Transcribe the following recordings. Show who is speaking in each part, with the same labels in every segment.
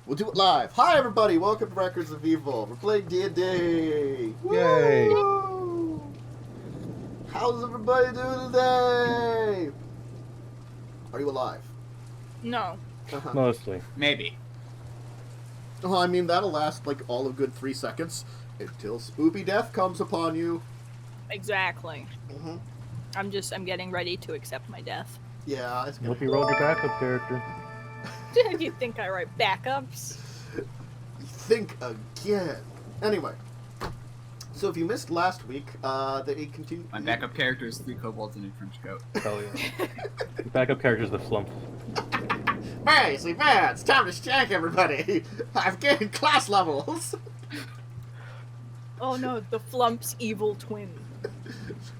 Speaker 1: We'll do it live. Hi, everybody. Welcome to Records of Evil. We're playing D&D.
Speaker 2: Yay.
Speaker 1: Woo! How's everybody doing today? Are you alive?
Speaker 3: No.
Speaker 2: Mostly.
Speaker 4: Maybe.
Speaker 1: Oh, I mean, that'll last like all of good 3 seconds until spoopy death comes upon you.
Speaker 3: Exactly. I'm getting ready to accept my death.
Speaker 1: Yeah, it's gonna
Speaker 2: Hope you rolled your backup character.
Speaker 3: Did you think I write backups?
Speaker 1: Think again. Anyway, so if you missed last week, they continue.
Speaker 4: My backup character is 3 kobolds in a trench coat.
Speaker 2: Hell yeah. Your backup character's the flump.
Speaker 1: Hey, sleep it's time to shank everybody. I've gained class levels.
Speaker 3: Oh no, the Flump's evil twin.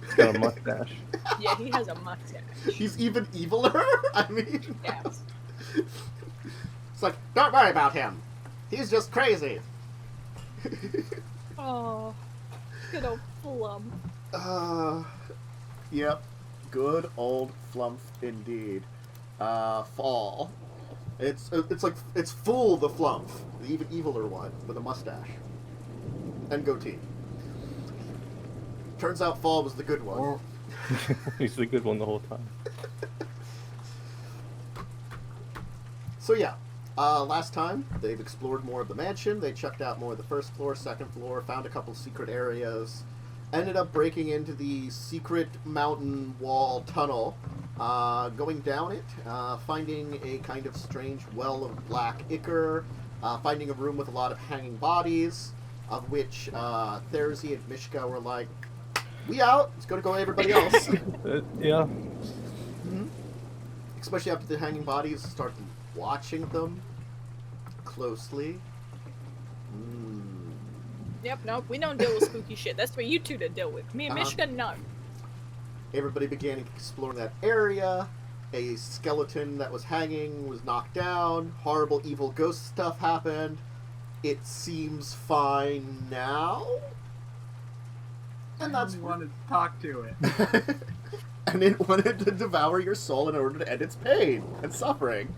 Speaker 2: He's got a mustache.
Speaker 3: Yeah, he has a mustache.
Speaker 1: He's even eviler? I mean...
Speaker 3: Yes.
Speaker 1: It's like, don't worry about him. He's just crazy.
Speaker 3: Oh, good old Flump.
Speaker 1: Yep. Good old flump indeed. Fall. It's Fool the Flump, the even eviler one, with a mustache. And goatee. Turns out Fall was the good one.
Speaker 2: He's the good one the whole time.
Speaker 1: So yeah, last time they've explored more of the mansion. They checked out more of the first floor, second floor, found a couple secret areas, ended up breaking into the secret mountain wall tunnel, going down it, finding a kind of strange well of black ichor, finding a room with a lot of hanging bodies, of which Therzee and Mishka were like, "We out. It's going to go everybody else."
Speaker 2: Yeah.
Speaker 1: Especially after the hanging bodies start watching them closely.
Speaker 3: Yep, nope, we don't deal with spooky shit. That's what you two to deal with. Me and Mishka, no.
Speaker 1: Everybody began exploring that area. A skeleton that was hanging was knocked down. Horrible evil ghost stuff happened. It seems fine now. And that's
Speaker 4: I wanted to talk to it.
Speaker 1: And it wanted to devour your soul in order to end its pain and suffering.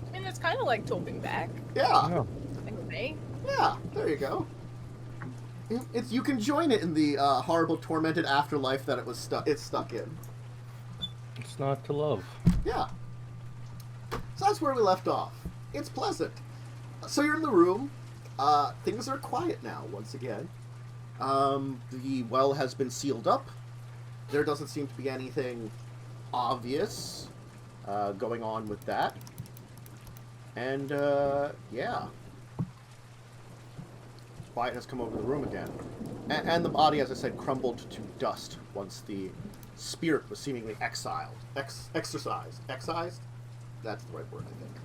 Speaker 3: I mean, it's kind of like talking back.
Speaker 1: Yeah.
Speaker 2: Yeah.
Speaker 3: In a way.
Speaker 1: Yeah, there you go. You can join it in the horrible, tormented afterlife that it's stuck in.
Speaker 2: It's not to love.
Speaker 1: Yeah. So that's where we left off. It's pleasant. So you're in the room. Things are quiet now, once again. The well has been sealed up. There doesn't seem to be anything obvious going on with that. And, yeah. Quiet has come over the room again. And the body, as I said, crumbled to dust once the spirit was seemingly exiled. Exorcised. Excised? That's the right word, I think.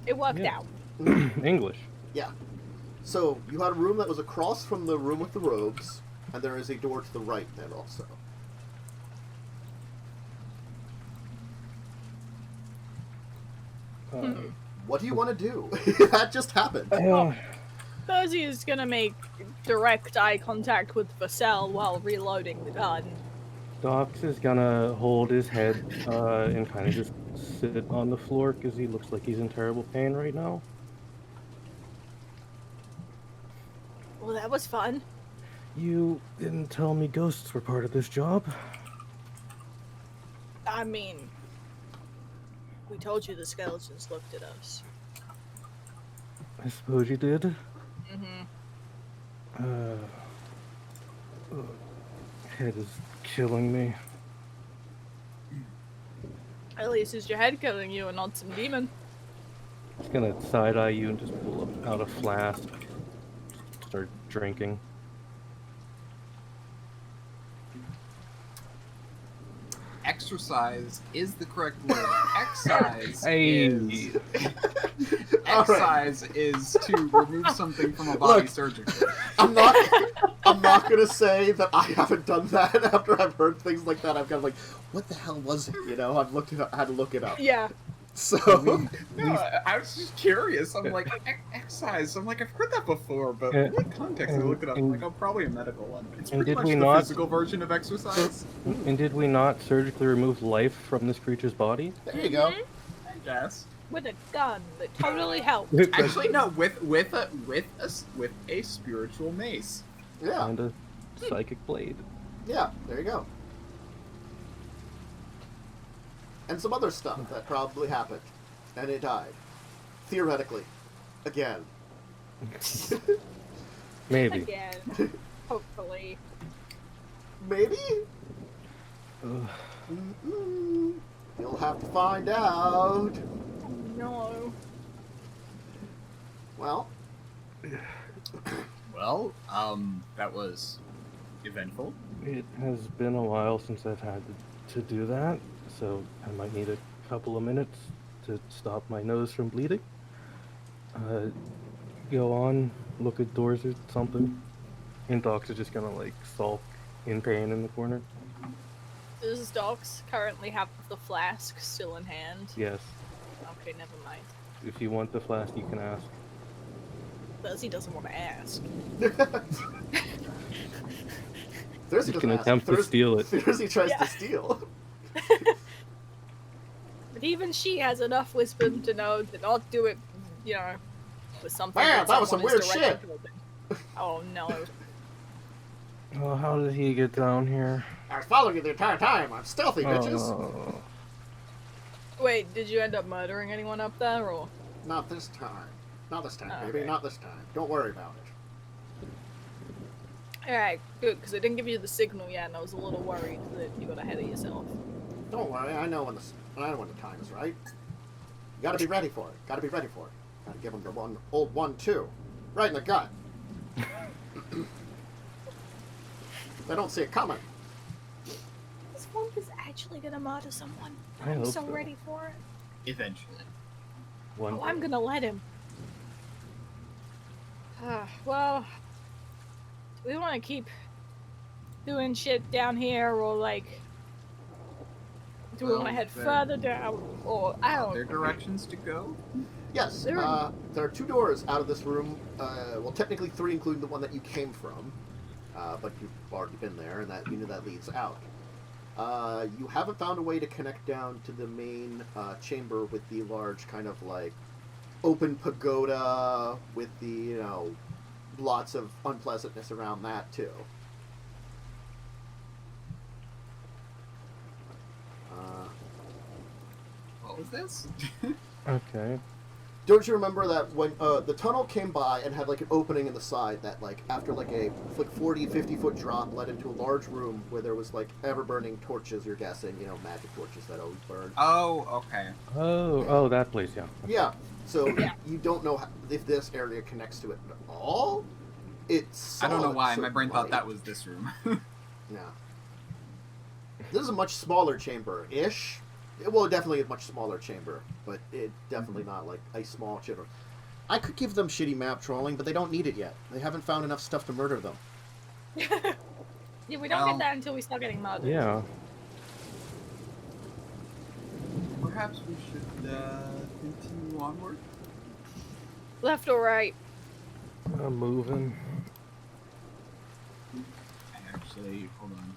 Speaker 3: It worked out.
Speaker 2: English.
Speaker 1: Yeah. So, you had a room that was across from the room with the robes, and there is a door to the right then also. What do you want to do? That just happened.
Speaker 3: Therzee is gonna make direct eye contact with Vassell while reloading the gun.
Speaker 2: Dox is gonna hold his head and kind of just sit on the floor because he looks like he's in terrible pain right now.
Speaker 3: Well, that was fun.
Speaker 2: You didn't tell me ghosts were part of this job.
Speaker 3: I mean, we told you the skeletons looked at us.
Speaker 2: I suppose you did. Head is killing me.
Speaker 3: At least it's your head killing you and not some demon.
Speaker 2: He's gonna side-eye you and just pull out a flask. Start drinking.
Speaker 4: Exercise is the correct word. Excise
Speaker 2: Hey.
Speaker 4: is... Excise is to remove something from a body surgically.
Speaker 1: I'm not gonna say that I haven't done that after I've heard things like that. I'm kind of like, what the hell was it? You know, I had to look it up.
Speaker 3: Yeah.
Speaker 1: So
Speaker 4: No, I was just curious. I'm like, excise. I'm like, I've heard that before, but in what context? I looked it up. I'm like, oh, probably a medical one. It's pretty much the physical version of exercise.
Speaker 2: And did we not surgically remove life from this creature's body?
Speaker 1: there you go.
Speaker 4: Yes.
Speaker 3: With a gun that totally helped.
Speaker 4: Actually, no. With a spiritual mace.
Speaker 1: Yeah.
Speaker 2: And a psychic blade.
Speaker 1: Yeah, there you go. And some other stuff that probably happened. And it died. Theoretically. Again.
Speaker 2: Maybe.
Speaker 3: Again. Hopefully.
Speaker 1: Maybe?
Speaker 2: Ugh.
Speaker 1: Mm-mm. You'll have to find out.
Speaker 3: No.
Speaker 1: Well.
Speaker 4: Well, that was eventful.
Speaker 2: It has been a while since I've had to do that, so I might need a couple of minutes to stop my nose from bleeding. Go on, look at doors or something. And Doc's are just gonna like sulk in pain in the corner.
Speaker 3: Does Docs currently have the flask still in hand?
Speaker 2: Yes.
Speaker 3: Okay, never mind.
Speaker 2: If you want the flask, you can ask.
Speaker 3: Therzee doesn't want to ask.
Speaker 1: Therzee
Speaker 2: You
Speaker 1: doesn't
Speaker 2: can
Speaker 1: ask.
Speaker 2: attempt to steal it.
Speaker 1: Therzee tries
Speaker 3: Yeah.
Speaker 1: to steal.
Speaker 3: But even she has enough wisdom to know to not do it, you know, with something.
Speaker 1: Man, that was some
Speaker 3: someone is
Speaker 1: weird
Speaker 3: directly holding. Oh no.
Speaker 2: Oh, how did he get down here?
Speaker 1: I was following you the entire time. I'm stealthy, bitches.
Speaker 2: Oh.
Speaker 3: Wait, did you end up murdering anyone up there, or?
Speaker 1: Not this time. Not this time,
Speaker 3: Oh,
Speaker 1: baby.
Speaker 3: okay.
Speaker 1: Not this time. Don't worry about it.
Speaker 3: Alright, good, because I didn't give you the signal yet, and I was a little worried that you got ahead of yourself.
Speaker 1: Don't worry. I know when the time is right. You gotta be ready for it. Gotta be ready for it. Gotta give them the old 1-2. Right in the gut. They don't see it coming.
Speaker 3: This womp is actually gonna murder someone.
Speaker 2: I
Speaker 3: I'm
Speaker 2: hope
Speaker 3: so
Speaker 2: so.
Speaker 3: ready for it.
Speaker 4: Eventually.
Speaker 2: One
Speaker 3: Oh, I'm gonna let him. Well, do we want to keep doing shit down here, or like, do we want to
Speaker 4: Well,
Speaker 3: head
Speaker 4: there-
Speaker 3: further down, or I
Speaker 4: Are
Speaker 3: don't
Speaker 4: there
Speaker 3: know.
Speaker 4: directions to go?
Speaker 1: Yes.
Speaker 3: There are-
Speaker 1: There are 2 doors out of this room. Well, technically 3, including the one that you came from. But you've already been there, and that you know that leads out. You haven't found a way to connect down to the main chamber with the large kind of like open pagoda with the, you know, lots of unpleasantness around that too.
Speaker 4: What was this?
Speaker 2: Okay.
Speaker 1: Don't you remember that when the tunnel came by and had like an opening in the side that like after like a 40-50 foot drop led into a large room where there was like ever burning torches, you're guessing, you know, magic torches that always burn.
Speaker 4: Oh, okay.
Speaker 2: Oh, that place, yeah.
Speaker 1: Yeah. So
Speaker 3: Yeah.
Speaker 1: you don't know if this area connects to it at all. It's
Speaker 4: I don't know
Speaker 1: solid,
Speaker 4: why.
Speaker 1: so
Speaker 4: My brain thought
Speaker 1: light.
Speaker 4: that was this room.
Speaker 1: Yeah. This is a much smaller chamber-ish. Well, definitely a much smaller chamber, but it definitely not like a small chamber. I could give them shitty map trolling, but they don't need it yet. They haven't found enough stuff to murder them.
Speaker 3: Yeah, we don't
Speaker 4: Well-
Speaker 3: get that until we start getting murdered.
Speaker 2: Yeah.
Speaker 4: Perhaps we should continue onward.
Speaker 3: Left or right?
Speaker 2: I'm moving.
Speaker 4: Actually, hold on.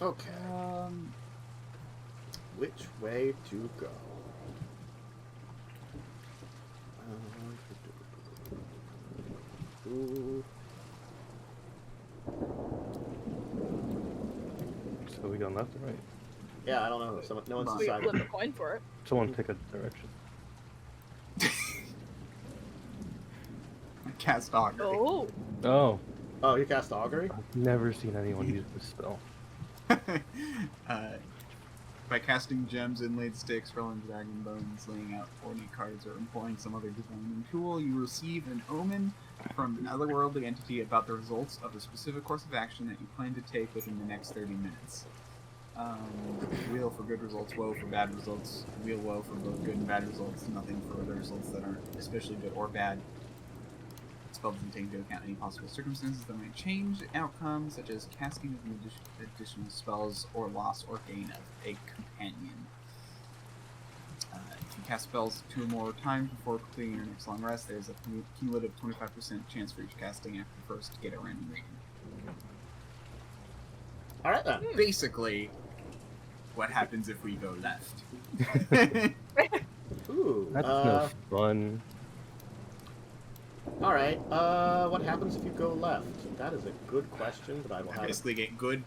Speaker 1: Okay. Which way to go?
Speaker 2: So we going left or right?
Speaker 1: Yeah, I don't know. No one's
Speaker 3: We
Speaker 1: decided.
Speaker 3: flip a coin for it.
Speaker 2: Someone pick a direction.
Speaker 4: Cast augury.
Speaker 3: Oh,
Speaker 2: Oh,
Speaker 1: Oh, you cast augury?
Speaker 2: I've never seen anyone use this spell.
Speaker 4: By casting gems, inlaid sticks, rolling dragon bones, laying out ornate cards, or employing some other divining tool, you receive an omen from an otherworldly entity about the results of a specific course of action that you plan to take within the next 30 minutes. Wheel for good results, woe for bad results, wheel woe for both good and bad results, nothing for other results that aren't especially good or bad. Spell doesn't take into account any possible circumstances that might change outcomes, such as casting of additional spells or loss or gain of a companion. If you cast spells 2 or more times before completing your next long rest, there's a cumulative 25% chance for each casting after the first to get a random rating.
Speaker 1: Alright then.
Speaker 4: Basically, what happens if we go left?
Speaker 1: Ooh.
Speaker 2: That's no fun.
Speaker 1: Alright, what happens if you go left? That is a good question, but I will have it.
Speaker 4: Basically get good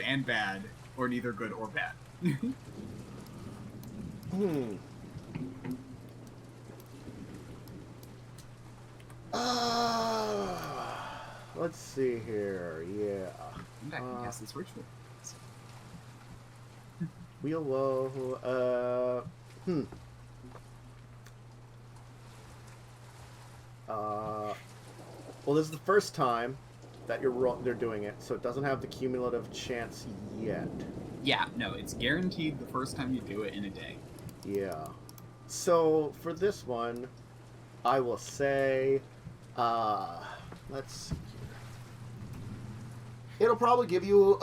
Speaker 4: and bad, or neither good or bad.
Speaker 1: Let's see here. Yeah.
Speaker 4: I can cast this ritual.
Speaker 1: Wheel woe. Well, this is the first time that they're doing it, so it doesn't have the cumulative chance yet.
Speaker 4: Yeah, no, it's guaranteed the first time you do it in a day.
Speaker 1: Yeah. So for this one, I will say, let's see here. It'll probably give you,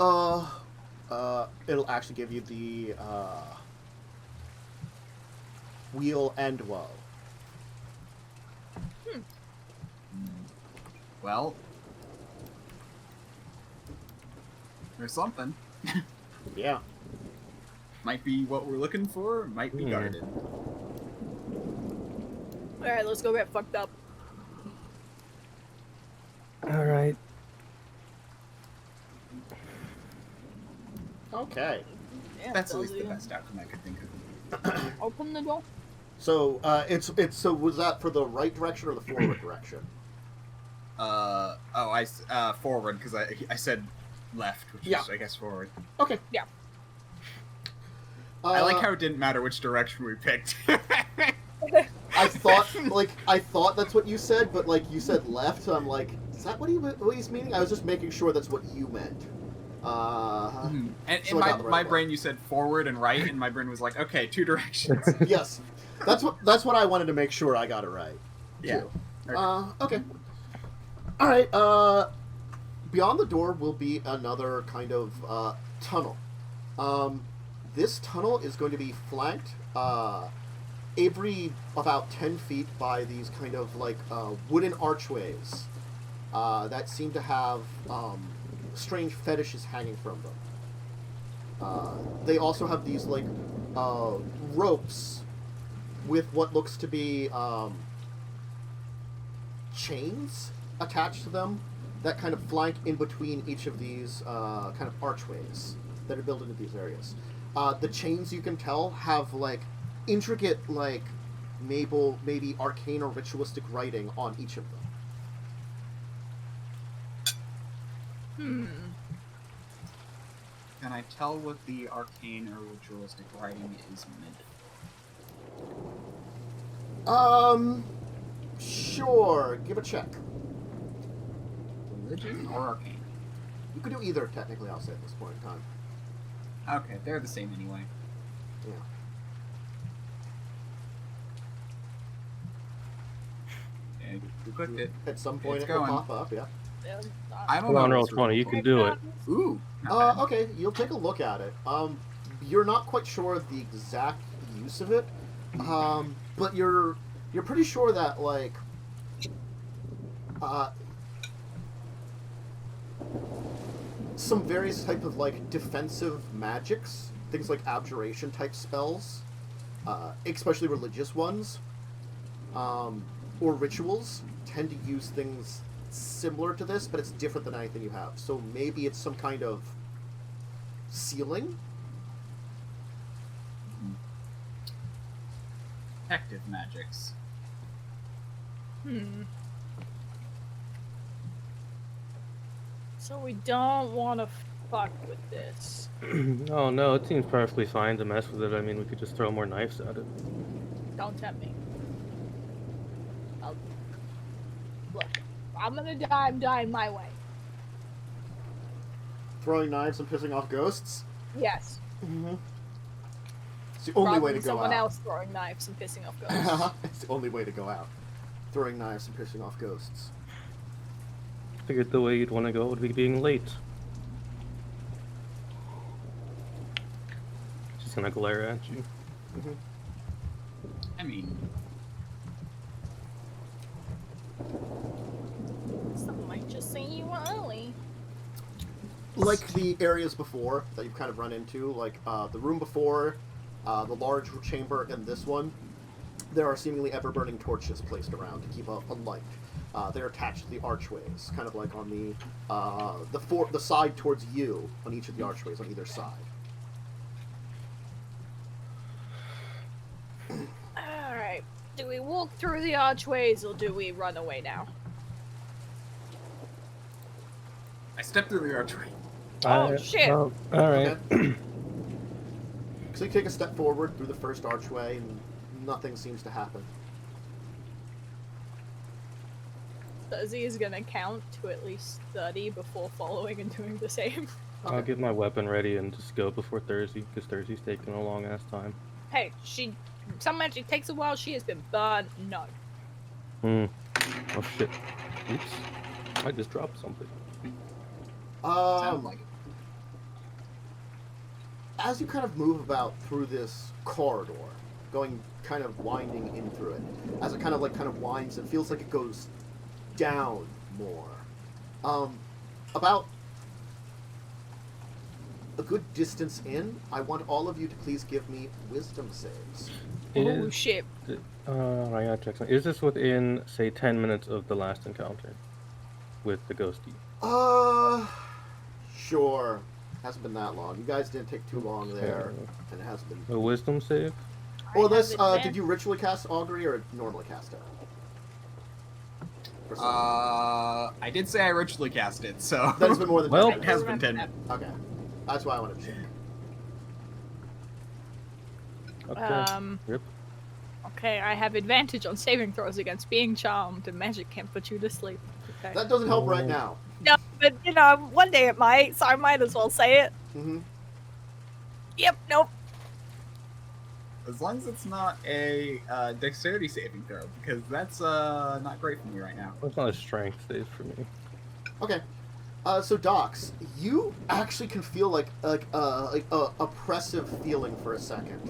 Speaker 1: it'll actually give you the, wheel and woe.
Speaker 4: Well, there's something.
Speaker 1: Yeah.
Speaker 4: Might be what we're looking for, might be guarded.
Speaker 3: Alright, let's go get fucked up.
Speaker 2: Alright.
Speaker 1: Okay.
Speaker 3: Yeah,
Speaker 4: That's at
Speaker 3: tells
Speaker 4: least the
Speaker 3: you.
Speaker 4: best outcome I could think of.
Speaker 3: Open the door.
Speaker 1: So, so was that for the right direction or the forward direction?
Speaker 4: Forward, because I said left, which is, I guess, forward.
Speaker 1: Okay.
Speaker 3: Yeah.
Speaker 4: I like how it didn't matter which direction we picked.
Speaker 1: I thought that's what you said, but, you said left, so I'm like, is that what he's meaning? I was just making sure that's what you meant.
Speaker 4: And
Speaker 1: So
Speaker 4: in
Speaker 1: I got the right
Speaker 4: my
Speaker 1: one.
Speaker 4: brain, you said forward and right, and my brain was like, okay, 2 directions.
Speaker 1: Yes. That's what I wanted to make sure I got it right.
Speaker 4: Yeah.
Speaker 1: Too. Okay. Alright, beyond the door will be another kind of, tunnel. This tunnel is going to be flanked, every about 10 feet by these kind of, wooden archways, that seem to have, strange fetishes hanging from them. They also have these, ropes with what looks to be, chains attached to them that kind of flank in between each of these kind of archways that are built into these areas. The chains, you can tell, have intricate maybe arcane or ritualistic writing on each of them.
Speaker 4: Can I tell what the arcane or ritualistic writing is meant?
Speaker 1: Sure. Give a check.
Speaker 4: Religion or arcane?
Speaker 1: You could do either, technically, I'll say, at this point in time.
Speaker 4: Okay, they're the same anyway.
Speaker 1: Yeah.
Speaker 4: Yeah, you clicked it.
Speaker 1: At some point,
Speaker 4: It's
Speaker 1: it will
Speaker 4: going.
Speaker 1: pop up, yeah.
Speaker 4: I don't
Speaker 2: Come
Speaker 4: know.
Speaker 2: on, roll
Speaker 4: what's
Speaker 2: 20, you can do it.
Speaker 4: Ooh. not bad.
Speaker 1: Okay, you'll take a look at it. You're not quite sure of the exact use of it, but you're pretty sure that some various type of defensive magics, things like abjuration type spells, especially religious ones, or rituals, tend to use things similar to this, but it's different than anything you have. So maybe it's some kind of ceiling?
Speaker 4: Protective magics.
Speaker 3: So we don't want to fuck with this.
Speaker 2: Oh no, it seems perfectly fine to mess with it. I mean, we could just throw more knives at it.
Speaker 3: Don't tempt me. Look, I'm gonna die. I'm dying my way.
Speaker 1: Throwing knives and pissing off ghosts?
Speaker 3: Yes.
Speaker 1: Mm-hmm. It's the only
Speaker 3: Rather
Speaker 1: way to
Speaker 3: than
Speaker 1: go
Speaker 3: someone
Speaker 1: out.
Speaker 3: else throwing knives and pissing off ghosts.
Speaker 1: It's the only way to go out. Throwing knives and pissing off ghosts.
Speaker 2: Figured the way you'd want to go would be being late. Just gonna glare at you.
Speaker 1: Mm-hmm.
Speaker 4: mean?
Speaker 3: Some might just see you early.
Speaker 1: Like the areas before that you've kind of run into, like the room before, the large chamber, and this one, there are seemingly ever-burning torches placed around to keep a light. They're attached to the archways, kind of like on the side towards you, on each of the archways on either side.
Speaker 3: Alright. Do we walk through the archways or do we run away now?
Speaker 4: I stepped through the archway.
Speaker 3: Oh, shit.
Speaker 2: All right.
Speaker 1: Okay. So you take a step forward through the first archway, and nothing seems to happen.
Speaker 3: Therzee is gonna count to at least 30 before following and doing the same.
Speaker 2: I'll get my weapon ready and just go before Therzee, because Therzee's taking a long ass time.
Speaker 3: Hey, some magic takes a while, she has been burned. No.
Speaker 2: Oh shit. Oops. I just dropped something.
Speaker 4: Sounds like it.
Speaker 1: As you kind of move about through this corridor, going kind of winding in through it, as it kind of winds, it feels like it goes down more. About a good distance in, I want all of you to please give me wisdom saves.
Speaker 3: Oh shit.
Speaker 2: I gotta check something. Is this within, say, 10 minutes of the last encounter with the ghosty?
Speaker 1: Sure. Hasn't been that long. You guys didn't take too long there, and it hasn't been.
Speaker 2: A wisdom save?
Speaker 1: Well, this, did you ritually cast Augury or normally cast it?
Speaker 4: I did say I ritually cast it, so...
Speaker 1: That's been more than
Speaker 2: Well,
Speaker 1: 10
Speaker 4: it
Speaker 1: minutes.
Speaker 4: has been 10 minutes.
Speaker 1: Okay. That's why I wanted to check.
Speaker 2: Okay. Rip.
Speaker 3: Okay, I have advantage on saving throws against being charmed, and magic can't put you to sleep. Okay.
Speaker 1: That doesn't help right now.
Speaker 3: No, but you know, one day it might, so I might as well say it.
Speaker 1: Mm-hmm.
Speaker 3: Yep, nope.
Speaker 4: As long as it's not a dexterity saving throw, because that's not great for me right now.
Speaker 2: That's not a strength save for me.
Speaker 1: Okay. So Dox, you actually can feel like a oppressive feeling for a second,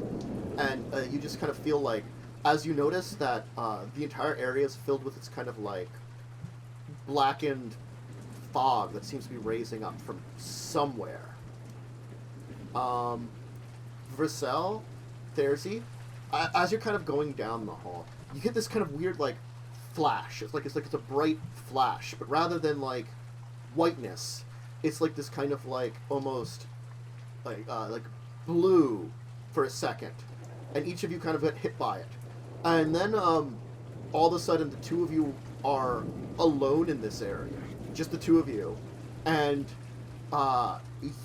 Speaker 1: and you just kind of feel like, as you notice that the entire area is filled with this kind of like blackened fog that seems to be raising up from somewhere. Vercel, Therzee, as you're kind of going down the hall, you get this kind of weird like flash. It's like a bright flash, but rather than like whiteness, it's like this kind of like almost like blue for a second, and each of you kind of get hit by it, and then all of a sudden the two of you are alone in this area, just the two of you, and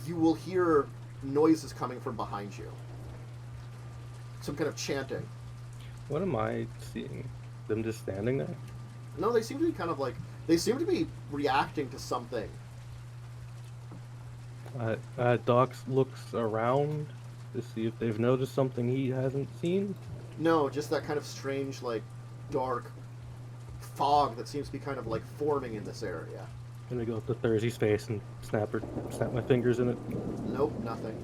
Speaker 1: you will hear noises coming from behind you, some kind of chanting.
Speaker 2: What am I seeing? Them just standing there?
Speaker 1: No, they seem to be kind of like, they seem to be reacting to something.
Speaker 2: Dox looks around to see if they've noticed something he hasn't seen.
Speaker 1: No, just that kind of strange, like, dark fog that seems to be kind of, like, forming in this area.
Speaker 2: I'm gonna go up to Therzee's face and snap my fingers in it.
Speaker 1: Nope, nothing.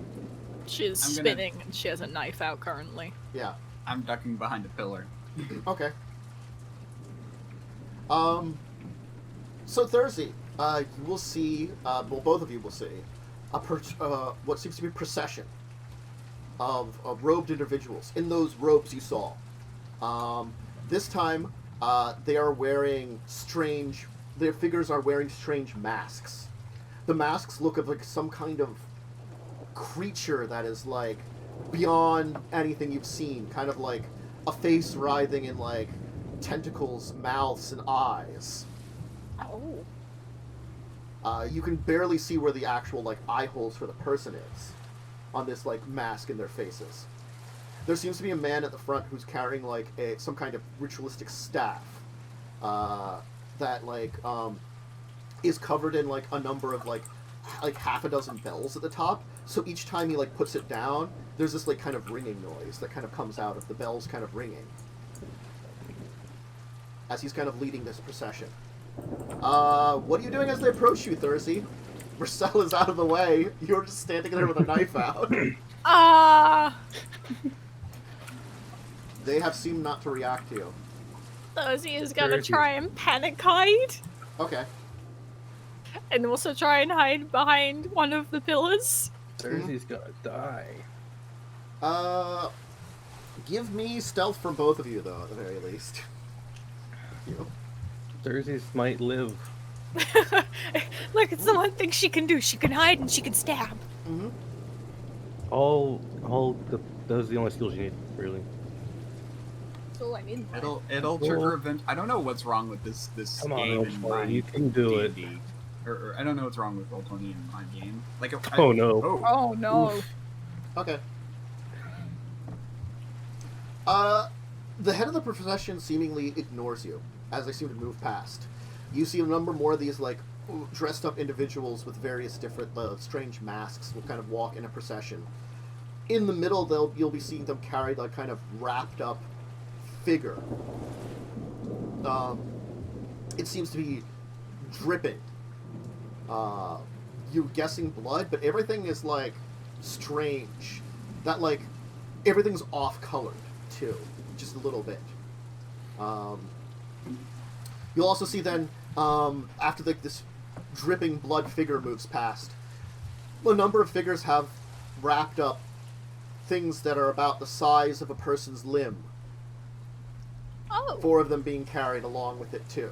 Speaker 3: She's spinning and she has a knife out currently.
Speaker 1: Yeah.
Speaker 4: I'm ducking behind a pillar.
Speaker 1: Okay. So Therzee, you will see, well, both of you will see, what seems to be a procession of robed individuals in those robes you saw. This time, they are wearing their figures are wearing strange masks. The masks look like some kind of creature that is like beyond anything you've seen, kind of like a face writhing in like tentacles, mouths, and eyes.
Speaker 3: Oh.
Speaker 1: You can barely see where the actual like eye holes for the person is on this like mask in their faces. There seems to be a man at the front who's carrying like some kind of ritualistic staff that like is covered in like a number of like half a dozen bells at the top. So each time he like puts it down, there's this like kind of ringing noise that kind of comes out of the bells kind of ringing as he's kind of leading this procession. What are you doing as they approach you, Therzee? Vercel is out of the way. You're just standing there with a knife out. They have seemed not to react to you.
Speaker 3: Therzee is gonna
Speaker 2: Therzee.
Speaker 3: try and panic hide,
Speaker 1: Okay.
Speaker 3: and also try and hide behind one of the pillars.
Speaker 2: Therzee's gonna die.
Speaker 1: Give me stealth from both of you, though, at the very least. You.
Speaker 2: Therzee's might live.
Speaker 3: Look, it's the one thing she can do. She can hide and she can stab.
Speaker 1: Mm-hmm.
Speaker 2: Those are the only skills you need, really.
Speaker 3: That's all I need.
Speaker 4: It'll trigger event. I don't know what's wrong with this
Speaker 2: Come on,
Speaker 4: game in my
Speaker 2: Roll20, you can do it.
Speaker 4: D&D. Or I don't know what's wrong with Roll20 in my game. Like,
Speaker 2: Oh no.
Speaker 4: Oh,
Speaker 3: Oh no.
Speaker 2: Oof.
Speaker 1: Okay. The head of the procession seemingly ignores you as they seem to move past. You see a number more of these, like, dressed up individuals with various different strange masks will kind of walk in a procession. In the middle, you'll be seeing them carry, like, kind of wrapped up figure. It seems to be dripping. You're guessing blood, but everything is, like, strange. That, like, everything's off-colored, too. Just a little bit. You'll also see then, after this dripping blood figure moves past, a number of figures have wrapped up things that are about the size of a person's limb.
Speaker 3: Oh.
Speaker 1: 4 of them being carried along with it, too.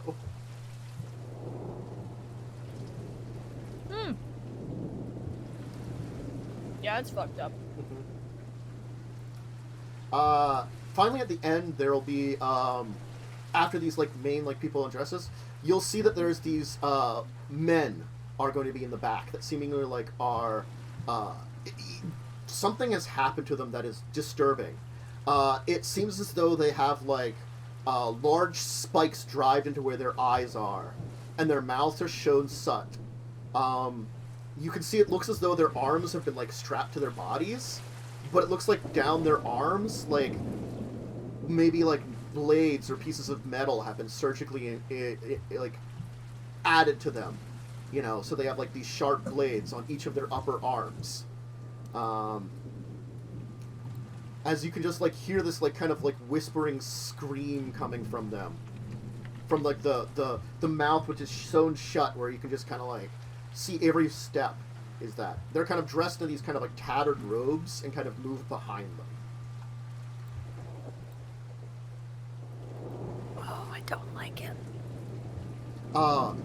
Speaker 3: Yeah, it's fucked up.
Speaker 1: Finally, at the end, there will be, after these, like, main, like, people in dresses, you'll see that there's these, men are going to be in the back that seemingly, like, are, something has happened to them that is disturbing. It seems as though they have, like, large spikes drived into where their eyes are, and their mouths are shown shut. You can see it looks as though their arms have been, like, strapped to their bodies, but it looks like down their arms, like, maybe, like, blades or pieces of metal have been surgically, like, added to them. You know, so they have, like, these sharp blades on each of their upper arms. As you can just, like, hear this, like, kind of, like, whispering scream coming from them. From, like, the mouth, which is sewn shut, where you can just kind of, like, see every step is that. They're kind of dressed in these kind of, like, tattered robes and kind of move behind them.
Speaker 3: Oh, I don't like it.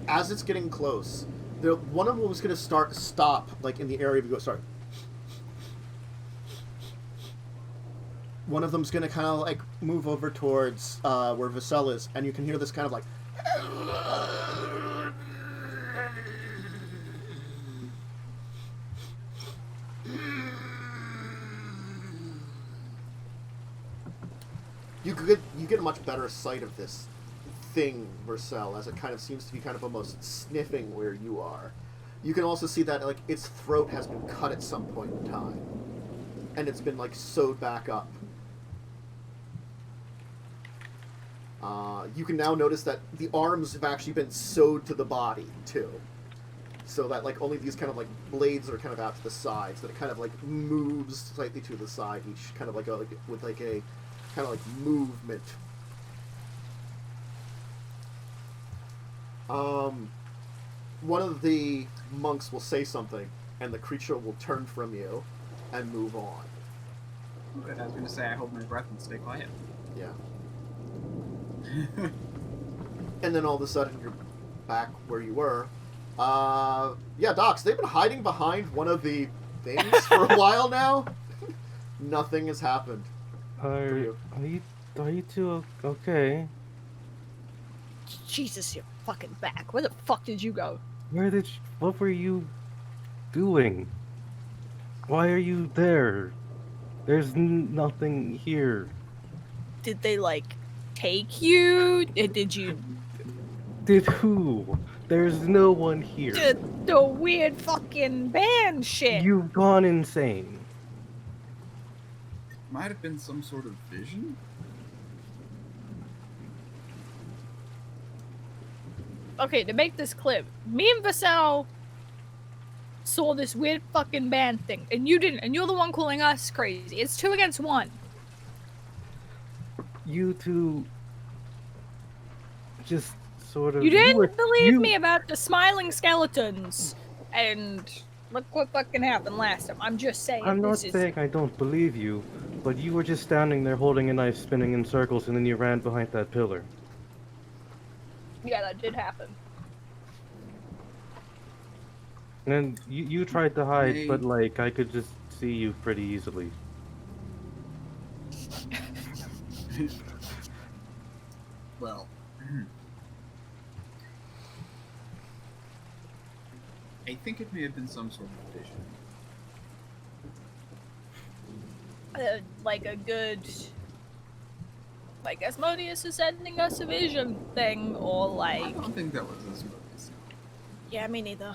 Speaker 1: As it's getting close, one of them is going to stop, like, in the area of sorry. One of them's going to kind of, like, move over towards where Vassell is, and you can hear this kind of, like... You get a much better sight of this thing, Vassell, as it kind of seems to be kind of almost sniffing where you are. You can also see that, like, its throat has been cut at some point in time, and it's been, like, sewed back up. You can now notice that the arms have actually been sewed to the body, too. So that, like, only these kind of, like, blades are kind of out to the sides, that it kind of, like, moves slightly to the side, each kind of, like, with, like, a kind of, like, movement. One of the monks will say something, and the creature will turn from you and move on.
Speaker 4: Good. I was going to say I hold my breath and stay quiet.
Speaker 1: Yeah. And then all of a sudden you're back where you were. Yeah, Docs, they've been hiding behind one of the things for a while now. Nothing has happened.
Speaker 2: Are you two okay?
Speaker 3: Jesus, you're fucking back. Where the fuck did you go?
Speaker 2: What were you doing? Why are you there? There's nothing here.
Speaker 3: Did they, like, take you? Did you...
Speaker 2: Did who? There's no one here.
Speaker 3: The weird fucking band shit.
Speaker 2: You've gone insane.
Speaker 4: Might have been some sort of vision?
Speaker 3: Okay, to make this clip, me and Vassell saw this weird fucking band thing, and you didn't, and you're the one calling us crazy. It's 2 against 1.
Speaker 2: you two just sort of...
Speaker 3: You didn't
Speaker 2: were-
Speaker 3: believe
Speaker 2: you-
Speaker 3: me about the smiling skeletons, and look what fucking happened last time. I'm just saying.
Speaker 2: I'm not
Speaker 3: this is...
Speaker 2: saying I don't believe you, but you were just standing there holding a knife spinning in circles and then you ran behind that pillar.
Speaker 3: Yeah, that did happen.
Speaker 2: And then you tried to hide,
Speaker 4: Hey.
Speaker 2: but like I could just see you pretty easily.
Speaker 4: Well, I think it may have been some sort of vision.
Speaker 3: Like a good... Like Asmodeus is sending us a vision thing, or
Speaker 4: I
Speaker 3: like...
Speaker 4: don't think that was Asmodeus.
Speaker 3: Yeah, me neither.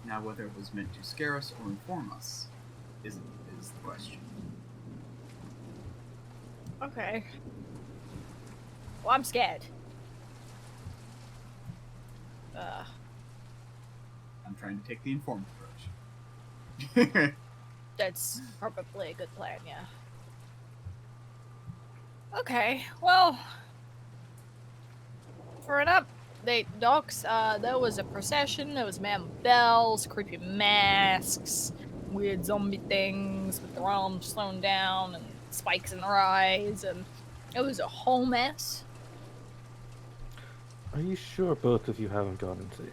Speaker 4: Now, whether it was meant to scare us or inform us is the question.
Speaker 3: Okay. Well, I'm scared.
Speaker 4: I'm trying to take the informed approach.
Speaker 3: That's probably a good plan, yeah. Okay, well... For an update, docs, there was a procession, there was man with bells, creepy masks, weird zombie things with their arms thrown down, and spikes in their eyes, and it was a whole mess.
Speaker 2: Are you sure both of you haven't gone insane?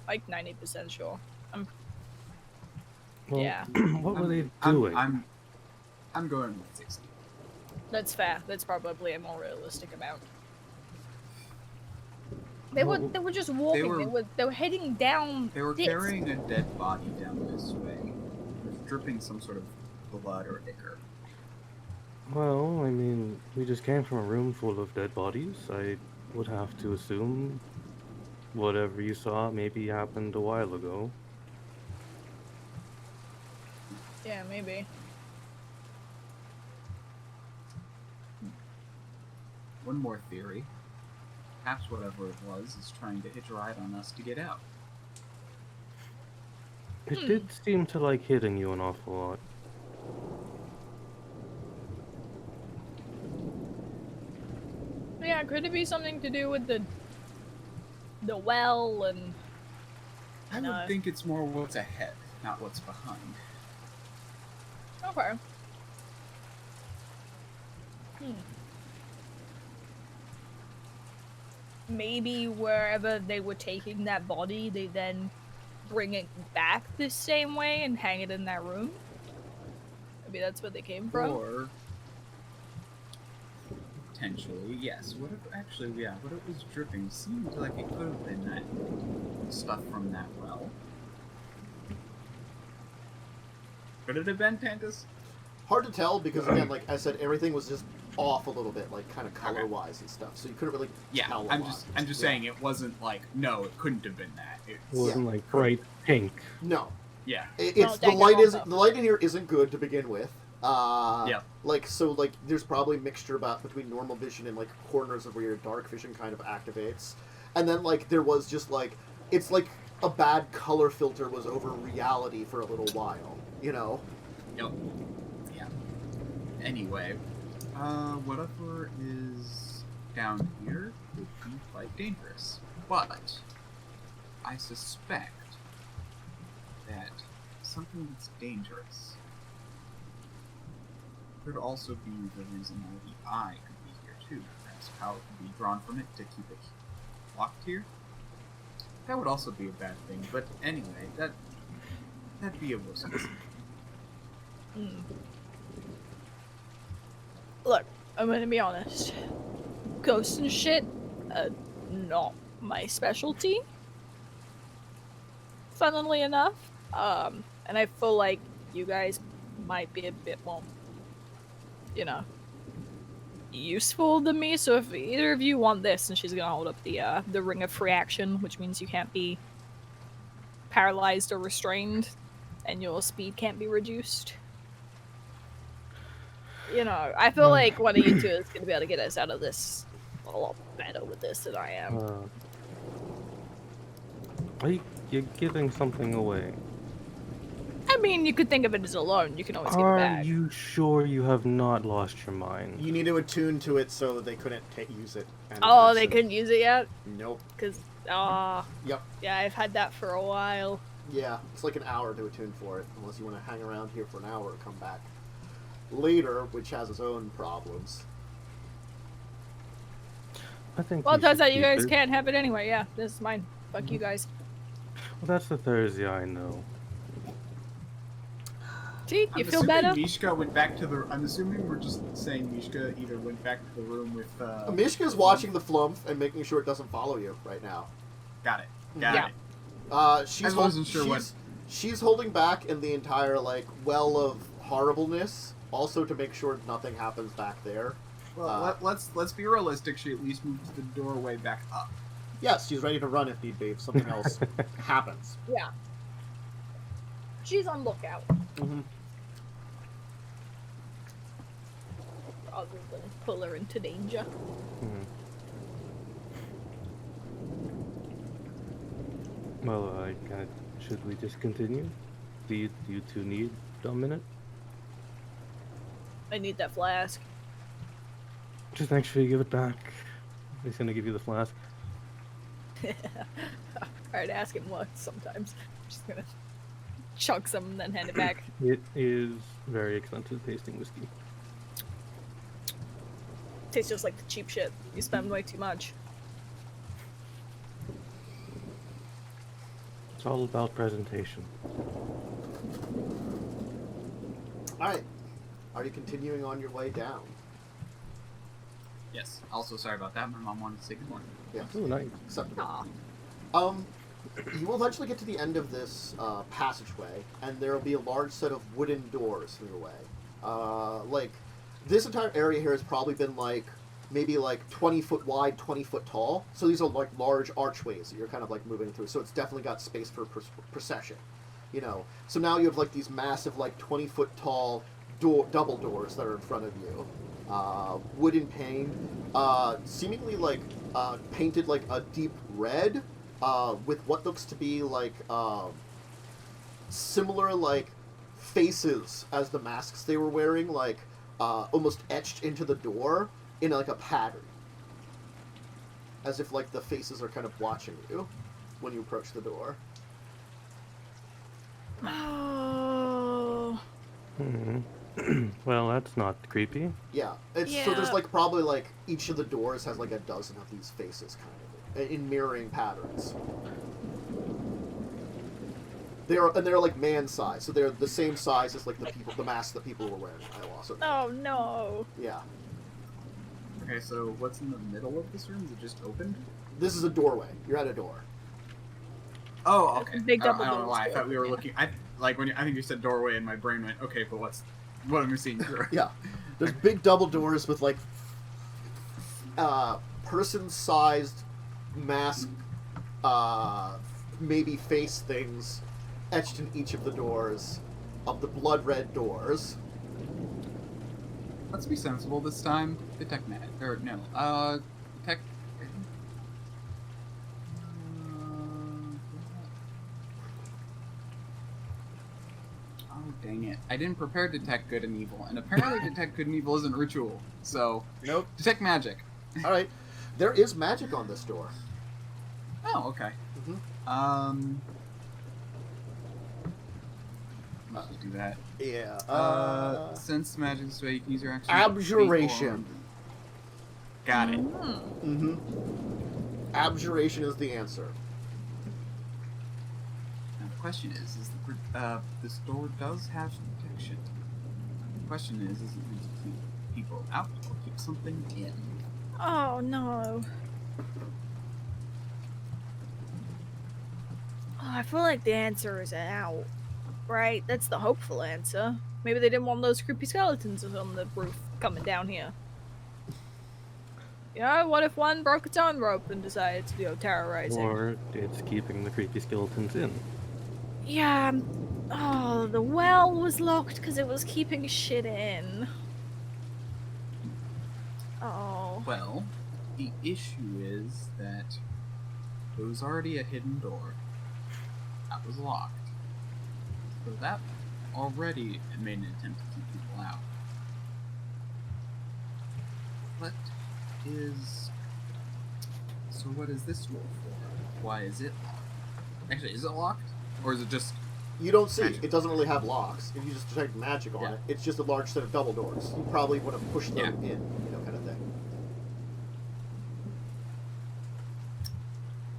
Speaker 3: Like 90% sure.
Speaker 2: Well,
Speaker 3: Yeah.
Speaker 2: what were they doing?
Speaker 4: I'm going with 60.
Speaker 3: That's fair. That's probably a more realistic amount. They
Speaker 2: Well,
Speaker 3: were just walking. They were heading down.
Speaker 4: They were
Speaker 3: this.
Speaker 4: carrying a dead body down this way, with dripping some sort of blood or ichor.
Speaker 2: Well, I mean, we just came from a room full of dead bodies. I would have to assume whatever you saw maybe happened a while ago.
Speaker 3: Yeah, maybe.
Speaker 4: One more theory. Perhaps whatever it was is trying to hitch a ride on us to get out.
Speaker 2: It did seem to like hitting you an awful lot.
Speaker 3: Yeah, could it be something to do with the well and?
Speaker 4: I would think it's more what's ahead, not what's behind.
Speaker 3: Okay. Maybe wherever they were taking that body, they then bring it back the same way and hang it in that room. Maybe that's where they came from.
Speaker 4: Or potentially, yes. What it was dripping seemed like it could have been that stuff from that well. Could it have been Tantus?
Speaker 1: Hard to tell because again, like I said, everything was just off a little bit, like kind of color-wise and stuff. So you couldn't really tell.
Speaker 4: I'm just saying it wasn't like no, it couldn't have been that.
Speaker 2: It wasn't like bright pink.
Speaker 1: No.
Speaker 4: Yeah.
Speaker 1: It's the light in here isn't good to begin with.
Speaker 4: Yeah.
Speaker 1: Like there's probably mixture between normal vision and like corners of where your dark vision kind of activates, and then like there was just like it's like a bad color filter was over reality for a little while, you know.
Speaker 4: Yep. Yeah. Anyway, whatever is down here would be quite dangerous, but I suspect that something that's dangerous could also be the reason why the eye could be here too. Perhaps power could be drawn from it to keep it locked here. That would also be a bad thing, but anyway, that'd be a worse case.
Speaker 3: Look, I'm gonna be honest. Ghosts and shit, not my specialty. Funnily enough, and I feel like you guys might be a bit more, you know, useful than me. So if either of you want this, and she's gonna hold up the ring of free action, which means you can't be paralyzed or restrained, and your speed can't be reduced. You know, I feel like one of you two is gonna be able to get us out of this a lot better with this than I am.
Speaker 2: Are you giving something away?
Speaker 3: I'm mean, you could think of it as a loan. You can always get it
Speaker 2: Are
Speaker 3: back.
Speaker 2: you sure you have not lost your mind?
Speaker 1: You need to attune to it so they couldn't use it.
Speaker 3: Oh, they couldn't use it yet?
Speaker 1: Nope.
Speaker 3: Because,
Speaker 1: Yep.
Speaker 3: yeah, I've had that for a while.
Speaker 1: Yeah, it's like an hour to attune for it, unless you want to hang around here for an hour and come back later, which has its own problems.
Speaker 2: I think.
Speaker 3: Well,
Speaker 2: we
Speaker 3: it turns
Speaker 2: should
Speaker 3: out you
Speaker 2: keep
Speaker 3: guys
Speaker 2: it.
Speaker 3: can't have it anyway. Yeah, this is mine. Fuck you guys.
Speaker 2: Well, that's the Therzee I know.
Speaker 3: See, you
Speaker 4: I'm
Speaker 3: feel
Speaker 4: assuming
Speaker 3: better?
Speaker 4: Mishka went back to the. I'm assuming we're just saying Mishka either went back to the room with.
Speaker 1: Mishka's watching the flump and making sure it doesn't follow you right now.
Speaker 4: Got it. Got
Speaker 3: Yeah.
Speaker 4: it.
Speaker 1: She's
Speaker 4: I wasn't sure
Speaker 1: she's holding back in the entire like well of horribleness, also to make sure nothing happens back there.
Speaker 4: Well, let's be realistic. She at least moved the doorway back up.
Speaker 1: Yes, she's ready to run if need be if something else happens.
Speaker 3: Yeah. She's on lookout.
Speaker 1: Mm-hmm.
Speaker 3: Rather than pull her into danger.
Speaker 2: Hmm. Well, should we just continue? Do you two need a minute?
Speaker 3: I need that flask.
Speaker 2: Just make sure you give it back. He's gonna give you the flask.
Speaker 3: Alright, ask him what sometimes. I'm just gonna chug some and then hand it back.
Speaker 2: It is very expensive tasting whiskey.
Speaker 3: Tastes just like the cheap shit. You spend way too much.
Speaker 2: It's all about presentation.
Speaker 1: Alright. Are you continuing on your way down?
Speaker 4: Yes. Also, sorry about that. My mom wanted to say good morning.
Speaker 1: Yes.
Speaker 2: Oh, nice.
Speaker 1: Acceptable.
Speaker 3: Aw.
Speaker 1: You will eventually get to the end of this passageway, and there will be a large set of wooden doors in your way. Like, this entire area here has probably been, like, maybe, like, 20 foot wide, 20 foot tall. So these are, like, large archways that you're kind of, like, moving through. So it's definitely got space for procession, you know. So now you have, like, these massive, like, 20 foot tall double doors that are in front of you. Wooden pane, seemingly, like, painted, like, a deep red, with what looks to be like similar like faces as the masks they were wearing, like almost etched into the door in like a pattern, as if like the faces are kind of watching you when you approach the door.
Speaker 3: Oh.
Speaker 2: Well, that's not creepy.
Speaker 1: Yeah, so there's like probably like each of the doors has like a dozen of these faces kind of in mirroring patterns. They're like man size, so they're the same size as like the masks that people were wearing. I also
Speaker 3: Oh no.
Speaker 1: yeah.
Speaker 4: Okay, so what's in the middle of this room? Is it just open?
Speaker 1: This is a doorway. You're at a door.
Speaker 4: Oh, okay.
Speaker 3: Big
Speaker 4: I don't
Speaker 3: double
Speaker 4: know why. I
Speaker 3: doors.
Speaker 4: thought we were looking. I think you said doorway, and my brain went, okay, but what am I seeing through?
Speaker 1: Yeah. There's big double doors with like person-sized mask, maybe face things etched in each of the doors of the blood red doors.
Speaker 4: Let's be sensible this time. Detect magic. Or no. Detect. Oh dang it! I didn't prepare detect good and evil, and apparently detect good and evil isn't ritual. So
Speaker 1: Nope.
Speaker 4: detect magic.
Speaker 1: All right. There is magic on this door.
Speaker 4: Oh, okay.
Speaker 1: Mm-hmm.
Speaker 4: Let's just do that.
Speaker 1: Yeah.
Speaker 4: Sense magic this way you can use your action.
Speaker 1: Abjuration.
Speaker 4: Got it.
Speaker 1: Mm-hmm. Abjuration is the answer.
Speaker 4: Now the question is this door does have protection. The question is it meant to keep people out or keep something in?
Speaker 3: Oh no. Oh, I feel like the answer is out. Right? That's the hopeful answer. Maybe they didn't want those creepy skeletons on the roof coming down here. You know, what if one broke its own rope and decided to go terrorizing?
Speaker 2: Or it's keeping the creepy skeletons in.
Speaker 3: Yeah. Oh, the well was locked because it was keeping shit in. Oh.
Speaker 4: Well, the issue is that there was already a hidden door. That was locked. So that already made an attempt to keep people out. What is this door for? Why is it locked? Actually, is it locked? Or is it just...
Speaker 1: You don't see.
Speaker 4: magic?
Speaker 1: It doesn't really have locks. If you just detect magic on it, it's just a large set of double doors. You probably want to push them in, kind of thing.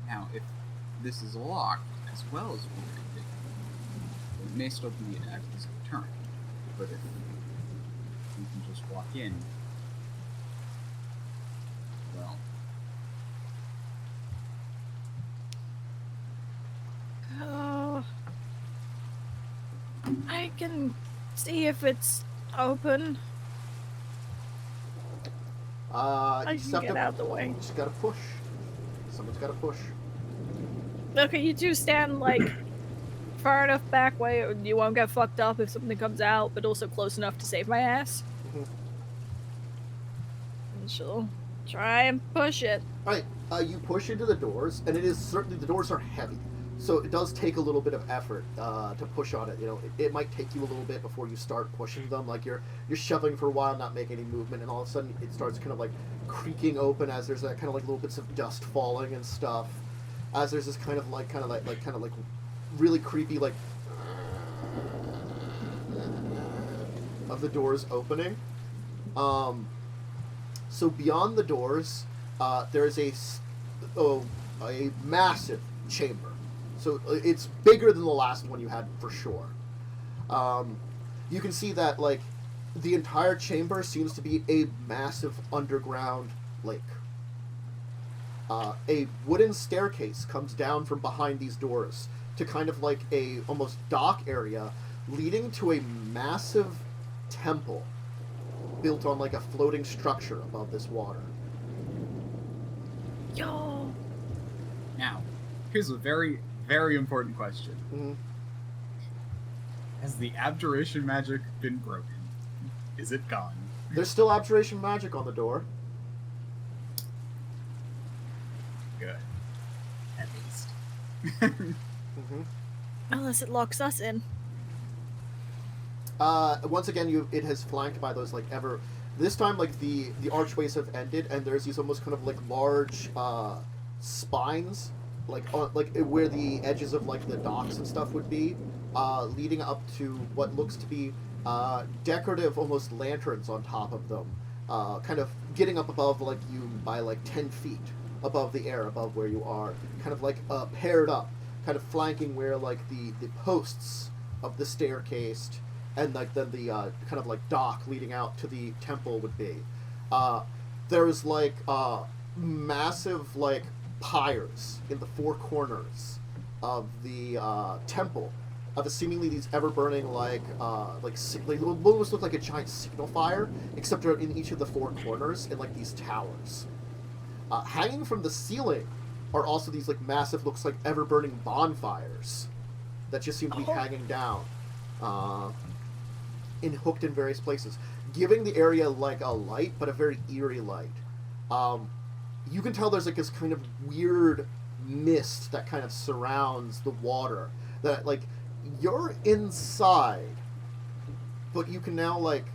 Speaker 4: Now, if this is locked, as well as very big, it may still be an access turn. But if you can just walk in, well...
Speaker 3: Oh, I can see if it's open. I can get out of the way.
Speaker 1: You just gotta push. Someone's gotta push. Alright, you push into the doors, and it is certainly, the doors are heavy. So it does take a little bit of effort to push on it. You know, it might take you a little bit before you start pushing them. Like you're shoving for a while, not making any movement, and all of a sudden it starts kind of like creaking open as there's that kind of like little bits of dust falling and stuff. As there's this kind of like really creepy like of the doors opening. So beyond the doors, there is a massive chamber. So it's bigger than the last one you had for sure. You can see that like the entire chamber seems to be a massive underground lake. A wooden staircase comes down from behind these doors to kind of like a almost dock area leading to a massive temple built on like a floating structure above this water.
Speaker 3: Yo.
Speaker 4: Now, here's a very, very important question.
Speaker 1: Mm-hmm.
Speaker 4: Has the abjuration magic been broken? Is it gone?
Speaker 1: There's still abjuration magic on the door.
Speaker 4: Good. At least.
Speaker 1: Mm-hmm.
Speaker 3: Unless it locks us in.
Speaker 1: Once again, it has flanked by those like ever. This time, like the archways have ended, and there's these almost kind of like large spines, like where the edges of like the docks and stuff would be, leading up to what looks to be decorative, almost lanterns on top of them, kind of getting up above like you by like 10 feet above the air, above where you are, kind of like paired up, kind of flanking where like the posts of the staircase and like then the kind of like dock leading out to the temple would be. There's like massive like pyres in the four corners of the temple of seemingly these ever-burning like almost look like a giant signal fire, except they're in each of the four corners in like these towers. Hanging from the ceiling are also these like massive, looks like ever-burning bonfires that just seem to be hanging down, hooked in various places, giving the area like a light, but a very eerie light. You can tell there's like this kind of weird mist that kind of surrounds the water. That like you're inside, but you can now like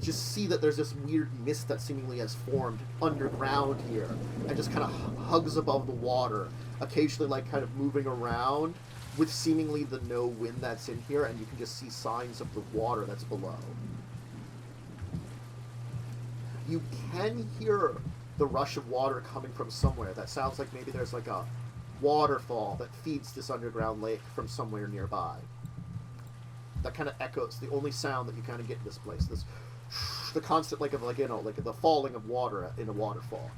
Speaker 1: just see that there's this weird mist that seemingly has formed underground here and just kind of hugs above the water, occasionally like kind of moving around with seemingly the no wind that's in here, and you can just see signs of the water that's below. You can hear the rush of water coming from somewhere. That sounds like maybe there's like a waterfall that feeds this underground lake from somewhere nearby. That kind of echoes, the only sound that you kind of get in this place. The constant like the falling of water in a waterfall,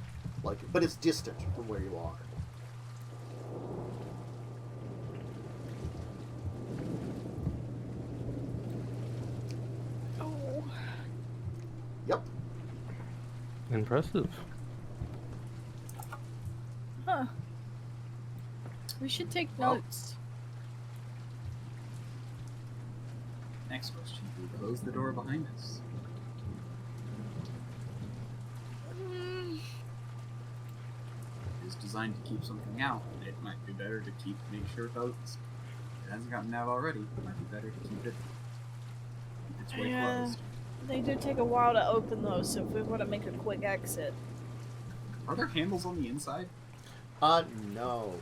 Speaker 1: but it's distant from where you are.
Speaker 3: Oh.
Speaker 1: Yep.
Speaker 2: Impressive.
Speaker 3: Huh. We should take notes.
Speaker 4: Next question. Do we close the door behind us? It is designed to keep something out. It might be better to make sure folks it hasn't gotten out already, it might be better to keep it its way
Speaker 3: Yeah.
Speaker 4: closed.
Speaker 3: They do take a while to open those, so if we want to make a quick exit.
Speaker 4: Are there handles on the inside?
Speaker 1: No.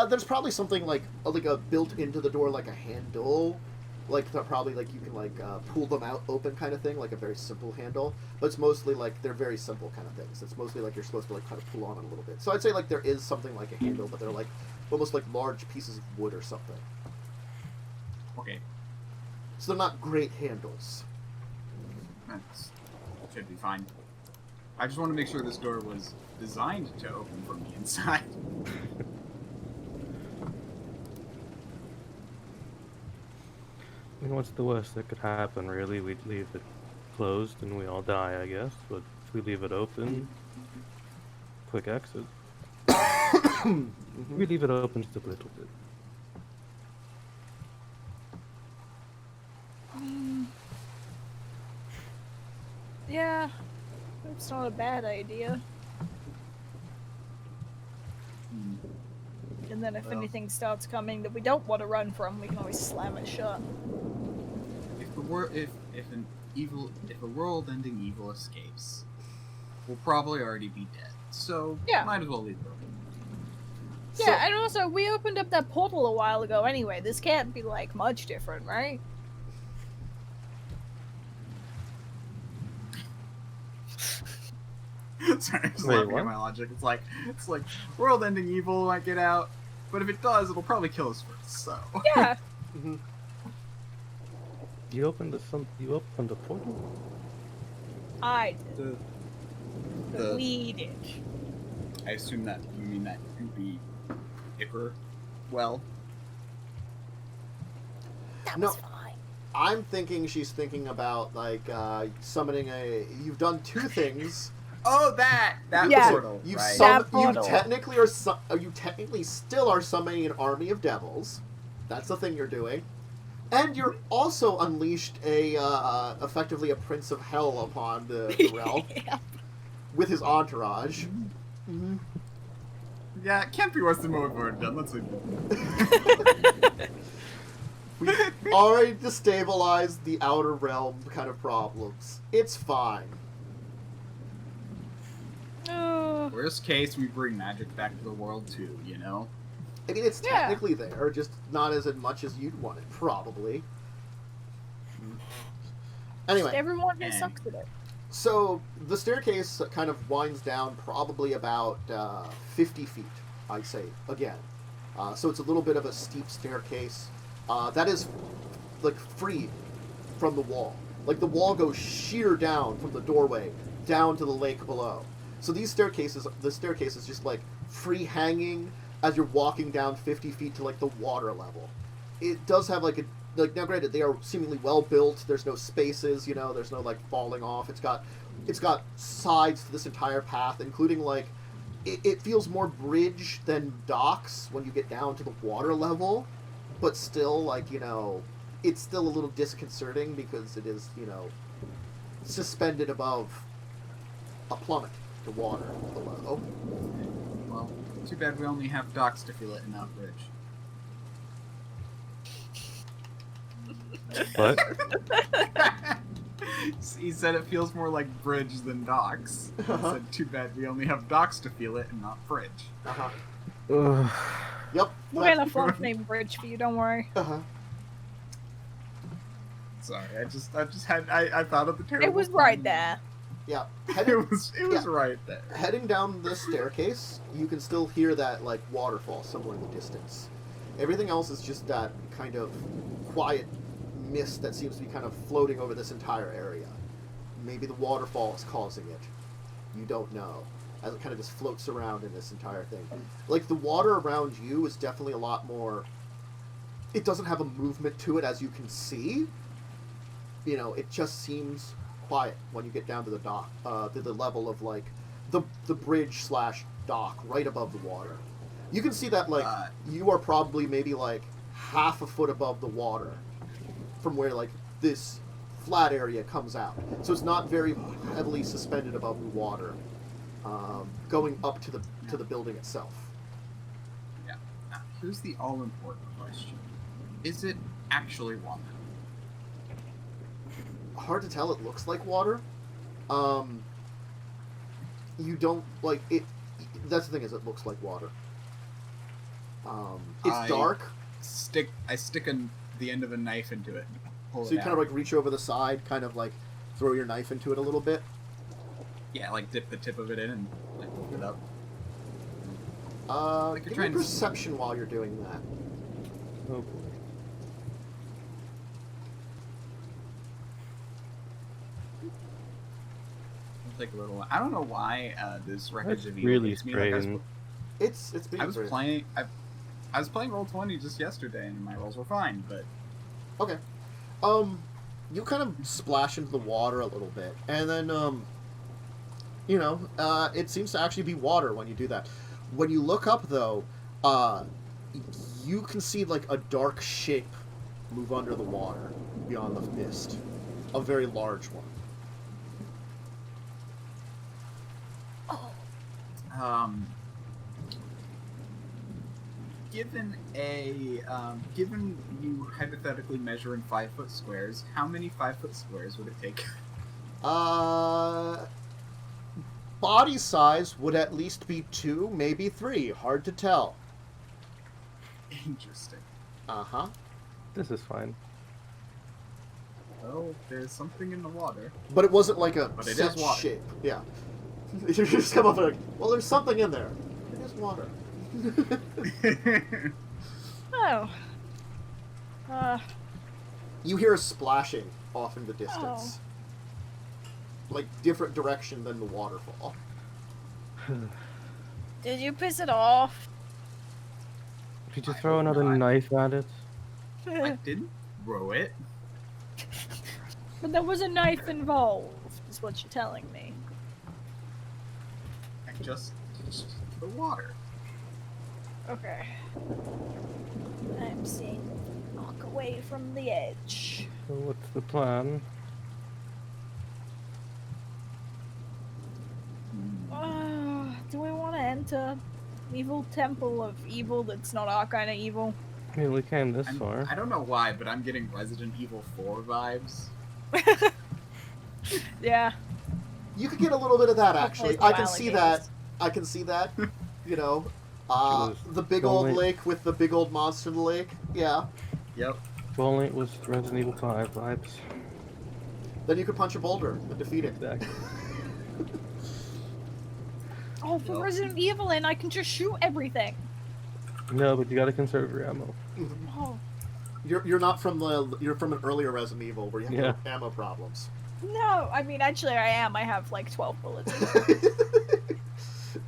Speaker 1: There's probably something like a built into the door, like a handle, like probably like you can like pull them out open kind of thing, like a very simple handle. But it's mostly like they're very simple kind of things. It's mostly like you're supposed to like kind of pull on it a little bit. So I'd say like there is something like a handle, but they're like almost like large pieces of wood or something.
Speaker 4: Okay,
Speaker 1: So they're not great handles.
Speaker 4: that should be fine. I just want to make sure this door was designed to open from the inside.
Speaker 2: I mean, what's the worst that could happen, really? We'd leave it closed and we all die, I guess. But if we leave it open, quick exit. We leave it open just a little bit.
Speaker 3: Yeah, it's not a bad idea. And then if
Speaker 4: Well.
Speaker 3: anything starts coming that we don't want to run from, we can always slam it shut.
Speaker 4: If a world-ending evil escapes, we'll probably already be dead. So
Speaker 3: Yeah.
Speaker 4: might as well leave it open.
Speaker 3: Yeah, and also, we opened up that portal a while ago anyway. This can't be, like, much different, right?
Speaker 4: Sorry, I'm just
Speaker 2: Wait,
Speaker 4: laughing
Speaker 2: what?
Speaker 4: at my logic. It's like world-ending evil might get out, but if it does, it'll probably kill us first. So
Speaker 3: Yeah.
Speaker 1: Mm-hmm.
Speaker 2: You opened a portal?
Speaker 3: I did.
Speaker 4: the
Speaker 3: We did.
Speaker 4: I assume that you mean that goopy Icker well.
Speaker 3: That
Speaker 1: No.
Speaker 3: was fine.
Speaker 1: I'm thinking she's thinking about like summoning a. You've done two things.
Speaker 4: Oh, that
Speaker 3: Yeah.
Speaker 4: portal,
Speaker 1: You
Speaker 4: right?
Speaker 3: That
Speaker 1: you
Speaker 3: portal.
Speaker 1: technically you technically still are summoning an army of devils. That's the thing you're doing, and you're also unleashed a effectively a prince of hell upon the realm
Speaker 3: Yeah.
Speaker 1: with his entourage. Mm-hmm.
Speaker 4: Yeah, it can't be worse than what we've already done. Let's leave it.
Speaker 1: We've already destabilized the outer realm kind of problems. It's fine.
Speaker 4: Worst case, we bring magic back to the world too. You know.
Speaker 1: I mean, it's
Speaker 3: Yeah.
Speaker 1: technically there, just not as much as you'd want it, probably. Anyway,
Speaker 3: Everyone just sucks at it.
Speaker 1: so the staircase kind of winds down probably about 50 feet, I'd say, again. So it's a little bit of a steep staircase. That is, like, free from the wall. Like, the wall goes sheer down from the doorway down to the lake below. So the staircase is just, like, free hanging as you're walking down 50 feet to, like, the water level. It does have, like, now granted, they are seemingly well built. There's no spaces, you know, there's no, like, falling off. It's got sides to this entire path, including, like, it feels more bridge than docks when you get down to the water level, but still, like, you know, it's still a little disconcerting because it is, you know, suspended above a plummet to water below.
Speaker 4: Well, too bad we only have docks to fill it and not bridge.
Speaker 2: What?
Speaker 4: He said it feels more like bridge than docks. He said, too bad we only have docks to feel it and not bridge.
Speaker 1: Uh-huh.
Speaker 2: Ugh.
Speaker 1: Yep.
Speaker 3: We're gonna fluff name bridge for you, don't worry.
Speaker 1: Uh-huh.
Speaker 4: Sorry, I thought of the terrible.
Speaker 3: It was right there.
Speaker 1: Yeah.
Speaker 4: It was
Speaker 1: Yeah.
Speaker 4: right there.
Speaker 1: Heading down this staircase, you can still hear that, like, waterfall somewhere in the distance. Everything else is just that kind of quiet mist that seems to be kind of floating over this entire area. Maybe the waterfall is causing it. You don't know. As it kind of just floats around in this entire thing. Like, the water around you is definitely a lot more... It doesn't have a movement to it, as you can see. You know, it just seems quiet when you get down to the dock, to the level of, like, the bridge slash dock right above the water. You can see that, like, you are probably maybe, like, half a foot above the water from where, like, this flat area comes out. So it's not very heavily suspended above the water, going up to the building itself.
Speaker 4: Yeah. here's the all-important question. Is it actually water?
Speaker 1: Hard to tell. It looks like water. You don't like it. That's the thing, is it looks like water. It's dark.
Speaker 4: I stick the end of a knife into it. Pull
Speaker 1: So
Speaker 4: it
Speaker 1: you
Speaker 4: out.
Speaker 1: kind of like reach over the side, kind of like throw your knife into it a little bit.
Speaker 4: Yeah, like dip the tip of it in and like lift it up. Like you're
Speaker 1: Give me
Speaker 4: trying to-
Speaker 1: perception while you're doing that.
Speaker 2: Oh boy.
Speaker 4: It'll take a little while. I don't know why this wreckage
Speaker 2: That's
Speaker 4: of evil
Speaker 2: really
Speaker 4: makes me like
Speaker 2: strange.
Speaker 1: It's being
Speaker 4: I was
Speaker 1: brave.
Speaker 4: playing. I was playing Roll20 just yesterday, and my rolls were fine. But
Speaker 1: Okay. You kind of splash into the water a little bit, and then, it seems to actually be water when you do that. When you look up, though, you can see, like, a dark shape move under the water beyond the mist. A very large one.
Speaker 4: Given you hypothetically measure in 5-foot squares, how many 5-foot squares would it take?
Speaker 1: Body size would at least be 2, maybe 3. Hard to tell.
Speaker 4: Interesting.
Speaker 1: Uh-huh.
Speaker 2: This is fine.
Speaker 4: Well, there's something in the water.
Speaker 1: But it wasn't like a
Speaker 4: But it
Speaker 1: set
Speaker 4: is water.
Speaker 1: shape. Yeah. You just come up and like, well, there's something in there. It is water.
Speaker 3: Oh.
Speaker 1: You hear a splashing off in the distance. Like, different direction than the waterfall.
Speaker 3: Did you piss it off?
Speaker 2: Did you
Speaker 4: I
Speaker 2: throw
Speaker 4: hope
Speaker 2: another
Speaker 4: not.
Speaker 2: knife at it?
Speaker 4: I didn't throw it.
Speaker 3: But there was a knife involved, is what you're telling me.
Speaker 4: I just the water.
Speaker 3: Okay. I'm seeing walk away from the edge.
Speaker 2: So what's the plan?
Speaker 3: Do we want to enter evil temple of evil that's not our kind of evil?
Speaker 2: I mean, we came this
Speaker 4: I
Speaker 2: far.
Speaker 4: don't know why, but I'm getting Resident Evil 4 vibes.
Speaker 3: Yeah.
Speaker 1: You could get a little bit of that, actually.
Speaker 3: Hopefully
Speaker 1: I can
Speaker 3: it's
Speaker 1: see
Speaker 3: alligators.
Speaker 1: that. I can see that. You know,
Speaker 2: was
Speaker 1: the big old
Speaker 2: only-
Speaker 1: lake with the big old monster in the lake. Yeah.
Speaker 4: Yep.
Speaker 2: If only it was Resident Evil 5 vibes.
Speaker 1: Then you could punch a boulder and defeat it.
Speaker 2: Exactly.
Speaker 3: Oh, for
Speaker 4: Yep.
Speaker 3: Resident Evil, and I can just shoot everything.
Speaker 2: No, but you gotta conserve your ammo.
Speaker 3: Oh,
Speaker 1: You're not from you're from an earlier Resident Evil where you have ammo problems.
Speaker 3: no. I mean, actually, I am. I have like 12 bullets.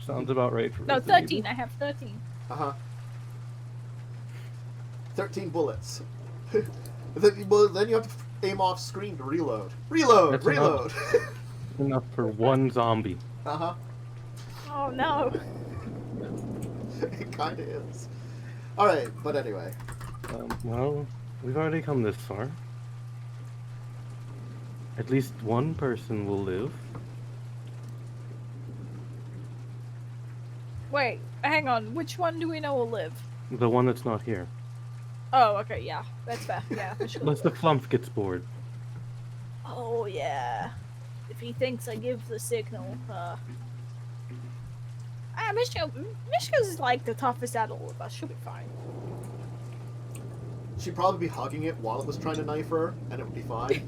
Speaker 2: Sounds about right for
Speaker 3: No,
Speaker 2: Resident
Speaker 3: 13.
Speaker 2: Evil.
Speaker 3: I have 13.
Speaker 1: Uh-huh. 13 bullets. then you have to aim off screen to reload. Reload!
Speaker 2: That's
Speaker 1: Reload!
Speaker 2: Enough for one zombie.
Speaker 1: Uh-huh.
Speaker 3: Oh no.
Speaker 1: It kind of is. Alright, but anyway.
Speaker 2: Well, we've already come this far. At least one person will live.
Speaker 3: Wait, hang on. Which one do we know will live?
Speaker 2: The one that's not here.
Speaker 3: Oh, okay, yeah. That's fair. Yeah, for sure.
Speaker 2: Unless the flump gets bored.
Speaker 3: Oh, yeah. If he thinks I give the signal, Mishka's like the toughest out of all of us. She'll be fine.
Speaker 1: She'd probably be hugging it while it was trying to knife her, and it would be fine.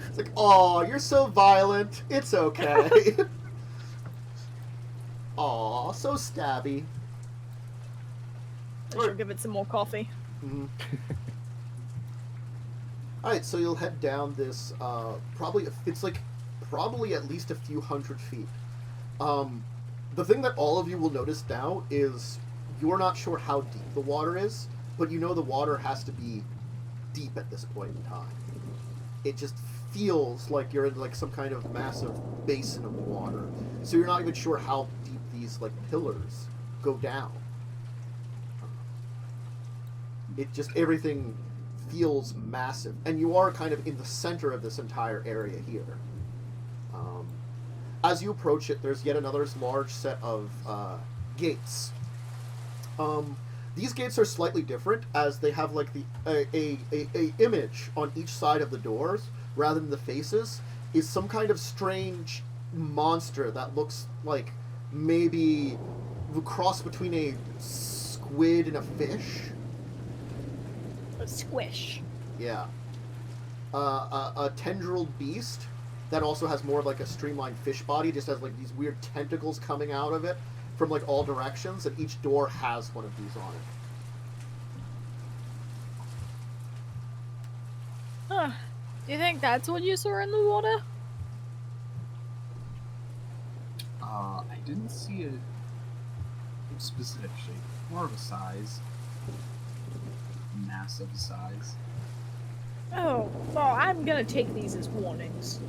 Speaker 1: It's like, oh, you're so violent. It's okay. Aw, so stabby.
Speaker 3: I should give it some more coffee.
Speaker 1: Mhm. Alright, so you'll head down this, it's like, probably at least a few hundred feet. The thing that all of you will notice now is you're not sure how deep the water is, but you know the water has to be deep at this point in time. It just feels like you're in like some kind of massive basin of water. So you're not even sure how deep these like pillars go down. It just, everything feels massive. And you are kind of in the center of this entire area here. As you approach it, there's yet another large set of gates. These gates are slightly different, as they have like a image on each side of the doors rather than the faces. Is some kind of strange monster that looks like maybe a cross between a squid and a fish.
Speaker 3: A squish.
Speaker 1: Yeah. A tendril beast that also has more like a streamlined fish body, just has like these weird tentacles coming out of it from like all directions, and each door has one of these on it.
Speaker 3: Huh. Do you think that's what you saw in the water?
Speaker 4: I didn't see a specific shape. More of a size. Massive size.
Speaker 3: Oh, well, I'm gonna take these as warnings.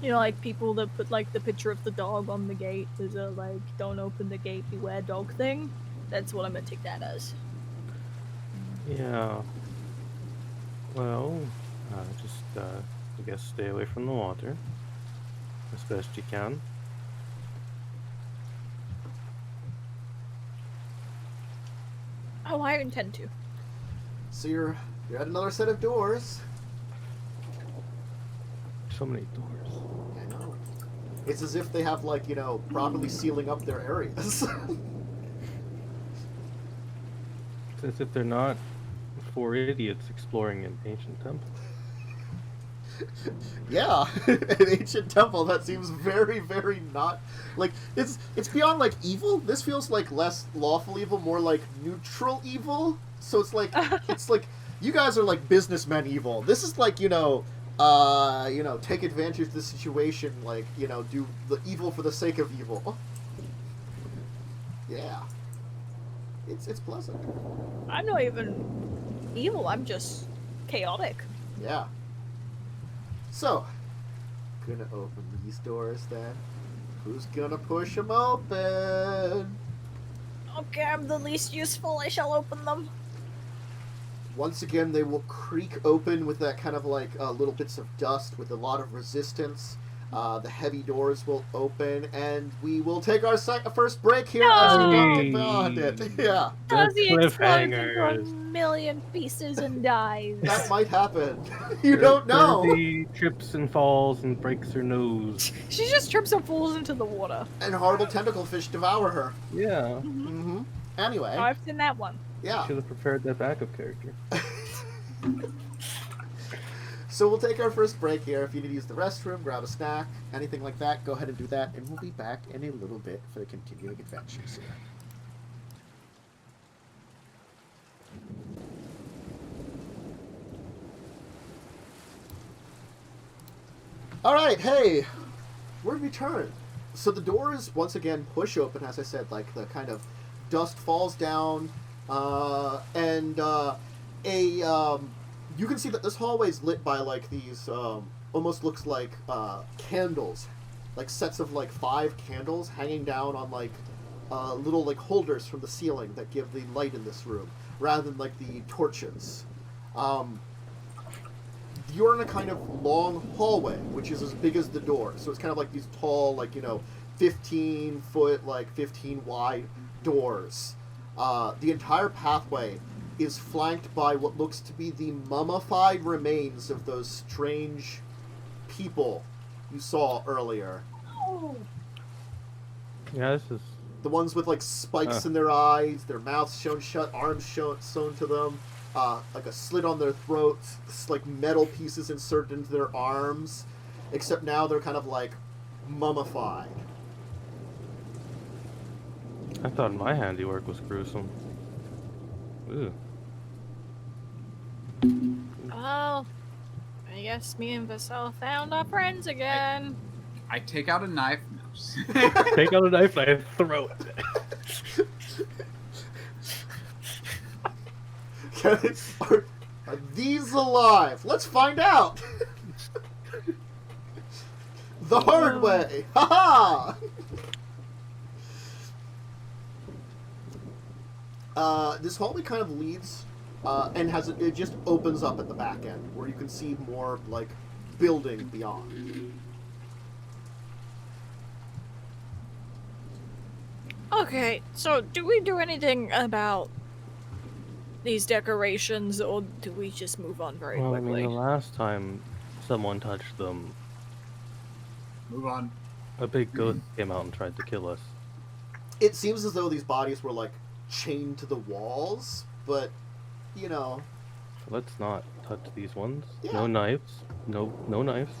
Speaker 3: You know, like people that put like the picture of the dog on the gate. There's a like, don't open the gate, beware dog thing. That's what I'm gonna take that as.
Speaker 2: Yeah. Well, just, I guess stay away from the water as best you can.
Speaker 3: Oh, I intend to.
Speaker 1: So you're at another set of doors.
Speaker 2: So many doors.
Speaker 1: I know. It's as if they have like, you know, properly sealing up their areas.
Speaker 2: It's as if they're not 4 idiots exploring an ancient temple.
Speaker 1: Yeah, an ancient temple that seems very, very not like it's beyond like evil. This feels like less lawful evil, more like neutral evil. So it's like you guys are like businessmen evil. This is like, you know, take advantage of the situation, like, you know, do the evil for the sake of evil. Yeah, it's pleasant.
Speaker 3: I'm not even evil. I'm just chaotic.
Speaker 1: Yeah. So, gonna open these doors then. Who's gonna push them open?
Speaker 3: Okay, I'm the least useful. I shall open them.
Speaker 1: Once again, they will creak open with that kind of like little bits of dust with a lot of resistance. The heavy doors will open, and we will take our first break here as we don't get beyond it. Yeah,
Speaker 3: Therzee explodes into a
Speaker 2: cliffhangers.
Speaker 3: million pieces and dies.
Speaker 1: that might happen. You don't know.
Speaker 2: Therzee trips and falls and breaks her nose.
Speaker 3: She just trips and falls into the water.
Speaker 1: And horrible tentacle fish devour her.
Speaker 2: Yeah.
Speaker 1: Mm-hmm. Anyway,
Speaker 3: Oh, I've seen that one.
Speaker 1: yeah.
Speaker 2: Should have prepared that backup character.
Speaker 1: So we'll take our first break here. If you need to use the restroom, grab a snack, anything like that, go ahead and do that, and we'll be back in a little bit for the continuing adventures here. Alright, hey, we're returned. So the doors once again push open, as I said, like the kind of dust falls down, you can see that this hallway is lit by like these almost looks like candles, like sets of like 5 candles hanging down on like little like holders from the ceiling that give the light in this room rather than like the torches. You're in a kind of long hallway which is as big as the door, so it's kind of like these tall, like, you know, 15 foot, like 15 wide doors. The entire pathway is flanked by what looks to be the mummified remains of those strange people you saw earlier.
Speaker 3: Oh.
Speaker 2: Yeah, this is...
Speaker 1: The ones with like spikes in their eyes, their mouths shown shut, arms sewn to them, like a slit on their throats, like metal pieces inserted into their arms, except now they're kind of like mummified.
Speaker 2: I thought my handiwork was gruesome. Ooh.
Speaker 3: Well, I guess me and Vassal found our friends again.
Speaker 4: I take out a knife. No, just-
Speaker 2: Take out a knife and I throw it.
Speaker 1: Are these alive? Let's find out! The hard way! Ha ha! This hallway kind of leads and it just opens up at the back end where you can see more like building beyond.
Speaker 3: Okay, so do we do anything about these decorations, or do we just move on very
Speaker 2: Well, I mean,
Speaker 3: quickly?
Speaker 2: the last time someone touched them,
Speaker 4: Move on.
Speaker 2: a big ghost came out and tried to kill us.
Speaker 1: It seems as though these bodies were like chained to the walls, but you know,
Speaker 2: So let's not touch these ones.
Speaker 1: Yeah.
Speaker 2: No knives. No knives.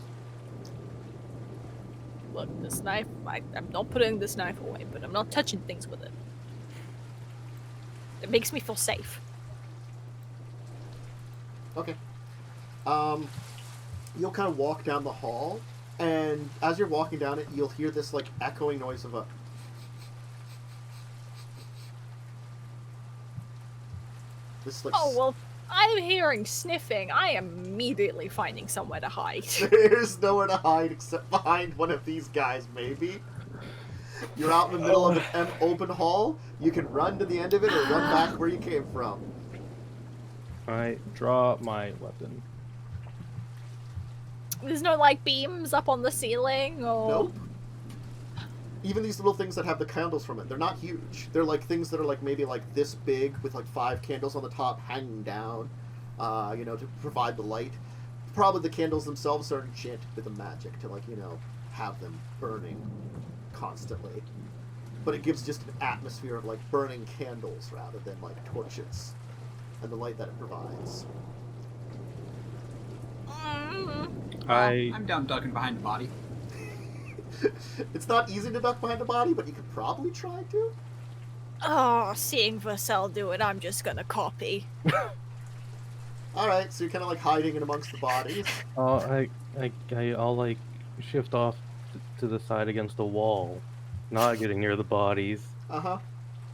Speaker 3: Look, this knife, I'm not putting this knife away, but I'm not touching things with it. It makes me feel safe.
Speaker 1: okay. You'll kind of walk down the hall, and as you're walking down it, you'll hear this like echoing noise of a. This like.
Speaker 3: Oh, well, I'm hearing sniffing. I am immediately finding somewhere to hide.
Speaker 1: There's nowhere to hide except behind one of these guys, maybe. You're out in the middle of an open hall. You can run to the end of it or run back where you came from.
Speaker 2: I draw my weapon.
Speaker 3: There's no, like, beams up on the ceiling, or...
Speaker 1: Nope. Even these little things that have the candles from it, they're not huge. They're like things that are like maybe like this big with like 5 candles on the top hanging down, to provide the light. Probably the candles themselves are enchanted with the magic to have them burning constantly. But it gives just an atmosphere of like burning candles rather than like torches and the light that it provides.
Speaker 4: I'm down ducking behind the body.
Speaker 1: It's not easy to duck behind a body, but you could probably try to.
Speaker 3: Oh, seeing Vassell do it, I'm just gonna copy.
Speaker 1: Alright, so you're kind of like hiding in amongst the bodies.
Speaker 2: I'll like shift off to the side against the wall, not getting near the bodies.
Speaker 1: Uh-huh.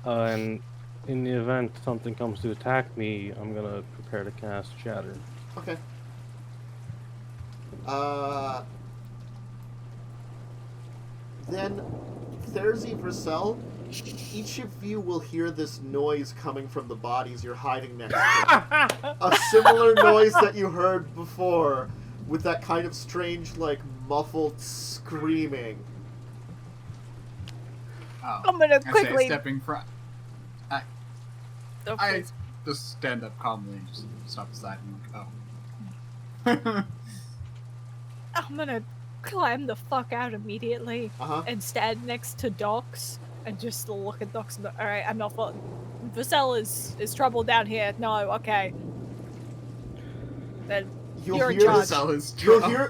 Speaker 2: And in the event something comes to attack me, I'm gonna prepare to cast Shatter.
Speaker 1: Okay. Then, Therzee, Vassell, each of you will hear this noise coming from the bodies you're hiding next to. A similar noise that you heard before, with that kind of strange, like, muffled screaming.
Speaker 4: Oh.
Speaker 3: I'm gonna
Speaker 4: I say,
Speaker 3: quickly...
Speaker 4: stepping front.
Speaker 3: Oh,
Speaker 4: I
Speaker 3: please.
Speaker 4: just stand up calmly and just stop aside and like, oh.
Speaker 3: I'm gonna climb the fuck out immediately
Speaker 1: Uh-huh.
Speaker 3: and stand next to Docs and just look at Docs and alright, I'm not full. Vassell is trouble down here. No, okay. Then you're in charge.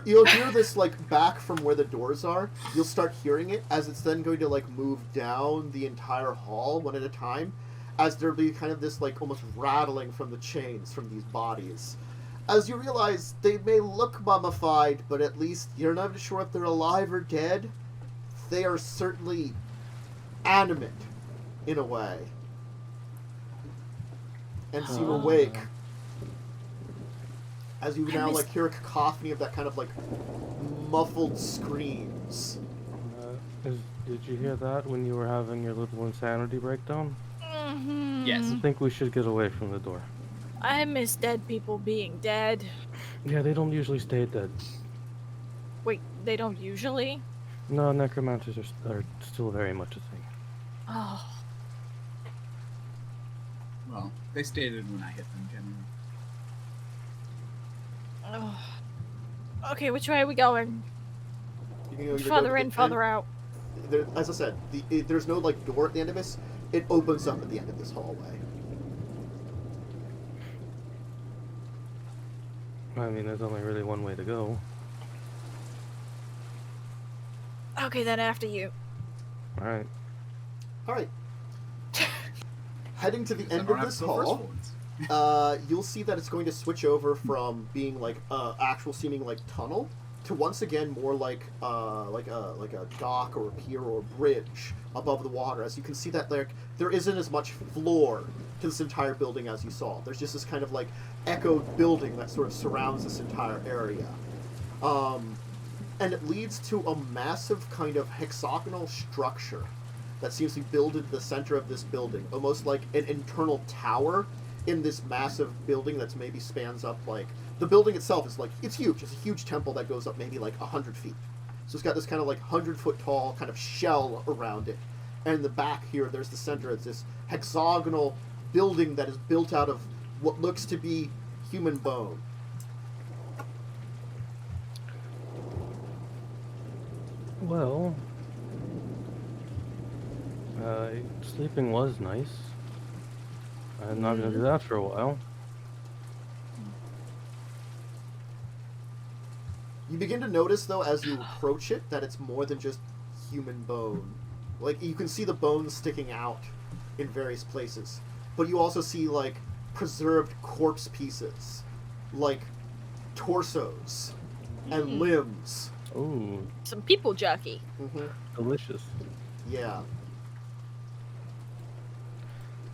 Speaker 1: You'll hear this like back from where the doors are. You'll start hearing it as it's then going to like move down the entire hall one at a time, as there'll be kind of this like almost rattling from the chains from these bodies. As you realize they may look mummified, but at least you're not sure if they're alive or dead. They are certainly animate in a way, and seem awake. As you now like hear a cacophony of that kind of like muffled screams.
Speaker 2: Did you hear that when you were having your little insanity breakdown?
Speaker 3: Mm-hmm.
Speaker 4: Yes.
Speaker 2: I think we should get away from the door.
Speaker 3: I miss dead people being dead.
Speaker 2: Yeah, they don't usually stay dead.
Speaker 3: Wait, they don't usually?
Speaker 2: No, necromancers are still very much a thing.
Speaker 3: Oh.
Speaker 4: Well, they stated when I hit them, generally.
Speaker 3: Oh. Okay, which way are we going?
Speaker 1: You can either go
Speaker 3: Farther
Speaker 1: to
Speaker 3: in,
Speaker 1: the
Speaker 3: farther
Speaker 1: end-
Speaker 3: out.
Speaker 1: There, as I said, there's no like door at the end of this. It opens up at the end of this hallway.
Speaker 2: I mean, there's only really one way to go.
Speaker 3: Okay, then after you.
Speaker 2: Alright.
Speaker 1: All right. Heading to the
Speaker 4: Guess I
Speaker 1: end
Speaker 4: don't
Speaker 1: of
Speaker 4: have
Speaker 1: this
Speaker 4: to go first
Speaker 1: hall,
Speaker 4: for once.
Speaker 1: you'll see that it's going to switch over from being like actual seeming like tunnel to once again more like a dock or a pier or a bridge above the water. As you can see that there isn't as much floor to this entire building as you saw. There's just this kind of like echoed building that sort of surrounds this entire area. And it leads to a massive kind of hexagonal structure that seems to be built into the center of this building, almost like an internal tower in this massive building that's maybe spans up like... The building itself is like, it's huge. It's a huge temple that goes up maybe like 100 feet. So it's got this kind of like 100-foot tall kind of shell around it. And in the back here, there's the center. It's this hexagonal building that is built out of what looks to be human bone.
Speaker 2: Well, sleeping was nice. I'm not gonna do that for a while.
Speaker 1: You begin to notice, though, as you approach it, that it's more than just human bone. Like, you can see the bones sticking out in various places. But you also see, like, preserved corpse pieces. Like, torsos and limbs.
Speaker 2: Ooh,
Speaker 3: Some people jerky.
Speaker 1: Mm-hmm.
Speaker 2: delicious.
Speaker 1: Yeah.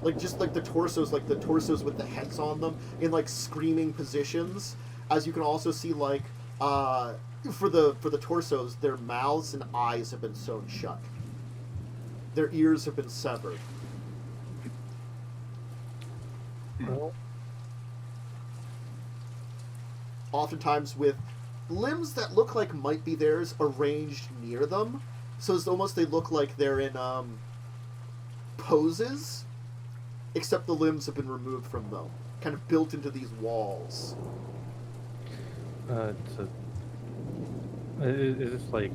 Speaker 1: Like, just like the torsos with the heads on them in, like, screaming positions. As you can also see, like, for the torsos, their mouths and eyes have been sewn shut. Their ears have been severed.
Speaker 2: Well,
Speaker 1: Oftentimes with limbs that look like might be theirs arranged near them. So it's almost they look like they're in poses, except the limbs have been removed from them, kind of built into these walls.
Speaker 2: is this like,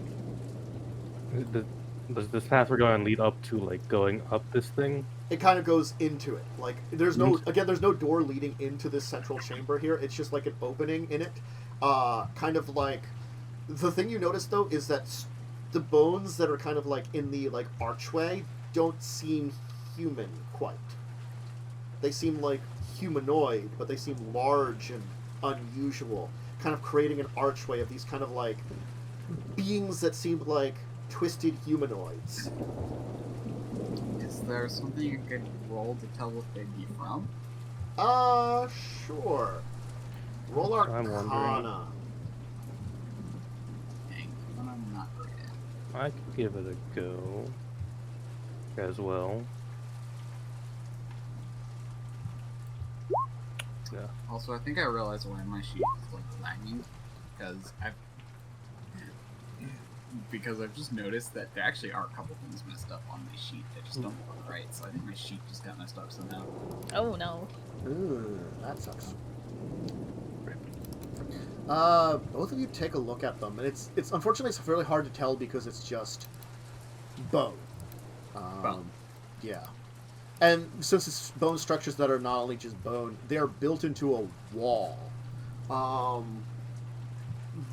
Speaker 2: does this path we're going lead up to like going up this thing?
Speaker 1: It kind of goes into it. Like there's no door leading into this central chamber here. It's just like an opening in it. Kind of like the thing you notice though is that the bones that are kind of like in the like archway don't seem human quite. They seem like humanoid, but they seem large and unusual, kind of creating an archway of these kind of like beings that seem like twisted humanoids.
Speaker 4: Is there something you could roll to tell what they'd be from?
Speaker 1: Sure. Roll
Speaker 2: I'm wondering.
Speaker 1: Arcana.
Speaker 4: Dang, one I'm not great at.
Speaker 2: I could give it a go as well. Yeah.
Speaker 4: Also, I think I realized why my sheet is like lagging, because I've just noticed that there actually are a couple things messed up on my sheet that just don't look right. So I think my sheet just got messed up somehow.
Speaker 3: Oh no.
Speaker 1: Ooh, that sucks. Both of you take a look at them, and it's unfortunately it's fairly hard to tell because it's just bone.
Speaker 4: Bone.
Speaker 1: Yeah. And since it's bone structures that are not only just bone, they are built into a wall.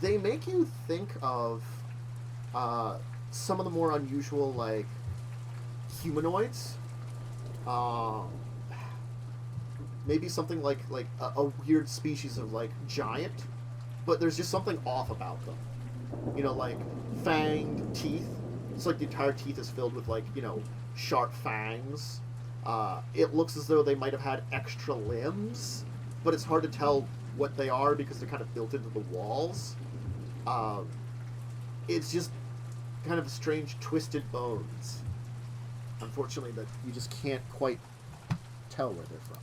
Speaker 1: They make you think of some of the more unusual, like, humanoids. Maybe something like a weird species of, like, giant. But there's just something off about them. You know, like, fanged teeth. It's like the entire teeth is filled with, like, you know, sharp fangs. It looks as though they might have had extra limbs, but it's hard to tell what they are because they're kind of built into the walls. It's just kind of strange, twisted bones. Unfortunately, that you just can't quite tell where they're from.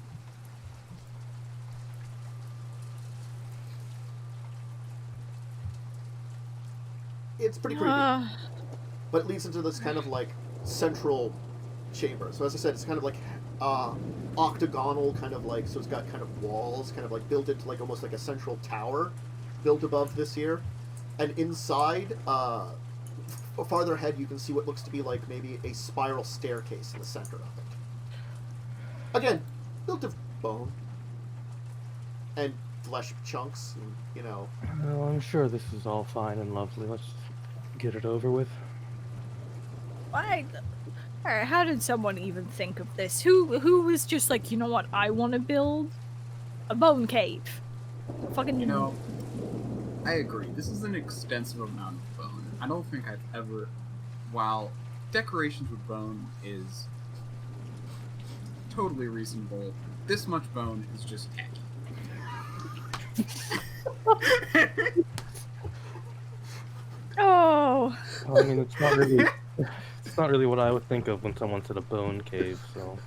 Speaker 1: It's pretty creepy. But it leads into this kind of like central chamber. So as I said, it's kind of like octagonal, kind of like, so it's got kind of walls, kind of like built into like almost like a central tower built above this here. And inside, farther ahead, you can see what looks to be like maybe a spiral staircase in the center of it. Again, built of bone and flesh chunks, and, you know.
Speaker 2: Well, I'm sure this is all fine and lovely. Let's get it over with.
Speaker 3: Why? Alright, how did someone even think of this? Who was just like, you know what, I want to build a bone cave. Fucking.
Speaker 4: You know, I agree. This is an extensive amount of bone. I don't think I've ever, while decorations with bone is totally reasonable, this much bone is just tacky.
Speaker 3: Oh.
Speaker 2: Well, I mean, it's not really. It's not really what I would think of when someone said a bone cave. So.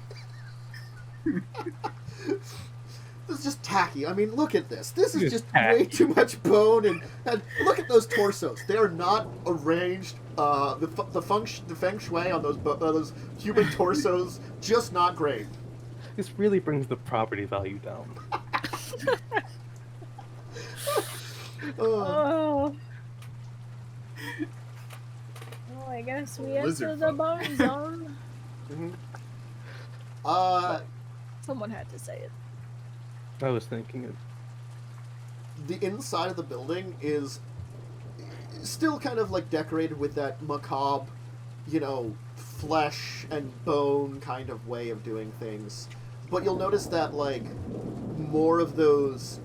Speaker 1: This is just tacky. I mean, look at this. This is
Speaker 2: It's
Speaker 1: just
Speaker 2: tacky.
Speaker 1: way too much bone, and look at those torsos. They are not arranged The feng shui on those human torsos just not great.
Speaker 2: This really brings the property value down.
Speaker 3: Oh. Well, I guess we enter the bone zone. Someone had to say it.
Speaker 2: I was thinking it.
Speaker 1: The inside of the building is still kind of like decorated with that macabre, flesh and bone kind of way of doing things. But you'll notice that like more of those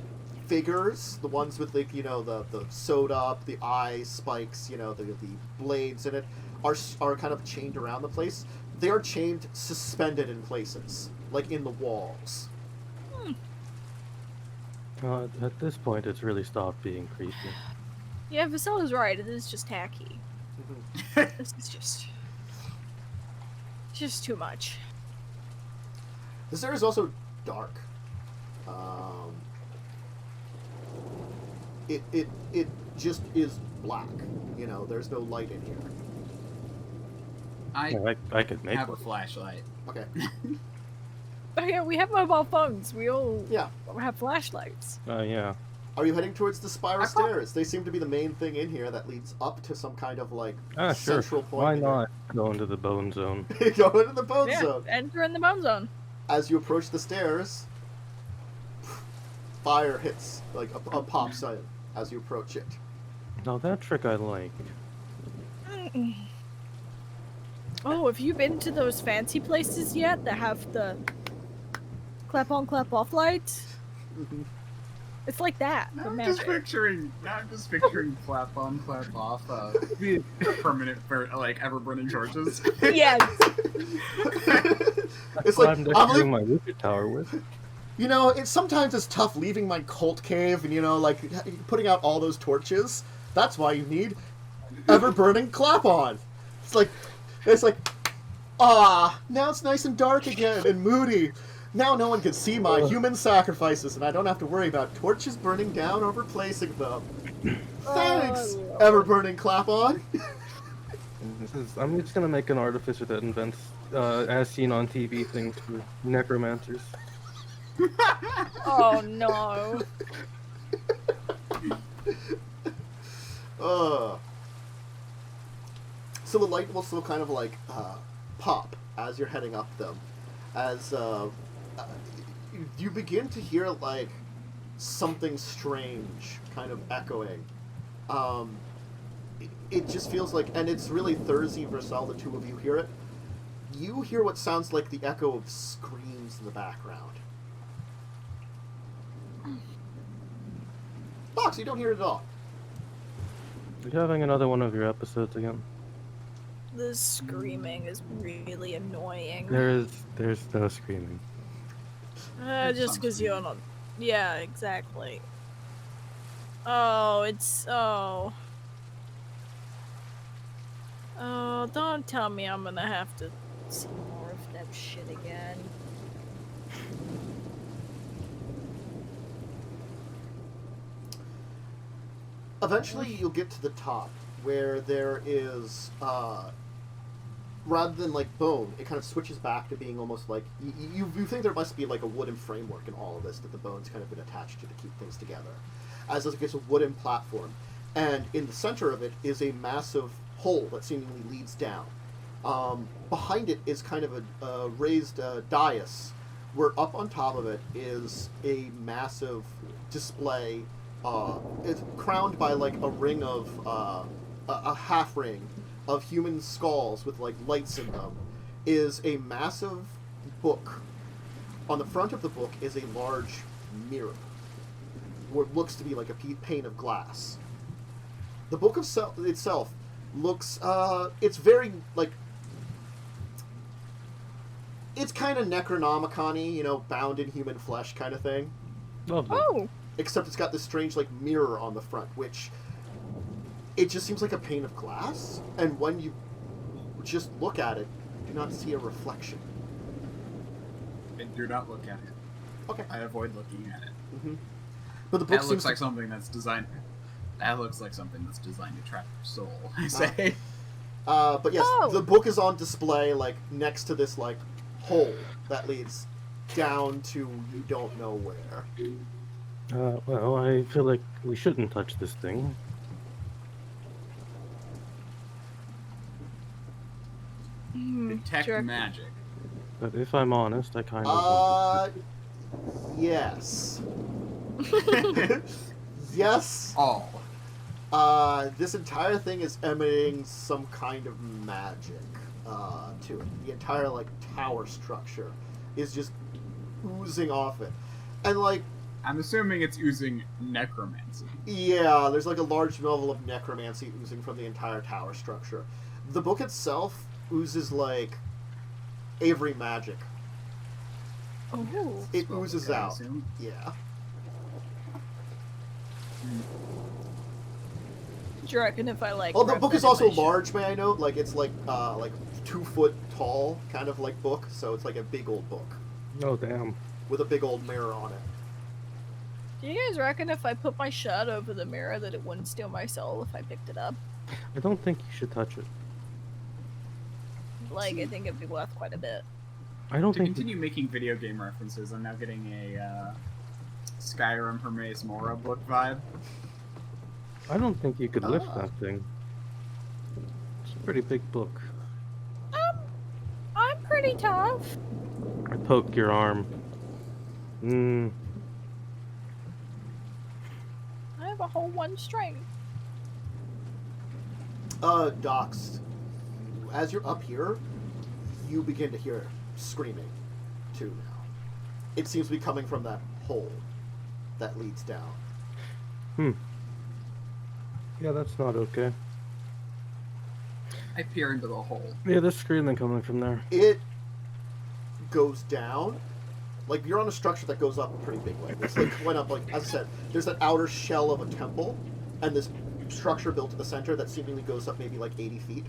Speaker 1: figures, the ones with like the sewed up, the eye spikes, the blades in it, are kind of chained around the place. They are chained, suspended in places, like in the walls.
Speaker 2: At this point, it's really stopped being creepy.
Speaker 3: Yeah, Vasella's right. It is just tacky. This is just too much.
Speaker 1: This area is also dark. It just is black. There's no light in here.
Speaker 2: I could make
Speaker 4: have
Speaker 2: one.
Speaker 4: a flashlight.
Speaker 1: Okay.
Speaker 3: Oh yeah, we have mobile phones. We all
Speaker 1: Yeah.
Speaker 3: have flashlights.
Speaker 2: Yeah.
Speaker 1: Are you heading towards the spiral stairs? They seem to be the main thing in here that leads up to some kind of like
Speaker 2: Sure.
Speaker 1: central point.
Speaker 2: Why
Speaker 1: in
Speaker 2: not go into the bone zone?
Speaker 1: here. Go into the bone
Speaker 3: Yeah,
Speaker 1: zone.
Speaker 3: enter in the bone zone.
Speaker 1: As you approach the stairs, fire hits like a pop sign as you approach it.
Speaker 2: Now that trick I like.
Speaker 3: Oh, have you been to those fancy places yet that have the clap on, clap off lights? It's like that.
Speaker 4: Now
Speaker 3: but
Speaker 4: I'm
Speaker 3: magic.
Speaker 4: just picturing clap on, clap off, permanent for like ever burning torches.
Speaker 3: Yes.
Speaker 1: It's
Speaker 2: What
Speaker 1: like
Speaker 2: I'm
Speaker 1: I'm
Speaker 2: decorating my wicket tower with.
Speaker 1: sometimes it's tough leaving my cult cave and like putting out all those torches. That's why you need ever burning clap on. It's like now it's nice and dark again and moody. Now no one can see my human sacrifices, and I don't have to worry about torches burning down or replacing them. Thanks, ever-burning clap-on.
Speaker 2: I'm just gonna make an artificer that invents, as seen on TV, things for necromancers.
Speaker 3: Oh no.
Speaker 1: So the light will still kind of like pop as you're heading up them. As you begin to hear like something strange kind of echoing. It just feels like, and it's really Therzee versus all the two of you hear it. You hear what sounds like the echo of screams in the background. Box, you don't hear it at all.
Speaker 2: Are you having another one of your episodes again?
Speaker 3: The screaming is really annoying.
Speaker 2: There's no screaming.
Speaker 3: Just because you're not. Yeah, exactly. Oh, Oh, don't tell me I'm gonna have to see more of that shit again.
Speaker 1: Eventually, you'll get to the top where there is, rather than like bone, it kind of switches back to being almost like you think there must be like a wooden framework in all of this that the bone's kind of been attached to keep things together, as it's a wooden platform, and in the center of it is a massive hole that seemingly leads down. Behind it is kind of a raised dais, where up on top of it is a massive display. It's crowned by like a ring of a half ring of human skulls with like lights in them. Is a massive book. On the front of the book is a large mirror, what looks to be like a pane of glass. The book itself looks it's very like, it's kind of Necronomicon-y, bound in human flesh kind of thing.
Speaker 2: Lovely.
Speaker 3: Oh!
Speaker 1: Except it's got this strange like mirror on the front, which it just seems like a pane of glass, and when you just look at it, you do not see a reflection.
Speaker 4: I do not look at it.
Speaker 1: Okay.
Speaker 4: I avoid looking at it.
Speaker 1: Mm-hmm. But the book
Speaker 4: That
Speaker 1: seems
Speaker 4: looks like something that's designed. That looks like something that's designed to trap your soul. I say.
Speaker 1: But yes,
Speaker 3: Oh.
Speaker 1: the book is on display, like, next to this, like, hole that leads down to you don't know where.
Speaker 2: Well, I feel like we shouldn't touch this thing.
Speaker 4: Detect
Speaker 3: Sure.
Speaker 4: magic.
Speaker 2: But if I'm honest, I kind of want
Speaker 1: Yes. Yes.
Speaker 4: All.
Speaker 1: This entire thing is emanating some kind of magic to it. The entire, like, tower structure is just oozing off it. And, like,
Speaker 4: I'm assuming it's oozing necromancy.
Speaker 1: yeah, there's, like, a large level of necromancy oozing from the entire tower structure. The book itself oozes, like, Avery magic.
Speaker 3: Oh.
Speaker 1: It oozes
Speaker 4: I
Speaker 1: out.
Speaker 4: assume.
Speaker 1: Yeah.
Speaker 3: Do you reckon if I like?
Speaker 1: Well, the
Speaker 3: wrap
Speaker 1: book
Speaker 3: that
Speaker 1: is
Speaker 3: in
Speaker 1: also
Speaker 3: my shirt-
Speaker 1: large, may I note? Like, it's like 2 foot tall, kind of like book, so it's like a big old book
Speaker 2: to. Oh, damn.
Speaker 1: with a big old mirror on it.
Speaker 3: Do you guys reckon if I put my shirt over the mirror that it wouldn't steal my soul if I picked it up?
Speaker 2: I don't think you should touch it.
Speaker 3: Like, I think it'd be worth quite a bit.
Speaker 2: I don't
Speaker 4: To
Speaker 2: think.
Speaker 4: continue making video game references, I'm now getting a Skyrim Hermes Mora book vibe.
Speaker 2: I don't think you could lift
Speaker 1: Ah.
Speaker 2: that thing. It's a pretty big book.
Speaker 3: I'm pretty tough.
Speaker 2: I poke your arm.
Speaker 3: I have a whole 1 strength.
Speaker 1: Docs, as you're up here, you begin to hear screaming, too, now. It seems to be coming from that hole that leads down.
Speaker 2: Yeah, that's not okay.
Speaker 4: I peer into the hole.
Speaker 2: Yeah, there's screaming coming from there.
Speaker 1: It goes down. Like, you're on a structure that goes up a pretty big way. It's like went up, like, as I said, there's an outer shell of a temple, and this structure built to the center that seemingly goes up maybe like 80 feet.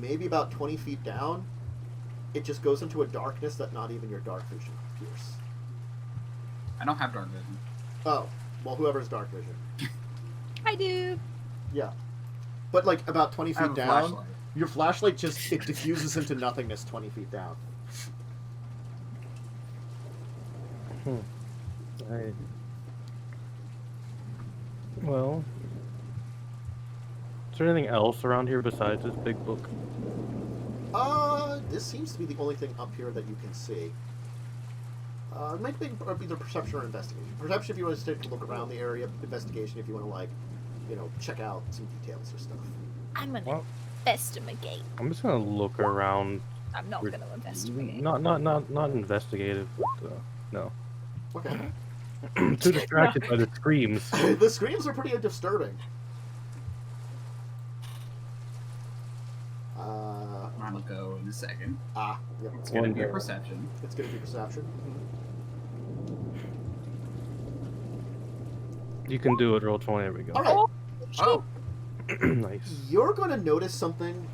Speaker 1: Maybe about 20 feet down, it just goes into a darkness that not even your dark vision pierce.
Speaker 4: I don't have dark vision.
Speaker 1: Oh, well, whoever's dark vision.
Speaker 3: I do.
Speaker 1: Yeah. But, like, about 20
Speaker 4: I have
Speaker 1: feet
Speaker 4: a
Speaker 1: down,
Speaker 4: flashlight.
Speaker 1: your flashlight just, it diffuses into nothingness 20 feet down.
Speaker 2: Well, is there anything else around here besides this big book?
Speaker 1: This seems to be the only thing up here that you can see. It might be either perception or investigation. Perception if you want to take a look around the area, investigation if you want to, like, you know, check out some details or stuff.
Speaker 3: I'm gonna
Speaker 2: Well,
Speaker 3: investigate.
Speaker 2: I'm just gonna look around.
Speaker 3: I'm not gonna investigate.
Speaker 2: Not investigative, but no.
Speaker 1: Okay.
Speaker 2: Too distracted by the screams.
Speaker 1: The screams are pretty disturbing.
Speaker 4: I'll go in a second.
Speaker 1: Yep.
Speaker 4: It's gonna be a
Speaker 2: Wonder.
Speaker 4: perception.
Speaker 1: It's going to be perception.
Speaker 2: You can do it, roll 20, there we go.
Speaker 1: All right.
Speaker 4: Oh,
Speaker 2: Nice.
Speaker 1: You're going to notice something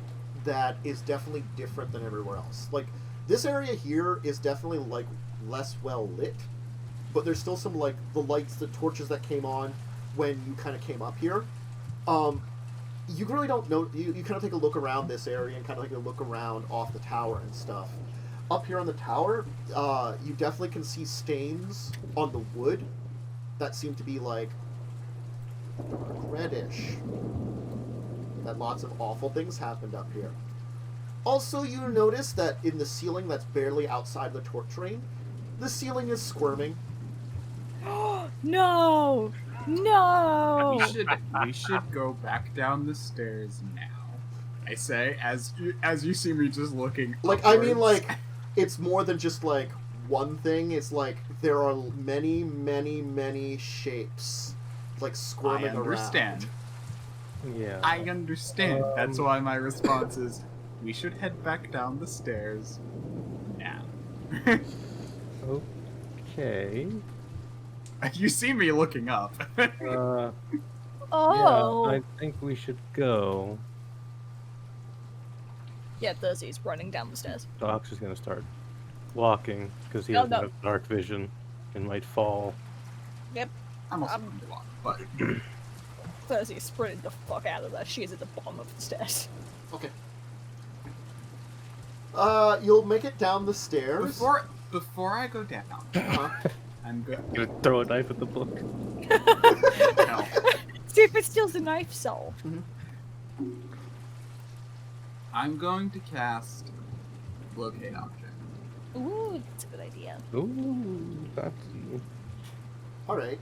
Speaker 1: that is definitely different than everywhere else. Like, this area here is definitely, like, less well lit, but there's still some, like, the lights, the torches that came on when you kind of came up here. You really don't know. You kind of take a look around this area and kind of take a look around off the tower and stuff. Up here on the tower, you definitely can see stains on the wood that seem to be, like, dark reddish. That lots of awful things happened up here. Also, you notice that in the ceiling that's barely outside the torch rain, the ceiling is squirming.
Speaker 3: No! No!
Speaker 4: we should go back down the stairs now. I say as you see me just looking.
Speaker 1: Like, I mean,
Speaker 4: upwards.
Speaker 1: like, it's more than just, like, one thing. It's like there are many, many, many shapes, like, squirming
Speaker 4: I understand.
Speaker 2: Yeah.
Speaker 4: I understand. That's why my response is, we should head back down the stairs now.
Speaker 2: Okay.
Speaker 4: You see me looking up.
Speaker 3: Oh!
Speaker 2: Yeah, I think we should go.
Speaker 3: Yeah, Thirzee's running down the stairs.
Speaker 2: Doc's is gonna start walking because he
Speaker 3: Oh,
Speaker 2: doesn't
Speaker 3: no.
Speaker 2: have dark vision and might fall.
Speaker 3: Yep.
Speaker 4: I'm also going to walk, but
Speaker 3: Therzee sprinted the fuck out of there. She's at the bottom of the stairs.
Speaker 1: Okay. You'll make it down the stairs.
Speaker 4: Before I go down, I'm good.
Speaker 2: Gonna throw a knife at the book.
Speaker 4: No.
Speaker 3: See if it steals the knife soul.
Speaker 4: I'm going to cast Locate Object.
Speaker 3: Ooh, that's a good idea.
Speaker 2: Ooh, fancy.
Speaker 1: Alright.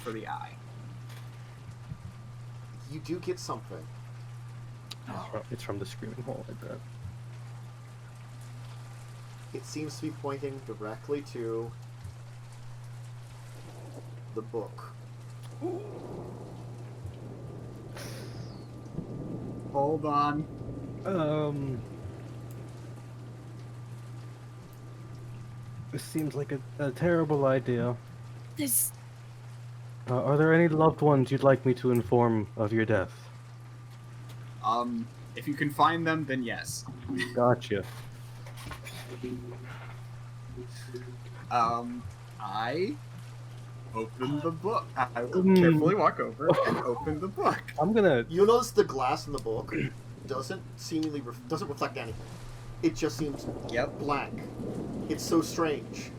Speaker 4: For the eye.
Speaker 1: You do get something.
Speaker 2: It's from the Screaming Hole, I bet.
Speaker 1: It seems to be pointing directly to the book.
Speaker 4: Hold on.
Speaker 2: This seems like a terrible idea.
Speaker 3: This.
Speaker 2: Are there any loved ones you'd like me to inform of your death?
Speaker 4: If you can find them, then yes.
Speaker 2: Gotcha.
Speaker 4: I open the book. I will carefully walk over and open the book.
Speaker 2: I'm gonna...
Speaker 1: You'll notice the glass in the book doesn't reflect anything. It just seems blank. It's so strange.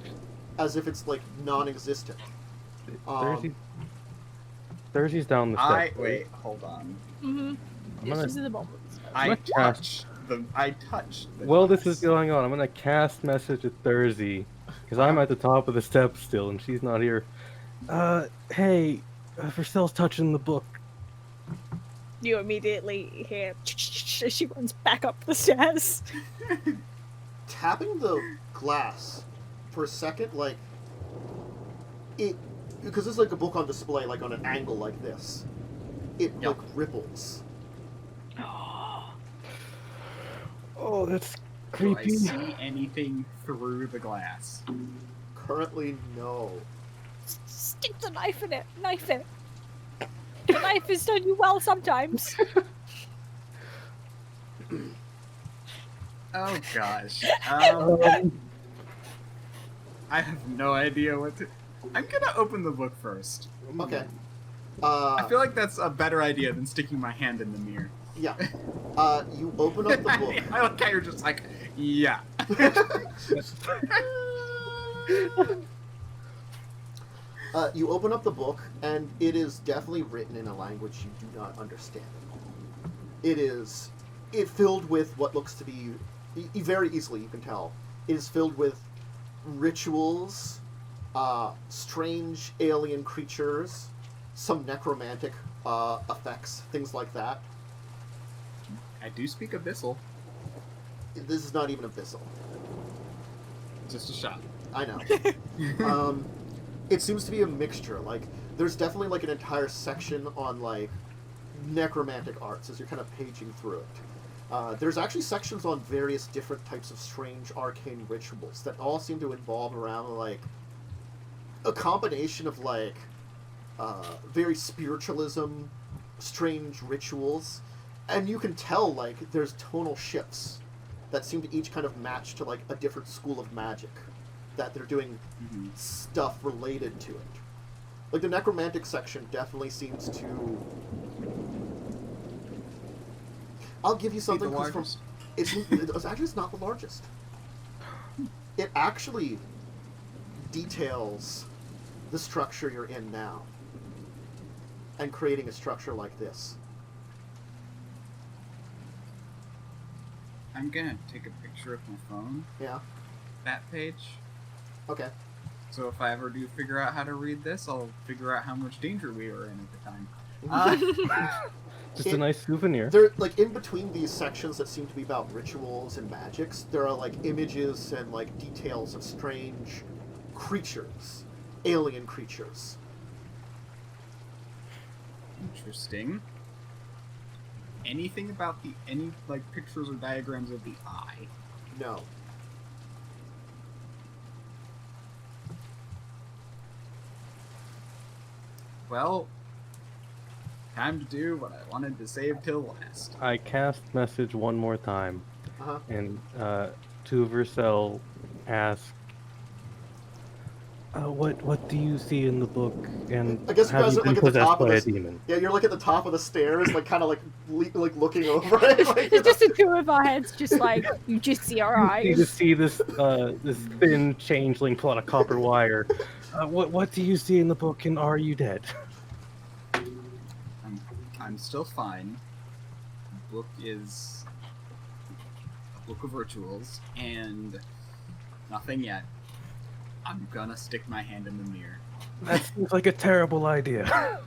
Speaker 1: As if it's, like, non-existent.
Speaker 2: Therzee's down the steps.
Speaker 4: Wait, hold on.
Speaker 3: Mm-hmm.
Speaker 2: I'm gonna-
Speaker 3: This is the moment.
Speaker 4: I touch the
Speaker 2: Well,
Speaker 4: glass.
Speaker 2: this is going on. I'm gonna cast message at Therzee, because I'm at the top of the steps still, and she's not here. Hey, Vercel's touching the book.
Speaker 3: You immediately hear as she runs back up the stairs.
Speaker 1: Tapping the glass for a second, like, it... Because it's like a book on display, like on an angle like this. It, like, ripples.
Speaker 2: Oh, that's
Speaker 4: Do I
Speaker 2: creepy.
Speaker 4: see anything through the glass?
Speaker 1: Currently, no.
Speaker 3: Stick the knife in it. Knife it. The knife has done you well sometimes.
Speaker 4: Oh gosh. I have no idea what to... I'm gonna open the book first.
Speaker 1: Okay.
Speaker 4: I feel like that's a better idea than sticking my hand in the mirror.
Speaker 1: Yeah. You open up the book.
Speaker 4: I like how you're just like, yeah.
Speaker 1: You open up the book, and it is definitely written in a language you do not understand. It's filled with what looks to be, very easily you can tell, it is filled with rituals, strange alien creatures, some necromantic effects, things like that.
Speaker 4: I do speak Abyssal.
Speaker 1: This is not even Abyssal.
Speaker 4: Just a shot.
Speaker 1: I know. It seems to be a mixture. Like, there's definitely, like, an entire section on, like, necromantic arts as you're kind of paging through it. There's actually sections on various different types of strange arcane rituals that all seem to involve around, like, a combination of, like, very spiritualism, strange rituals, and you can tell, like, there's tonal shifts that seem to each kind of match to, like, a different school of magic, that they're doing stuff related to it. Like, the necromantic section definitely seems to... I'll give you something, because from... it's not the largest. It actually details the structure you're in now, and creating a structure like this.
Speaker 4: I'm gonna take a picture with my phone.
Speaker 1: Yeah.
Speaker 4: That page.
Speaker 1: Okay.
Speaker 4: So if I ever do figure out how to read this, I'll figure out how much danger we were in at the time.
Speaker 2: Just a nice souvenir.
Speaker 1: There, like, in between these sections that seem to be about rituals and magics, there are, like, images and, like, details of strange creatures. Alien creatures.
Speaker 4: Interesting. Anything about any pictures or diagrams of the eye?
Speaker 1: No.
Speaker 4: Well, time to do what I wanted to save till last.
Speaker 2: I cast message one more time,
Speaker 1: Uh-huh.
Speaker 2: and to Vercel ask, What do you see in the book? And
Speaker 1: I guess you
Speaker 2: have
Speaker 1: guys
Speaker 2: you
Speaker 1: are
Speaker 2: been
Speaker 1: like at the
Speaker 2: possessed
Speaker 1: top of
Speaker 2: by a
Speaker 1: this.
Speaker 2: demon?
Speaker 1: Yeah, you're like at the top of the stairs, like kind of like looking over it. Like,
Speaker 3: It's just the two of our heads, just like you just see our
Speaker 2: You just
Speaker 3: eyes.
Speaker 2: see this this thin changeling pull out a copper wire. What do you see in the book? And are you dead?
Speaker 4: I'm still fine. The book is a book of rituals, and nothing yet. I'm gonna stick my hand in the mirror.
Speaker 2: That seems like a terrible idea.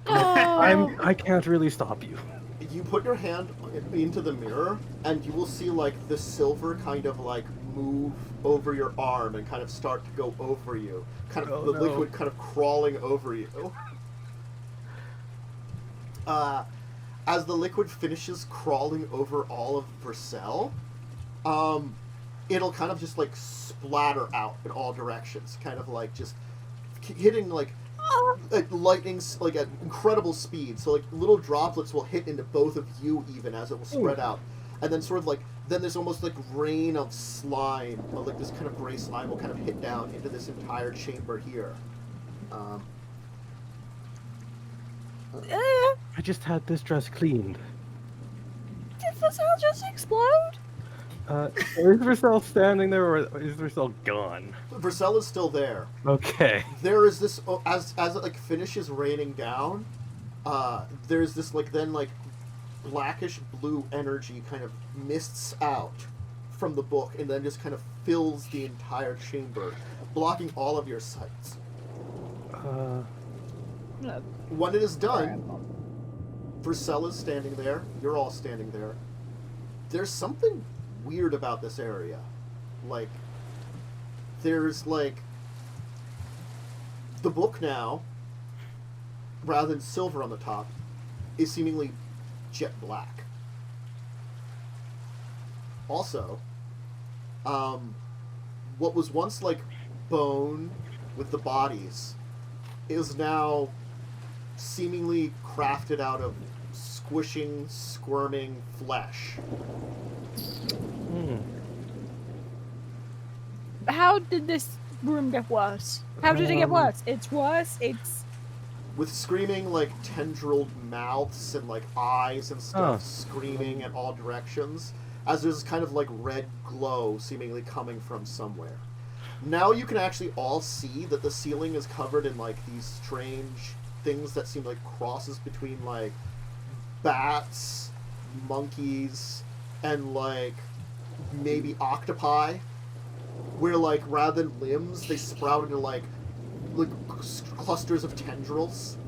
Speaker 3: Oh.
Speaker 2: I can't really stop you.
Speaker 1: you put your hand into the mirror, and you will see like the silver kind of like move over your arm and kind of start to go over you. Kind of
Speaker 2: Oh,
Speaker 1: the
Speaker 2: no.
Speaker 1: liquid kind of crawling over you. As the liquid finishes crawling over all of Vercel, it'll kind of just like splatter out in all directions, kind of like just hitting like lightning, like at incredible speed. So like little droplets will hit into both of you even as it will spread out, and then sort of like then there's almost like rain of slime, like this kind of gray slime will kind of hit down into this entire chamber here.
Speaker 2: I just had this dress cleaned.
Speaker 3: Did the cell just explode?
Speaker 2: Is Vercel standing there, or is Vercel gone?
Speaker 1: Vercel is still there.
Speaker 2: Okay.
Speaker 1: There is this as it like finishes raining down. There's this like then like blackish blue energy kind of mists out from the book and then just kind of fills the entire chamber, blocking all of your sights. When it is done, Vercel is standing there. You're all standing there. There's something weird about this area. Like, there's like the book now, rather than silver on the top, is seemingly jet black. Also, what was once like bone with the bodies is now seemingly crafted out of squishing, squirming flesh.
Speaker 3: How did this room get worse? How did it get worse? It's worse. It's
Speaker 1: With screaming, like, tendrilled mouths and, like, eyes and stuff screaming in all directions, as there's kind of, like, red glow seemingly coming from somewhere. Now you can actually all see that the ceiling is covered in, like, these strange things that seem like crosses between, like, bats, monkeys, and, like, maybe octopi, where, like, rather than limbs, they sprout into, like clusters of tendrils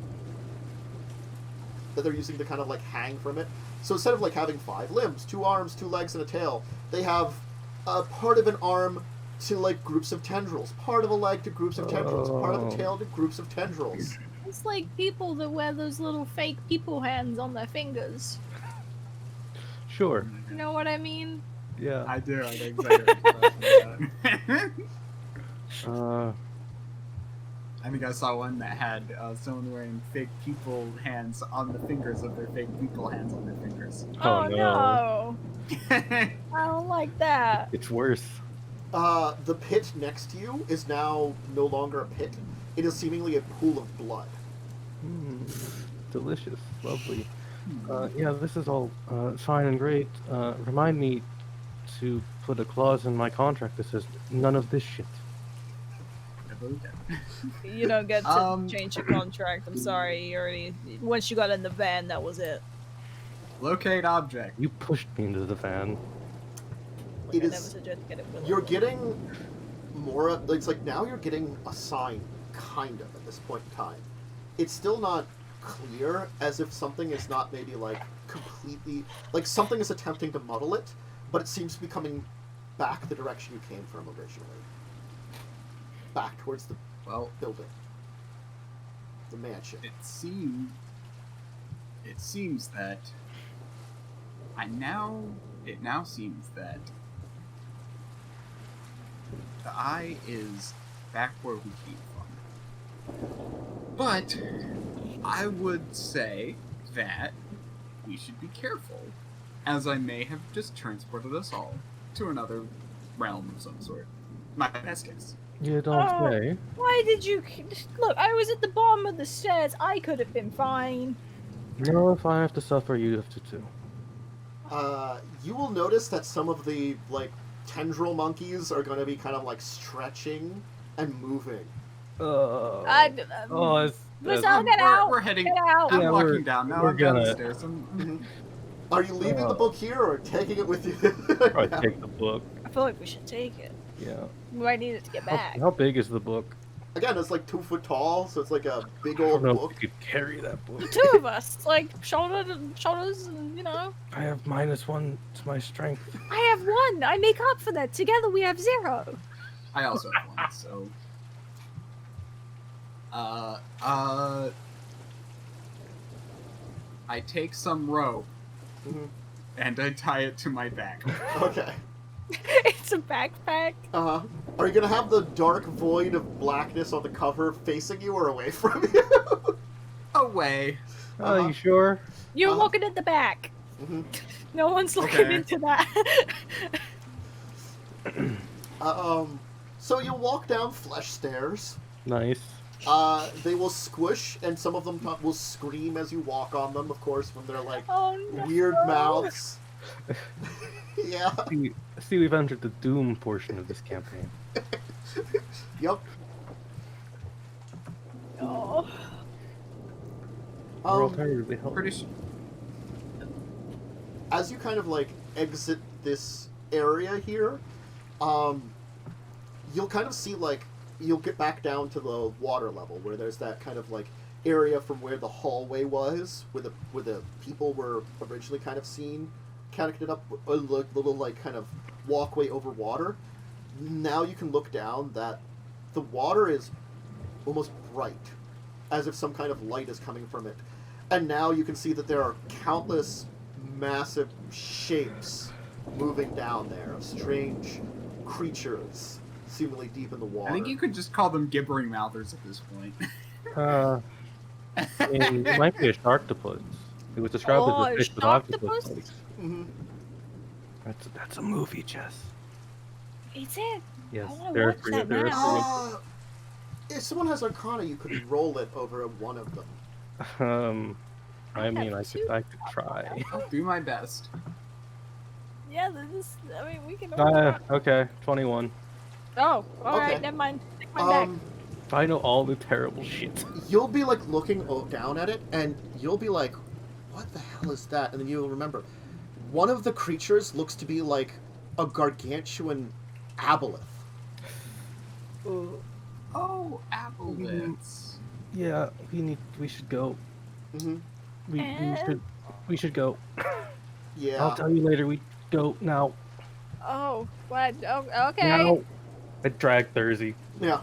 Speaker 1: that they're using to kind of like hang from it. So instead of like having 5 limbs, 2 arms, 2 legs, and a tail, they have a part of an arm to like groups of tendrils, part of a leg to groups of tendrils, part of a tail to groups of tendrils.
Speaker 3: it's like people that wear those little fake people hands on their fingers.
Speaker 2: Sure.
Speaker 3: You know what I mean?
Speaker 2: Yeah.
Speaker 4: I do. I know exactly what you're talking about. I think I saw one that had someone wearing fake people hands on the fingers of their fake people hands on their fingers.
Speaker 2: Oh,
Speaker 3: no. I don't like that.
Speaker 2: It's worse.
Speaker 1: The pit next to you is now no longer a pit. It is seemingly a pool of blood.
Speaker 2: Delicious. Lovely. Yeah, this is all fine and great. Remind me to put a clause in my contract that says none of this shit.
Speaker 3: You don't get to change your contract. I'm sorry. You already once you got in the van, that was it.
Speaker 4: Locate object.
Speaker 2: You pushed me into the van.
Speaker 3: Like,
Speaker 1: It
Speaker 3: I
Speaker 1: is-
Speaker 3: never suggest get it with
Speaker 1: You're
Speaker 3: it.
Speaker 1: getting more. It's like now you're getting a sign, kind of, at this point in time. It's still not clear, as if something is not maybe like completely like something is attempting to muddle it, but it seems to be coming back the direction you came from originally. Back towards the building, the mansion.
Speaker 4: It seems that it now seems that the eye is back where we came from. But I would say that we should be careful, as I may have just transported us all to another realm of some sort. My best guess.
Speaker 2: You don't
Speaker 3: Oh.
Speaker 2: say.
Speaker 3: Why did you... Look, I was at the bottom of the stairs. I could have been fine.
Speaker 2: No, if I have to suffer, you have to too.
Speaker 1: You will notice that some of the, like, tendril monkeys are going to be kind of, like, stretching and moving.
Speaker 3: Let's all get out.
Speaker 4: We're heading.
Speaker 3: Get out.
Speaker 4: I'm
Speaker 2: Yeah,
Speaker 4: walking down now.
Speaker 2: we're
Speaker 4: I'm down the
Speaker 2: gonna-
Speaker 4: stairs.
Speaker 1: Are you leaving the book here or taking it with you?
Speaker 2: Probably
Speaker 1: now?
Speaker 2: take the book.
Speaker 3: I feel like we should take it.
Speaker 2: Yeah.
Speaker 3: We might need it to get back.
Speaker 2: How big is the book?
Speaker 1: Again, it's like 2 foot tall, so it's like a big
Speaker 2: I
Speaker 1: old
Speaker 2: don't know
Speaker 1: book.
Speaker 2: if you could carry that book.
Speaker 3: The two of us, like shoulders, and you know.
Speaker 2: I have -1 to my strength.
Speaker 3: I have 1. I make up for that. Together we have 0.
Speaker 4: I also have one. So. I take some rope
Speaker 1: Mhm.
Speaker 4: and I tie it to my back.
Speaker 1: Okay.
Speaker 3: It's a backpack.
Speaker 1: Uh-huh. Are you gonna have the dark void of blackness on the cover facing you or away from you?
Speaker 4: Away.
Speaker 2: Oh, you sure?
Speaker 3: You're
Speaker 1: Uh-huh.
Speaker 3: looking at the back.
Speaker 1: Mhm.
Speaker 3: No one's looking
Speaker 4: Okay.
Speaker 3: into that.
Speaker 1: So you walk down flesh stairs.
Speaker 2: Nice.
Speaker 1: They will squish, and some of them will scream as you walk on them, of course, when they're like
Speaker 3: Oh no.
Speaker 1: weird mouths. Yeah.
Speaker 2: See, we've entered the doom portion of this campaign.
Speaker 1: Yep.
Speaker 3: Oh.
Speaker 2: We're alternatively helpful.
Speaker 4: Pretty sure.
Speaker 1: As you kind of like exit this area here, you'll kind of see like you'll get back down to the water level where there's that kind of like area from where the hallway was, where the people were originally kind of seen, connected up a little like kind of walkway over water. Now you can look down that the water is almost bright, as if some kind of light is coming from it. And now you can see that there are countless massive shapes moving down there, of strange creatures seemingly deep in the water.
Speaker 4: I think you could just call them gibbering mouthers at this point.
Speaker 2: I mean, it might be a sharktopus. It was described
Speaker 3: Oh,
Speaker 2: as a fish with
Speaker 3: sharktopus?
Speaker 2: octopus legs.
Speaker 1: Mm-hmm.
Speaker 2: That's a movie, Jess.
Speaker 3: Is it?
Speaker 2: Yes,
Speaker 3: I wanna
Speaker 2: there are
Speaker 3: watch
Speaker 2: three.
Speaker 3: that
Speaker 2: There are
Speaker 3: now.
Speaker 1: If someone has Arcana, you could roll it over one of them.
Speaker 2: three. I mean,
Speaker 3: have two.
Speaker 2: I could try.
Speaker 4: I'll do my best.
Speaker 3: Yeah, this. I mean, we can.
Speaker 2: Okay, 21.
Speaker 3: Oh, all right.
Speaker 1: Okay.
Speaker 3: Never mind. Take my back.
Speaker 2: If I know all the terrible shit.
Speaker 1: You'll be like looking down at it, and you'll be like, "What the hell is that?" And then you'll remember, one of the creatures looks to be like a gargantuan aboleth.
Speaker 3: Ooh.
Speaker 4: Oh, apple bits.
Speaker 2: Yeah, we should go.
Speaker 1: Mm-hmm.
Speaker 2: We should go.
Speaker 1: Yeah.
Speaker 2: I'll tell you later. We go now.
Speaker 3: Oh, what? Oh, okay.
Speaker 2: Now. I drag Therzee.
Speaker 1: Yeah.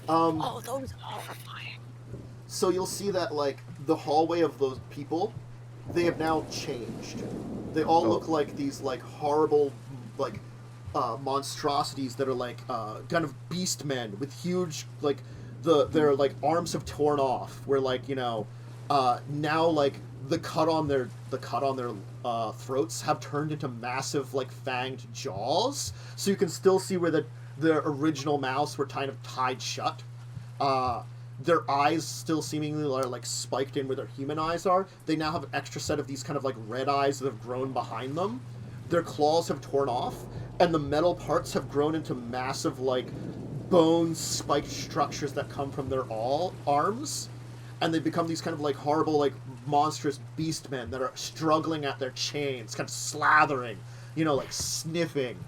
Speaker 3: Oh, those are horrifying.
Speaker 1: So you'll see that like the hallway of those people, they have now changed. They all look like these like horrible like monstrosities that are like kind of beast men with huge like their like arms have torn off. Where like now like the cut on their throats have turned into massive like fanged jaws. So you can still see where the original mouths were kind of tied shut. Their eyes still seemingly are like spiked in where their human eyes are. They now have an extra set of these kind of like red eyes that have grown behind them. Their claws have torn off, and the metal parts have grown into massive like bone spiked structures that come from their arms. And they become these kind of like horrible like monstrous beast men that are struggling at their chains, kind of slathering, like sniffing,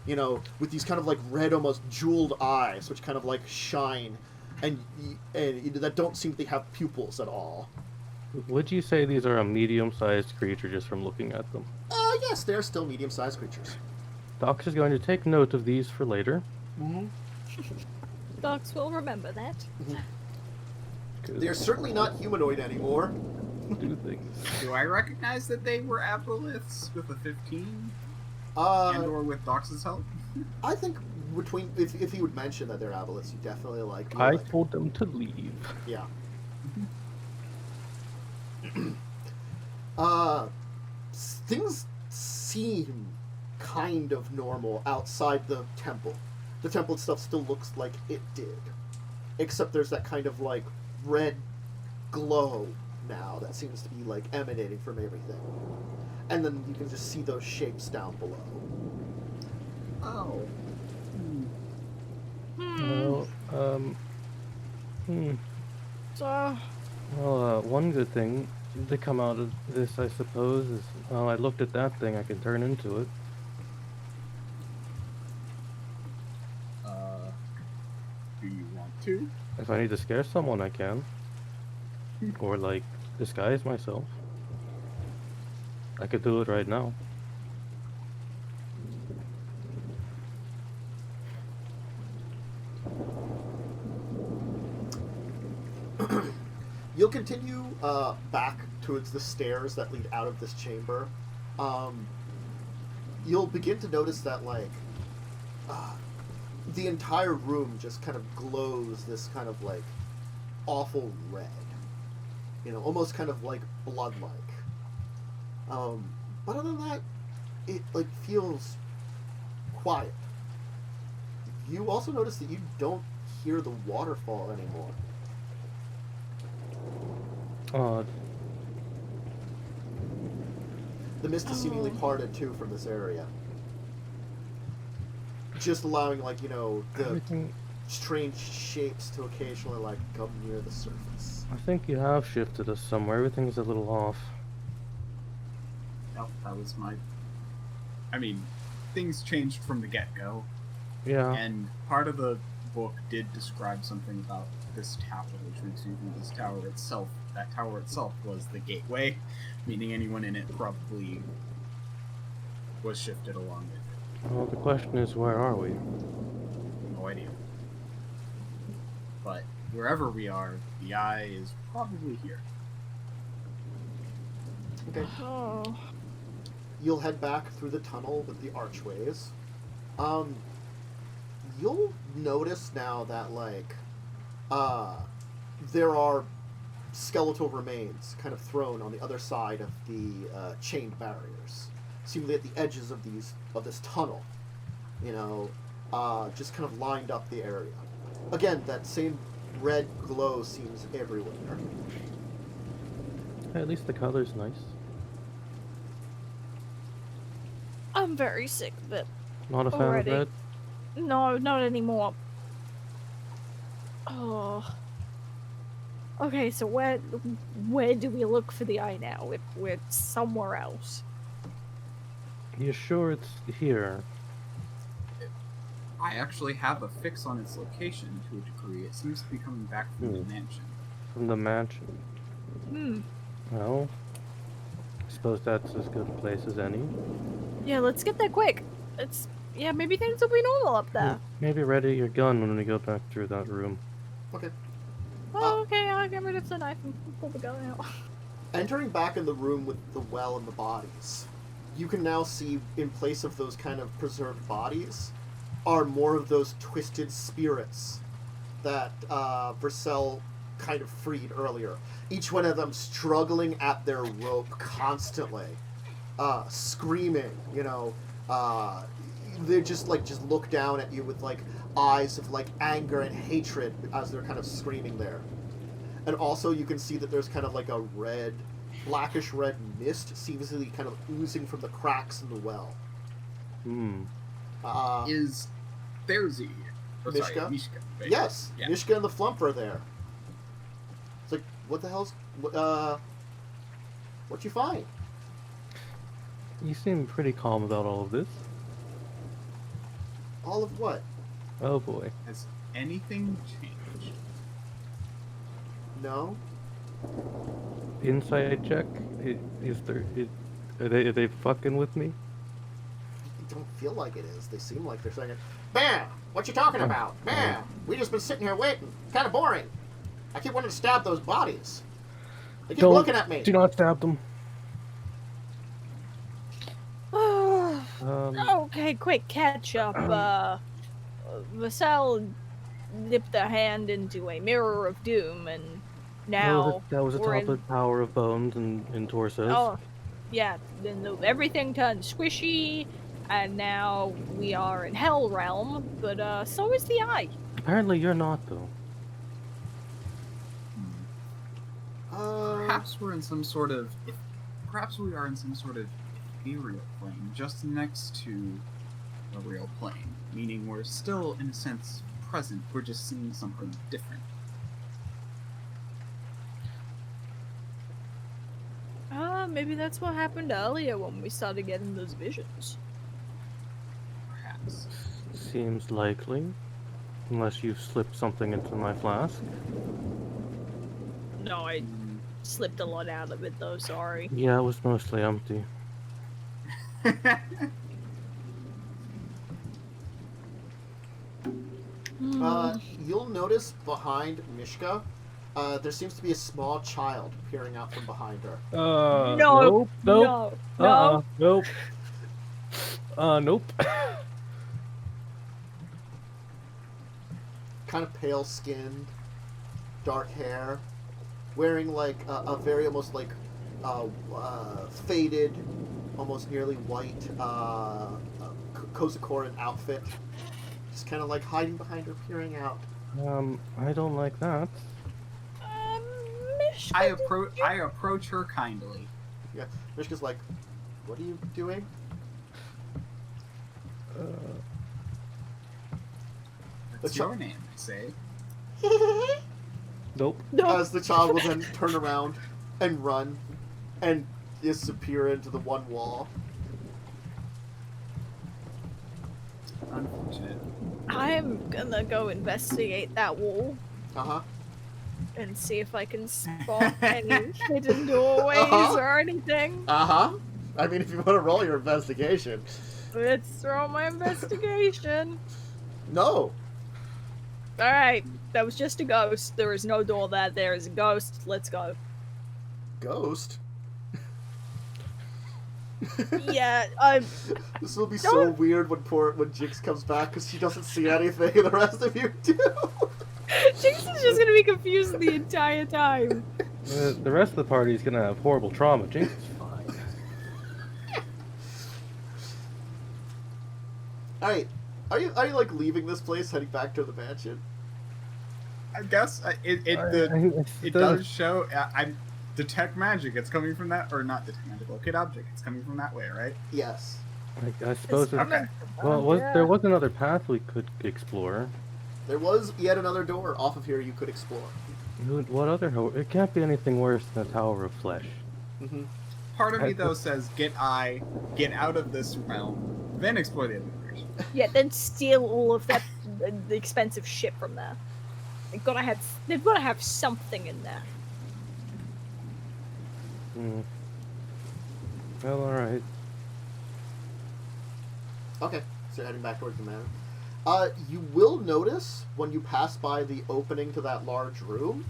Speaker 1: with these kind of like red almost jeweled eyes which kind of like shine and that don't seem to have pupils at all.
Speaker 2: Would you say these are a medium-sized creature just from looking at them?
Speaker 1: Yes, they're still medium-sized creatures.
Speaker 2: Doc is going to take note of these for later.
Speaker 1: Mm-hmm.
Speaker 3: Dogs will remember that.
Speaker 1: They're certainly not humanoid anymore.
Speaker 2: Do things.
Speaker 4: Do I recognize that they were aboleths with a 15? And or with Dox's help?
Speaker 1: I think between if he would mention that they're aboleths, you definitely like.
Speaker 2: I told them to leave.
Speaker 1: Yeah. Things seem kind of normal outside the temple. the temple itself still looks like it did. Except there's that kind of, like, red glow now that seems to be, like, emanating from everything. And then you can just see those shapes down below.
Speaker 4: Oh.
Speaker 2: Well,
Speaker 3: So,
Speaker 2: Well, one good thing to come out of this, I suppose, is, well, I looked at that thing, I can turn into it.
Speaker 4: Do you want to?
Speaker 2: If I need to scare someone, I can. Or, like, disguise myself. I could do it right now.
Speaker 1: You'll continue back towards the stairs that lead out of this chamber. You'll begin to notice that, like, the entire room just kind of glows this kind of, like, awful red. You know, almost kind of, like, blood-like. But other than that, it, like, feels quiet. You also notice that you don't hear the waterfall anymore. The mist is seemingly parted, too, from this area. Just allowing, like, you know, the
Speaker 2: Everything...
Speaker 1: strange shapes to occasionally, like, come near the surface.
Speaker 2: I think you have shifted us somewhere. Everything's a little off.
Speaker 4: Oh, that was my... I mean, things changed from the get-go.
Speaker 2: Yeah.
Speaker 4: And part of the book did describe something about this tower, which makes you think this tower itself, that tower itself was the gateway, meaning anyone in it probably was shifted along with it.
Speaker 2: Well, the question is, where are we?
Speaker 4: No idea. But wherever we are, the eye is probably here.
Speaker 1: Okay.
Speaker 3: oh,
Speaker 1: You'll head back through the tunnel with the archways. You'll notice now that, like, there are skeletal remains kind of thrown on the other side of the chained barriers, seemingly at the edges of this tunnel. You know, just kind of lined up the area. Again, that same red glow seems everywhere.
Speaker 2: At least the color's nice.
Speaker 3: I'm very sick of it.
Speaker 2: Not a fan
Speaker 3: Already.
Speaker 2: of red?
Speaker 3: No, not anymore. Oh. Okay, so where do we look for the eye now? If we're somewhere else.
Speaker 2: You sure it's here?
Speaker 4: I actually have a fix on its location to a degree. It seems to be coming back from the mansion.
Speaker 2: From the mansion?
Speaker 3: Hmm.
Speaker 2: Well, I suppose that's as good a place as any.
Speaker 3: Yeah, let's get there quick. Yeah, maybe things will be normal up there.
Speaker 2: Maybe ready your gun when we go back through that room.
Speaker 1: Okay.
Speaker 3: Oh, okay, I'll get rid of the knife and pull the gun out.
Speaker 1: Entering back in the room with the well and the bodies, you can now see, in place of those kind of preserved bodies, are more of those twisted spirits that Vercel kind of freed earlier. Each one of them struggling at their rope constantly, screaming, you know, they just look down at you with, like, eyes of, like, anger and hatred as they're kind of screaming there. And also you can see that there's kind of like a blackish red mist seemingly kind of oozing from the cracks in the well.
Speaker 2: Hmm.
Speaker 4: Is Therzee, or
Speaker 1: Mishka?
Speaker 4: sorry, Mishka, right?
Speaker 1: Yes,
Speaker 4: Yeah.
Speaker 1: Mishka and the Flump are there. It's like, what the hell's... what'd you find?
Speaker 2: You seem pretty calm about all of this.
Speaker 1: All of what?
Speaker 2: Oh boy.
Speaker 4: Has anything changed?
Speaker 1: No?
Speaker 2: Inside check? Are they fucking with me?
Speaker 1: I don't feel like it is. They seem like they're saying, "Bam! What you talking about? Bam! We just been sitting here waiting. Kind of boring. I keep wanting to stab those bodies. They keep looking at me."
Speaker 2: Do not stab them.
Speaker 3: Okay, quick catch up. Vassal dipped their hand into a mirror of doom, and now
Speaker 2: that was a
Speaker 3: we're
Speaker 2: tablet power of bones and torsos.
Speaker 3: Oh, yeah. Then everything turned squishy, and now we are in Hell Realm, but so is the Eye.
Speaker 2: Apparently you're not, though.
Speaker 4: Perhaps we're in some sort of. Perhaps we are in some sort of ethereal plane, just next to a real plane. Meaning we're still, in a sense, present. We're just seeing something different.
Speaker 3: Maybe that's what happened earlier when we started getting those visions.
Speaker 4: Perhaps.
Speaker 2: Seems likely. Unless you've slipped something into my flask.
Speaker 3: No, I slipped a lot out of it though, sorry.
Speaker 2: Yeah, it was mostly empty.
Speaker 1: You'll notice behind Mishka, there seems to be a small child peering out from behind her.
Speaker 3: No,
Speaker 2: Nope.
Speaker 3: no.
Speaker 2: Nope. Nope.
Speaker 1: Kind of pale skinned, dark hair, wearing like a very almost like faded, almost nearly white Kozakoran outfit. Just kind of like hiding behind her, peering out.
Speaker 2: I don't like that.
Speaker 3: Mishka,
Speaker 4: I approach her kindly.
Speaker 1: Yeah, Mishka's like, "What are you doing?"
Speaker 4: What's your name, I say?
Speaker 2: Nope.
Speaker 3: No.
Speaker 1: As the child will then turn around and run and disappear into the one wall.
Speaker 4: Unfortunate.
Speaker 3: I'm gonna go investigate that wall
Speaker 1: Uh-huh.
Speaker 3: and see if I can spot any hidden doorways or anything.
Speaker 1: Uh-huh. I mean, if you want to roll your investigation.
Speaker 3: Let's throw my investigation.
Speaker 1: No.
Speaker 3: Alright, that was just a ghost. There is no door there. There is a ghost. Let's go.
Speaker 1: Ghost?
Speaker 3: Yeah,
Speaker 1: This will be so weird when Jinxx comes back because she doesn't see anything and the rest of you do.
Speaker 3: Jinxx is just gonna be confused the entire time.
Speaker 2: The rest of the party is gonna have horrible trauma. Jinxx is fine.
Speaker 1: Alright. Are you like leaving this place, heading back to the mansion?
Speaker 4: I guess it does show. I detect magic. It's coming from that, or not detect magic. Locate object. It's coming from that way, right?
Speaker 1: Yes.
Speaker 2: I suppose.
Speaker 4: Okay.
Speaker 2: Well, there was another path we could explore.
Speaker 1: There was yet another door off of here you could explore.
Speaker 2: What other? It can't be anything worse than a tower of flesh.
Speaker 1: Mm-hmm.
Speaker 4: Part of me though says, get out of this realm, then explore the other direction.
Speaker 3: Yeah, then steal all of that the expensive shit from there. They've gotta have something in there.
Speaker 2: Well, alright.
Speaker 1: Okay, so you're heading back towards the manor. You will notice when you pass by the opening to that large room,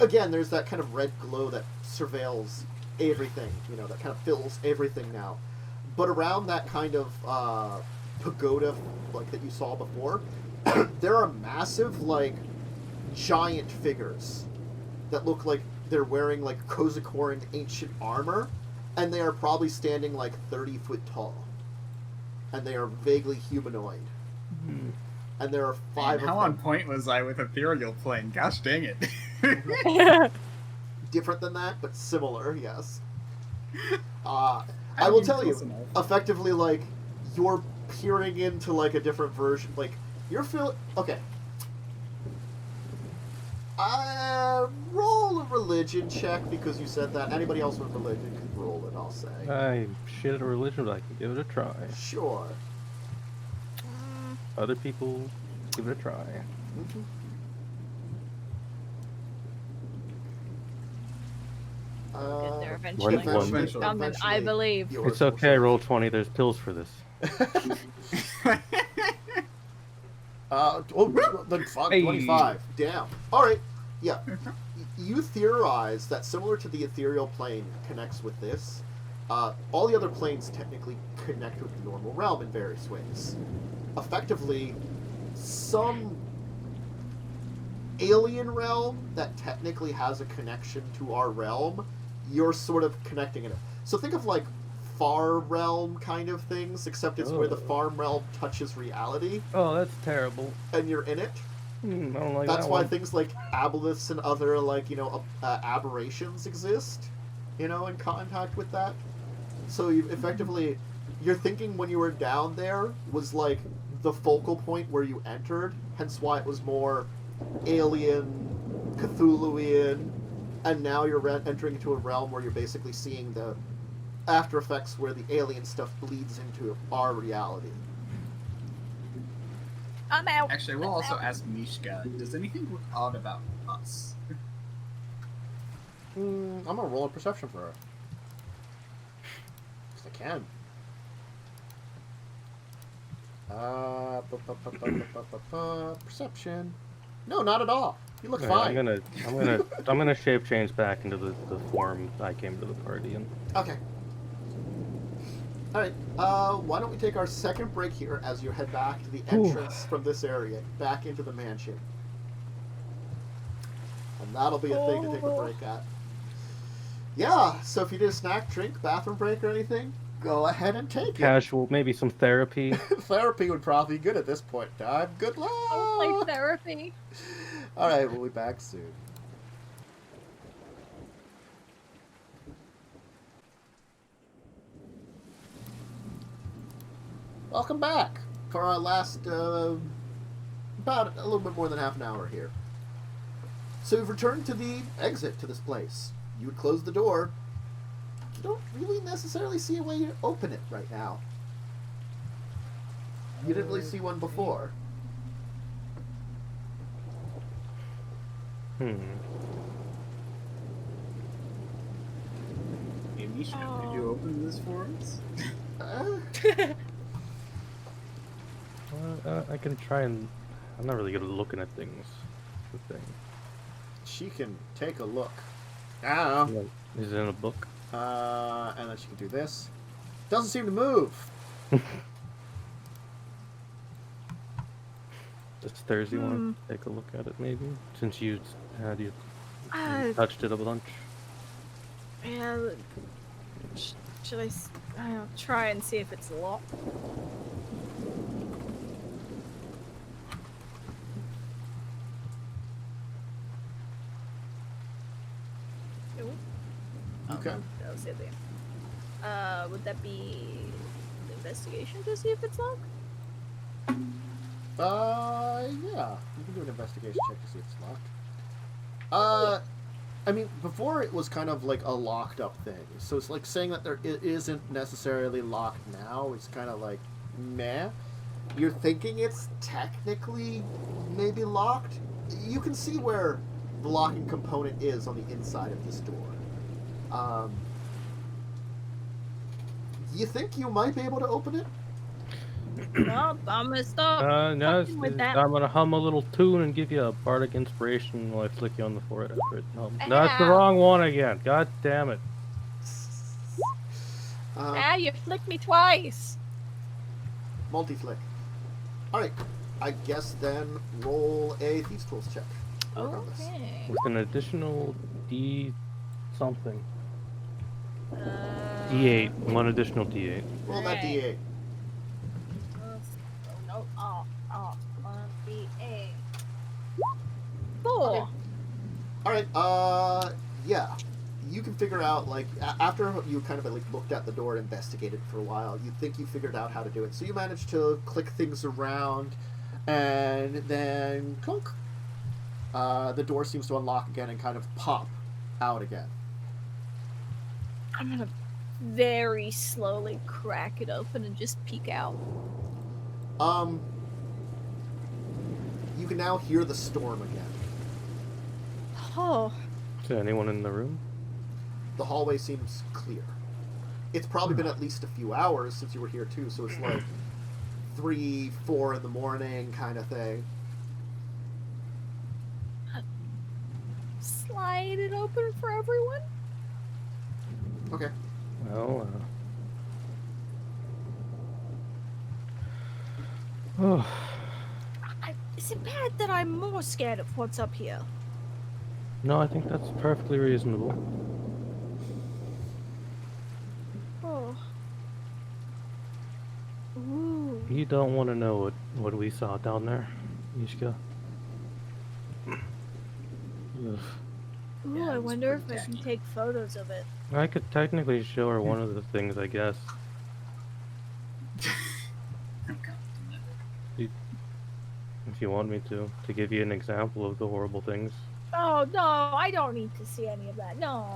Speaker 1: again, there's that kind of red glow that surveils everything, that kind of fills everything now. But around that kind of pagoda, like that you saw before, there are massive, like, giant figures that look like they're wearing, like, Kozakoran ancient armor, and they are probably standing, like, 30 foot tall. And they are vaguely humanoid.
Speaker 2: Mm-hmm.
Speaker 1: And there are 5 of them.
Speaker 4: How on point was I with ethereal plane? Gosh dang it.
Speaker 1: Different than that, but similar, yes. I will tell you, effectively, like, you're peering into, like, a different version. Like, you're feeling... Okay. Roll a religion check, because you said that. Anybody else with religion can roll it, I'll say.
Speaker 2: I'm shit at religion, but I can give it a try.
Speaker 1: Sure.
Speaker 2: Other people, give it a try.
Speaker 1: Mm-hmm.
Speaker 3: Get there eventually.
Speaker 2: Eventually.
Speaker 3: I believe.
Speaker 2: It's okay, roll 20, there's pills for this.
Speaker 1: Then fuck, 25. Damn. Alright, yeah. You theorize that similar to the ethereal plane connects with this, all the other planes technically connect with the normal realm in various ways. Effectively, some alien realm that technically has a connection to our realm, you're sort of connecting it. So think of like far realm kind of things, except it's where the
Speaker 2: Oh.
Speaker 1: farm realm touches reality,
Speaker 2: Oh, that's terrible.
Speaker 1: and you're in it.
Speaker 2: I don't like
Speaker 1: That's
Speaker 2: that
Speaker 1: why
Speaker 2: one.
Speaker 1: things like aboleths and other, like, aberrations exist, in contact with that. So you effectively, you're thinking when you were down there was like the focal point where you entered, hence why it was more alien, Cthulhuian, and now you're entering into a realm where you're basically seeing the after effects where the alien stuff bleeds into our reality.
Speaker 3: I'm out.
Speaker 4: Actually, we'll also ask Mishka, does anything look odd about us?
Speaker 1: I'm gonna roll a perception for her. 'Cause I can. Perception. No, not at all. You look
Speaker 2: Alright,
Speaker 1: fine.
Speaker 2: I'm gonna shape change back into the form I came to the party in.
Speaker 1: Okay. Alright, why don't we take our second break here as you head back to the entrance from this area, back into the mansion. And that'll be a thing to take a break at. Yeah, so if you did a snack, drink, bathroom break, or anything, go ahead and take it.
Speaker 2: Casual, maybe some therapy.
Speaker 1: Therapy would probably be good at this point in time. Good luck!
Speaker 3: Like therapy.
Speaker 1: Alright, we'll be back soon. Welcome back for our last, about a little bit more than half an hour here. So we've returned to the exit to this place. You would close the door. You don't really necessarily see a way to open it right now. You didn't really see one before.
Speaker 4: Hey, Mishka, could you open this for us?
Speaker 2: I can try and... I'm not really good at looking at things. That's the thing.
Speaker 1: She can take a look. I don't know.
Speaker 2: Is it in a book?
Speaker 1: And then she can do this. Doesn't seem to move.
Speaker 2: Does Therzee want to take a look at it, maybe? Since you touched it a bunch.
Speaker 3: Yeah. Should I try and see if it's locked?
Speaker 1: Okay.
Speaker 3: That was the other thing. Would that be investigation to see if it's locked?
Speaker 1: Yeah. You can do an investigation check to see if it's locked. I mean, before it was kind of like a locked up thing. So it's like saying that it isn't necessarily locked now. It's kind of like, meh. You're thinking it's technically maybe locked. You can see where the locking component is on the inside of this door. You think you might be able to open it?
Speaker 3: No, I'm gonna stop.
Speaker 2: No,
Speaker 3: fucking with that.
Speaker 2: I'm gonna hum a little tune and give you a bardic inspiration while I flick you on the forehead after it hums. No, that's the wrong one again. God damn it.
Speaker 3: You flicked me twice.
Speaker 1: Multi-flick. Alright, I guess then roll a Thieves' Tools check. Work on this.
Speaker 3: Okay.
Speaker 2: With an additional D something. D8. One additional D8.
Speaker 1: Roll that
Speaker 3: Alright.
Speaker 1: D8.
Speaker 3: No. Oh. 1d8. 4.
Speaker 1: Okay. Alright, yeah. You can figure out, like, after you kind of like looked at the door and investigated for a while, you think you figured out how to do it. So you managed to click things around, and then clunk. The door seems to unlock again and kind of pop out again.
Speaker 3: I'm gonna very slowly crack it open and just peek out.
Speaker 1: You can now hear the storm again.
Speaker 3: Oh.
Speaker 2: Is there anyone in the room?
Speaker 1: The hallway seems clear. It's probably been at least a few hours since you were here too, so it's like 3, 4 in the morning kind of thing.
Speaker 3: Slide it open for everyone?
Speaker 1: Okay.
Speaker 2: Well, oh.
Speaker 3: Is it bad that I'm more scared of what's up here?
Speaker 2: No, I think that's perfectly reasonable.
Speaker 3: Oh.
Speaker 2: You don't want to know what we saw down there, Mishka. Ugh.
Speaker 3: Ooh,
Speaker 4: Yeah,
Speaker 3: I
Speaker 4: it was
Speaker 3: wonder if
Speaker 4: pretty
Speaker 3: I can
Speaker 4: tacky.
Speaker 3: take photos of it.
Speaker 2: I could technically show her one of the things, I guess.
Speaker 4: Oh, God damn it.
Speaker 2: If you want me to give you an example of the horrible things.
Speaker 3: Oh no, I don't need to see any of that. No.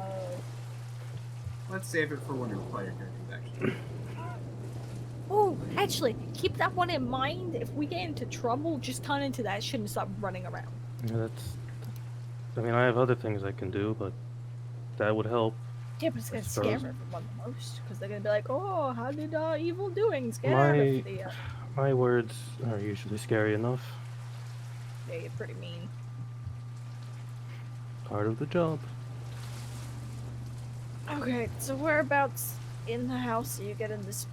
Speaker 4: Let's save it for when our player characters actually.
Speaker 3: Oh, actually, keep that one in mind. If we get into trouble, just turn into that shit and stop running around.
Speaker 2: Yeah, I mean, I have other things I can do, but that would help.
Speaker 3: Yeah, but it's gonna
Speaker 2: I
Speaker 3: scare
Speaker 2: suppose.
Speaker 3: everyone the most because they're gonna be like, "Oh, how did evil doings get
Speaker 2: My-
Speaker 3: out of the?"
Speaker 2: My words are usually scary enough.
Speaker 3: They get pretty mean.
Speaker 2: Part of the job.
Speaker 3: Okay, so whereabouts in the house are you getting this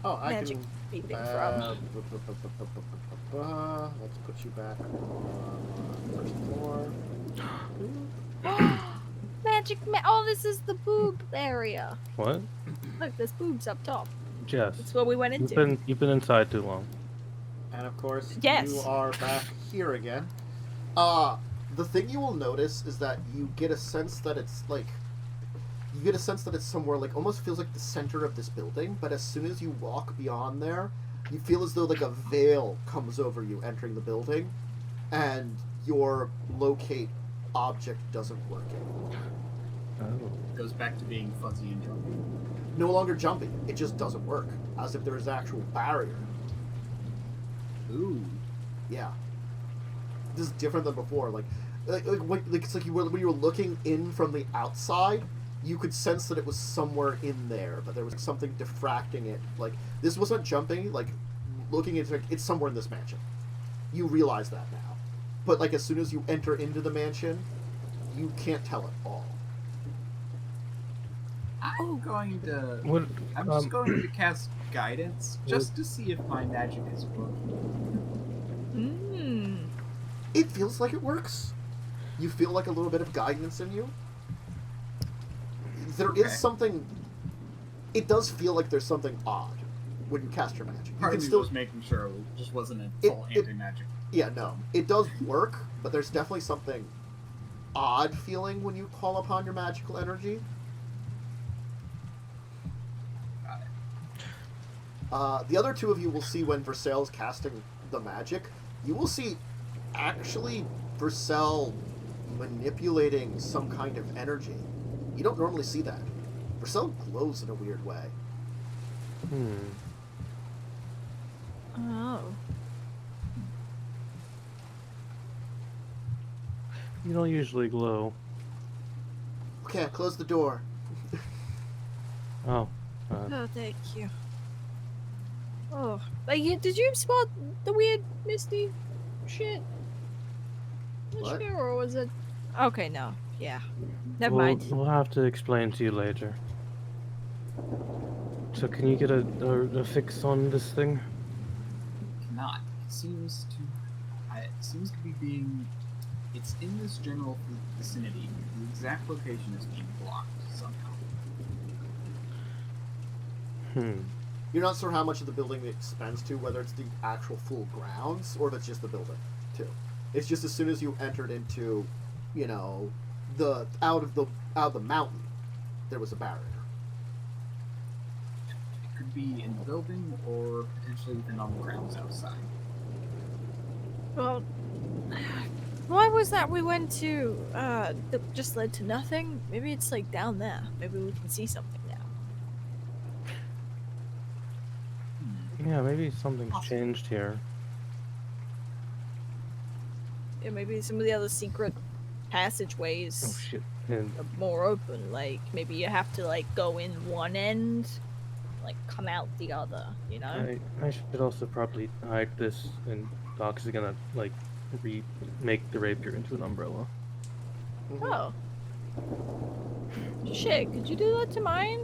Speaker 1: Oh, I
Speaker 3: magic
Speaker 1: can.
Speaker 3: beeping from?
Speaker 1: Let's put you back on first floor.
Speaker 3: Oh, this is the boob area.
Speaker 2: What?
Speaker 3: Look, there's boobs up top.
Speaker 2: Jess,
Speaker 3: That's what we went into.
Speaker 2: you've been inside too long.
Speaker 1: And of course,
Speaker 3: Yes.
Speaker 1: you are back here again. The thing you will notice is that you get a sense that it's like, you get a sense that it's somewhere like, almost feels like the center of this building, but as soon as you walk beyond there, you feel as though like a veil comes over you entering the building, and your locate object doesn't work anymore.
Speaker 2: Oh.
Speaker 4: Goes back to being fuzzy and jumpy.
Speaker 1: No longer jumping, it just doesn't work, as if there is an actual barrier.
Speaker 4: Ooh.
Speaker 1: Yeah. This is different than before. It's like when you were looking in from the outside, you could sense that it was somewhere in there, but there was something diffracting it. Like, this wasn't jumping, like, looking into it, it's somewhere in this mansion. You realize that now. But, like, as soon as you enter into the mansion, you can't tell at all.
Speaker 4: I'm going to.
Speaker 2: What?
Speaker 4: I'm just going to cast guidance just to see if my magic is working.
Speaker 3: Hmm.
Speaker 1: It feels like it works. You feel like a little bit of guidance in you. There
Speaker 4: Okay.
Speaker 1: is something. It does feel like there's something odd when you cast your magic. You
Speaker 4: Part
Speaker 1: can
Speaker 4: of me
Speaker 1: still,
Speaker 4: was making sure it just wasn't a
Speaker 1: It-
Speaker 4: full
Speaker 1: it-
Speaker 4: anti-magic.
Speaker 1: yeah, no, it does work, but there's definitely something odd feeling when you call upon your magical energy.
Speaker 4: Got it.
Speaker 1: The other two of you will see when Versail's casting the magic. You will see, actually, Versail manipulating some kind of energy. You don't normally see that. Versail glows in a weird way.
Speaker 3: Oh.
Speaker 2: You don't usually glow.
Speaker 1: Okay, close the door.
Speaker 2: Oh.
Speaker 3: Oh, thank you. Oh, did you spot the weird misty shit?
Speaker 1: What?
Speaker 3: Mishka, or was it? Okay, no. Yeah. Never
Speaker 2: we'll,
Speaker 3: mind.
Speaker 2: We'll have to explain to you later. So can you get a fix on this thing?
Speaker 4: Cannot. It seems to be being. It's in this general vicinity. The exact location is being blocked somehow.
Speaker 1: You're not sure how much of the building it extends to, whether it's the actual full grounds or if it's just the building, too. It's just as soon as you entered into, you know, out of the mountain, there was a barrier.
Speaker 4: It could be in the building or potentially even on the grounds outside.
Speaker 3: Well, why was that we went to, that just led to nothing? Maybe it's like down there. Maybe we can see something now.
Speaker 2: Yeah, maybe something's changed here.
Speaker 3: Yeah, maybe some of the other secret passageways
Speaker 2: Oh shit. And
Speaker 3: are more open. Like, maybe you have to, like, go in one end, like, come out the other, you know?
Speaker 2: I should also probably hide this, and Doc is gonna, like, make the rapier into an umbrella.
Speaker 3: Oh. Shit, could you do that to mine?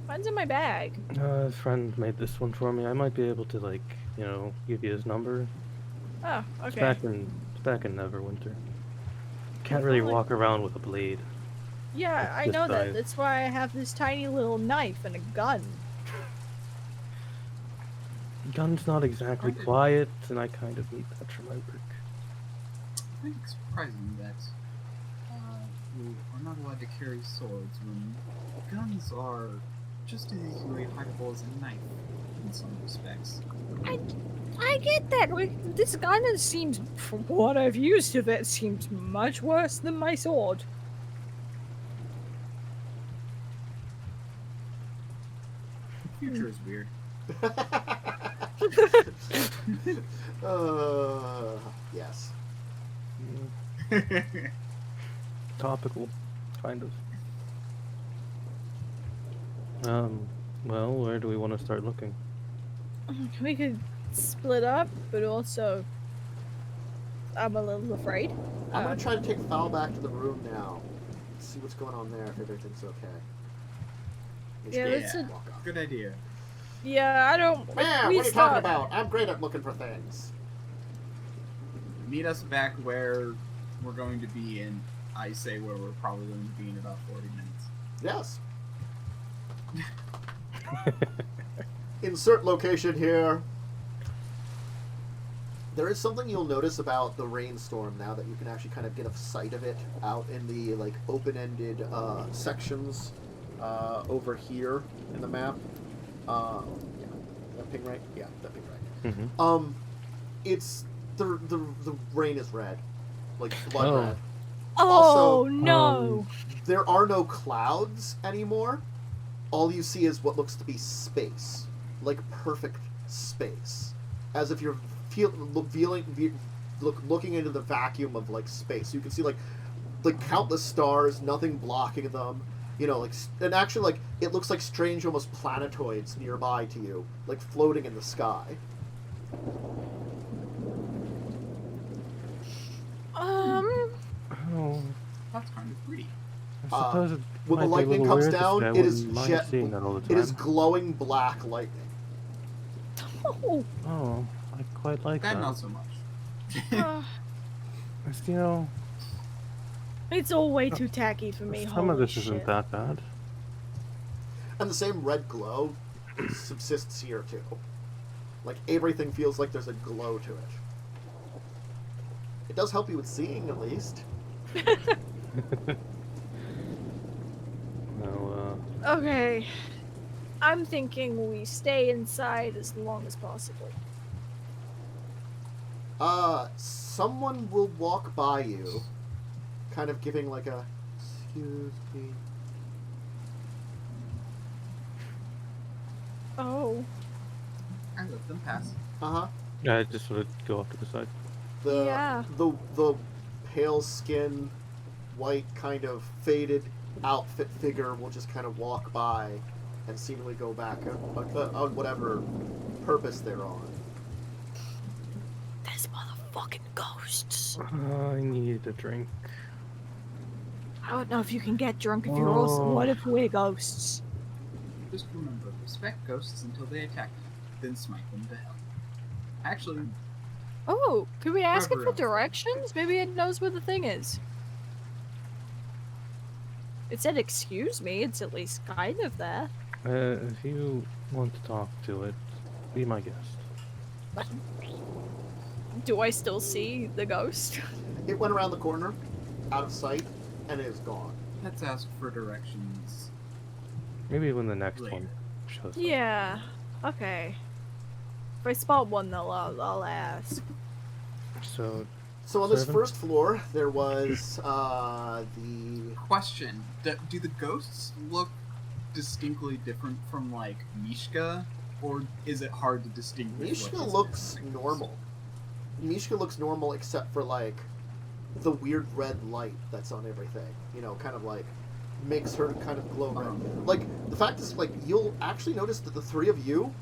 Speaker 3: Mine's in my bag.
Speaker 2: A friend made this one for me. I might be able to, like, you know, give you his number.
Speaker 3: Oh,
Speaker 2: It's
Speaker 3: okay.
Speaker 2: back in Neverwinter. Can't really
Speaker 3: Well,
Speaker 2: walk around with a blade.
Speaker 3: Yeah, I
Speaker 2: This
Speaker 3: know that.
Speaker 2: size.
Speaker 3: That's why I have this tiny little knife and a gun.
Speaker 2: Gun's not exactly quiet, and I kind of need that for my work.
Speaker 4: I think it's surprising that you are not allowed to carry swords when guns are just as easily hideable as a knife in some respects.
Speaker 3: I get that. Like, this gun seems, from what I've used of it, seems much worse than my sword.
Speaker 4: Future is weird.
Speaker 1: Yes.
Speaker 2: Topical, kind of. Well, where do we want to start looking?
Speaker 3: We could split up, but also, I'm a little afraid.
Speaker 1: I'm gonna try to take Foul back to the room now. See what's going on there, if everything's okay.
Speaker 3: Yeah,
Speaker 1: Walk off.
Speaker 4: Good idea.
Speaker 3: Yeah, I don't.
Speaker 1: Man,
Speaker 3: we
Speaker 1: what are you
Speaker 3: start-
Speaker 1: talking about? I'm great at looking for things.
Speaker 4: Meet us back where we're going to be in, I say where we're probably going to be in about 40 minutes.
Speaker 1: Yes. Insert location here. There is something you'll notice about the rainstorm now that you can actually kind of get a sight of it out in the like open-ended sections over here in the map. Yeah, that ping right? Yeah, that ping right.
Speaker 2: Mm-hmm.
Speaker 1: It's the rain is red, like blood
Speaker 2: Oh.
Speaker 1: red.
Speaker 3: Oh
Speaker 1: Also,
Speaker 3: no!
Speaker 1: There are no clouds anymore. All you see is what looks to be space, like perfect space, as if you're looking into the vacuum of like space. You can see like countless stars, nothing blocking them. You know, like, and actually, like, it looks like strange, almost planetoids nearby to you, like floating in the sky.
Speaker 2: Oh,
Speaker 4: That's kind of pretty.
Speaker 2: I suppose it
Speaker 1: When the
Speaker 2: might be a
Speaker 1: lightning
Speaker 2: little
Speaker 1: comes
Speaker 2: weird.
Speaker 1: down,
Speaker 2: I
Speaker 1: it is
Speaker 2: wouldn't mind
Speaker 1: jet.
Speaker 2: seeing that all the
Speaker 1: It
Speaker 2: time.
Speaker 1: is glowing black lightning.
Speaker 3: Oh,
Speaker 2: Oh, I quite like
Speaker 4: That
Speaker 2: that.
Speaker 4: not so much.
Speaker 2: It's, you know,
Speaker 3: it's all way too tacky for me.
Speaker 2: some of
Speaker 3: holy
Speaker 2: this isn't
Speaker 3: shit.
Speaker 2: that bad.
Speaker 1: And the same red glow subsists here too. Like everything feels like there's a glow to it. It does help you with seeing, at least.
Speaker 2: Well,
Speaker 3: Okay. I'm thinking we stay inside as long as possible.
Speaker 1: Someone will walk by you, kind of giving like a, excuse me.
Speaker 3: Oh.
Speaker 4: I let them pass.
Speaker 1: Uh-huh.
Speaker 2: I just sort of go off to the side.
Speaker 3: Yeah.
Speaker 1: The pale skin, white kind of faded outfit figure will just kind of walk by and seemingly go back on whatever purpose they're on.
Speaker 3: There's motherfucking ghosts.
Speaker 2: I need a drink.
Speaker 3: I don't know if you can get drunk if you're also. What if we're ghosts?
Speaker 4: Just remember, respect ghosts until they attack you, then smite them to hell. Actually,
Speaker 3: Oh, could we ask it
Speaker 4: Wherever
Speaker 3: for
Speaker 4: else.
Speaker 3: directions? Maybe it knows where the thing is. It said, excuse me. It's at least kind of there.
Speaker 2: If you want to talk to it, be my guest.
Speaker 3: Do I still see the ghost?
Speaker 1: It went around the corner, out of sight, and it is gone.
Speaker 4: let's ask for directions.
Speaker 2: Maybe when the next
Speaker 4: Later.
Speaker 2: one shows up.
Speaker 3: Yeah. Okay. If I spot one, though, I'll ask.
Speaker 2: So,
Speaker 1: So on this
Speaker 2: Servant?
Speaker 1: first floor, there was the
Speaker 4: Question: do the ghosts look distinctly different from like Mishka, or is it hard to distinguish?
Speaker 1: Mishka
Speaker 4: what is
Speaker 1: looks
Speaker 4: different?
Speaker 1: normal. Mishka looks normal except for like the weird red light that's on everything. You know, kind of like makes her kind of glow red. Like the fact is, like you'll actually notice that the three of you,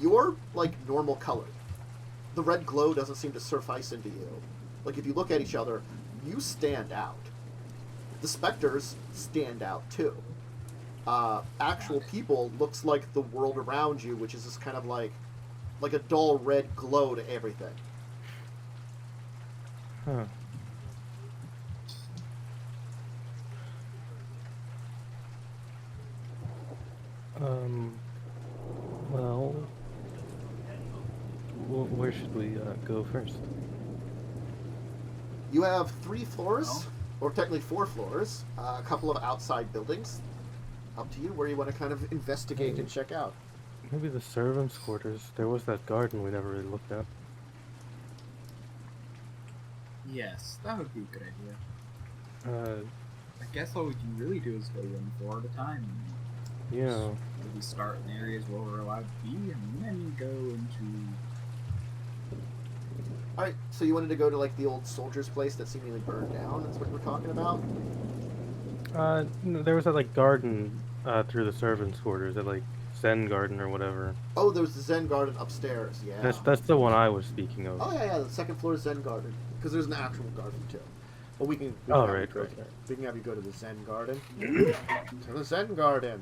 Speaker 1: you're like normal colored. The red glow doesn't seem to suffice into you. Like if you look at each other, you stand out. The specters stand out too. Actual people looks like the world around you, which is just kind of like a dull red glow to everything.
Speaker 2: huh. Well, where should we go first?
Speaker 1: You have 3 floors,
Speaker 4: Well.
Speaker 1: or technically 4 floors, a couple of outside buildings. Up to you where you want to kind of investigate and check out.
Speaker 2: Maybe the servants' quarters. There was that garden we never really looked at.
Speaker 4: Yes, that would be a good idea. I guess what we can really do is go 1 floor at a time.
Speaker 2: Yeah.
Speaker 4: Maybe start in areas where we're allowed to be, and then go into...
Speaker 1: Alright, so you wanted to go to like the old soldier's place that seemingly burned down? That's what you were talking about?
Speaker 2: No, there was that like garden through the servants' quarters, that like Zen garden or whatever.
Speaker 1: Oh, there was the Zen garden upstairs, yeah.
Speaker 2: That's the one I was speaking of.
Speaker 1: Oh, yeah, the second floor is Zen garden. Because there's an actual garden, too. Well, we can
Speaker 2: Oh,
Speaker 1: have you
Speaker 2: right,
Speaker 1: go
Speaker 2: right.
Speaker 1: there. We can have you go to the Zen garden. To the Zen garden.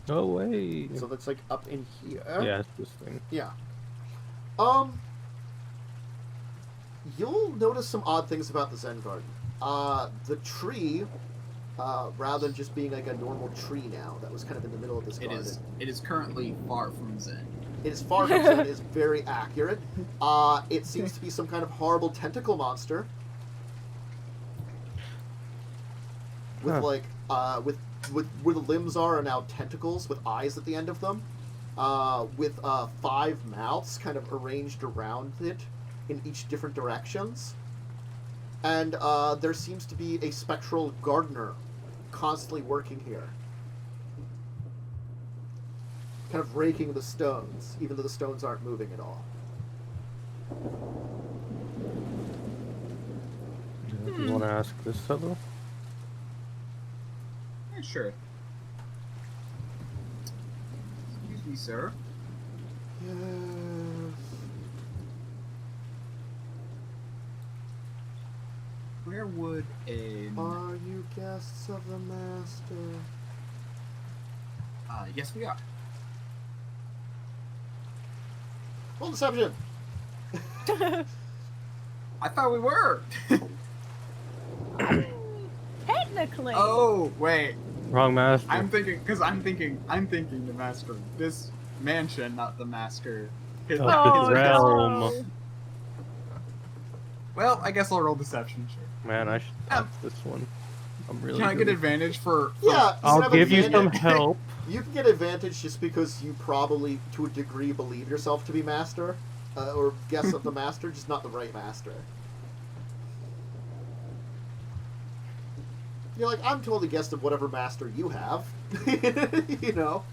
Speaker 2: No way.
Speaker 1: So that's like up in here.
Speaker 2: Yeah, it's this thing.
Speaker 1: Yeah. You'll notice some odd things about the Zen garden. The tree, rather than just being like a normal tree now, that was kind of in the middle of this garden.
Speaker 4: It is currently far from Zen.
Speaker 1: It is far from Zen. It is very accurate. It seems to be some kind of horrible tentacle monster. With
Speaker 2: Huh.
Speaker 1: like, with where the limbs are now tentacles with eyes at the end of them. With 5 mouths kind of arranged around it in each different directions. And there seems to be a spectral gardener constantly working here. Kind of raking the stones, even though the stones aren't moving at all.
Speaker 2: Do you want to ask this fellow?
Speaker 4: Yeah, sure. Excuse me, sir.
Speaker 1: Yes.
Speaker 4: Where would a...
Speaker 1: Are you guests of the master?
Speaker 4: Yes, we are.
Speaker 1: Roll deception!
Speaker 4: I thought we were!
Speaker 3: Technically.
Speaker 4: Oh, wait.
Speaker 2: Wrong master.
Speaker 4: I'm thinking the master of this mansion, not the master. His,
Speaker 2: Oh,
Speaker 4: his
Speaker 2: realm.
Speaker 3: no.
Speaker 4: Well, I guess I'll roll deception, sure.
Speaker 2: Man, I should ask this one. I'm really
Speaker 4: Can I get
Speaker 2: good.
Speaker 4: advantage for...
Speaker 1: Yeah,
Speaker 2: I'll give you some help.
Speaker 1: You can get advantage just because you probably, to a degree, believe yourself to be master, or guess of the master, just not the right master. You're like, I'm totally guessed of whatever master you have. You know?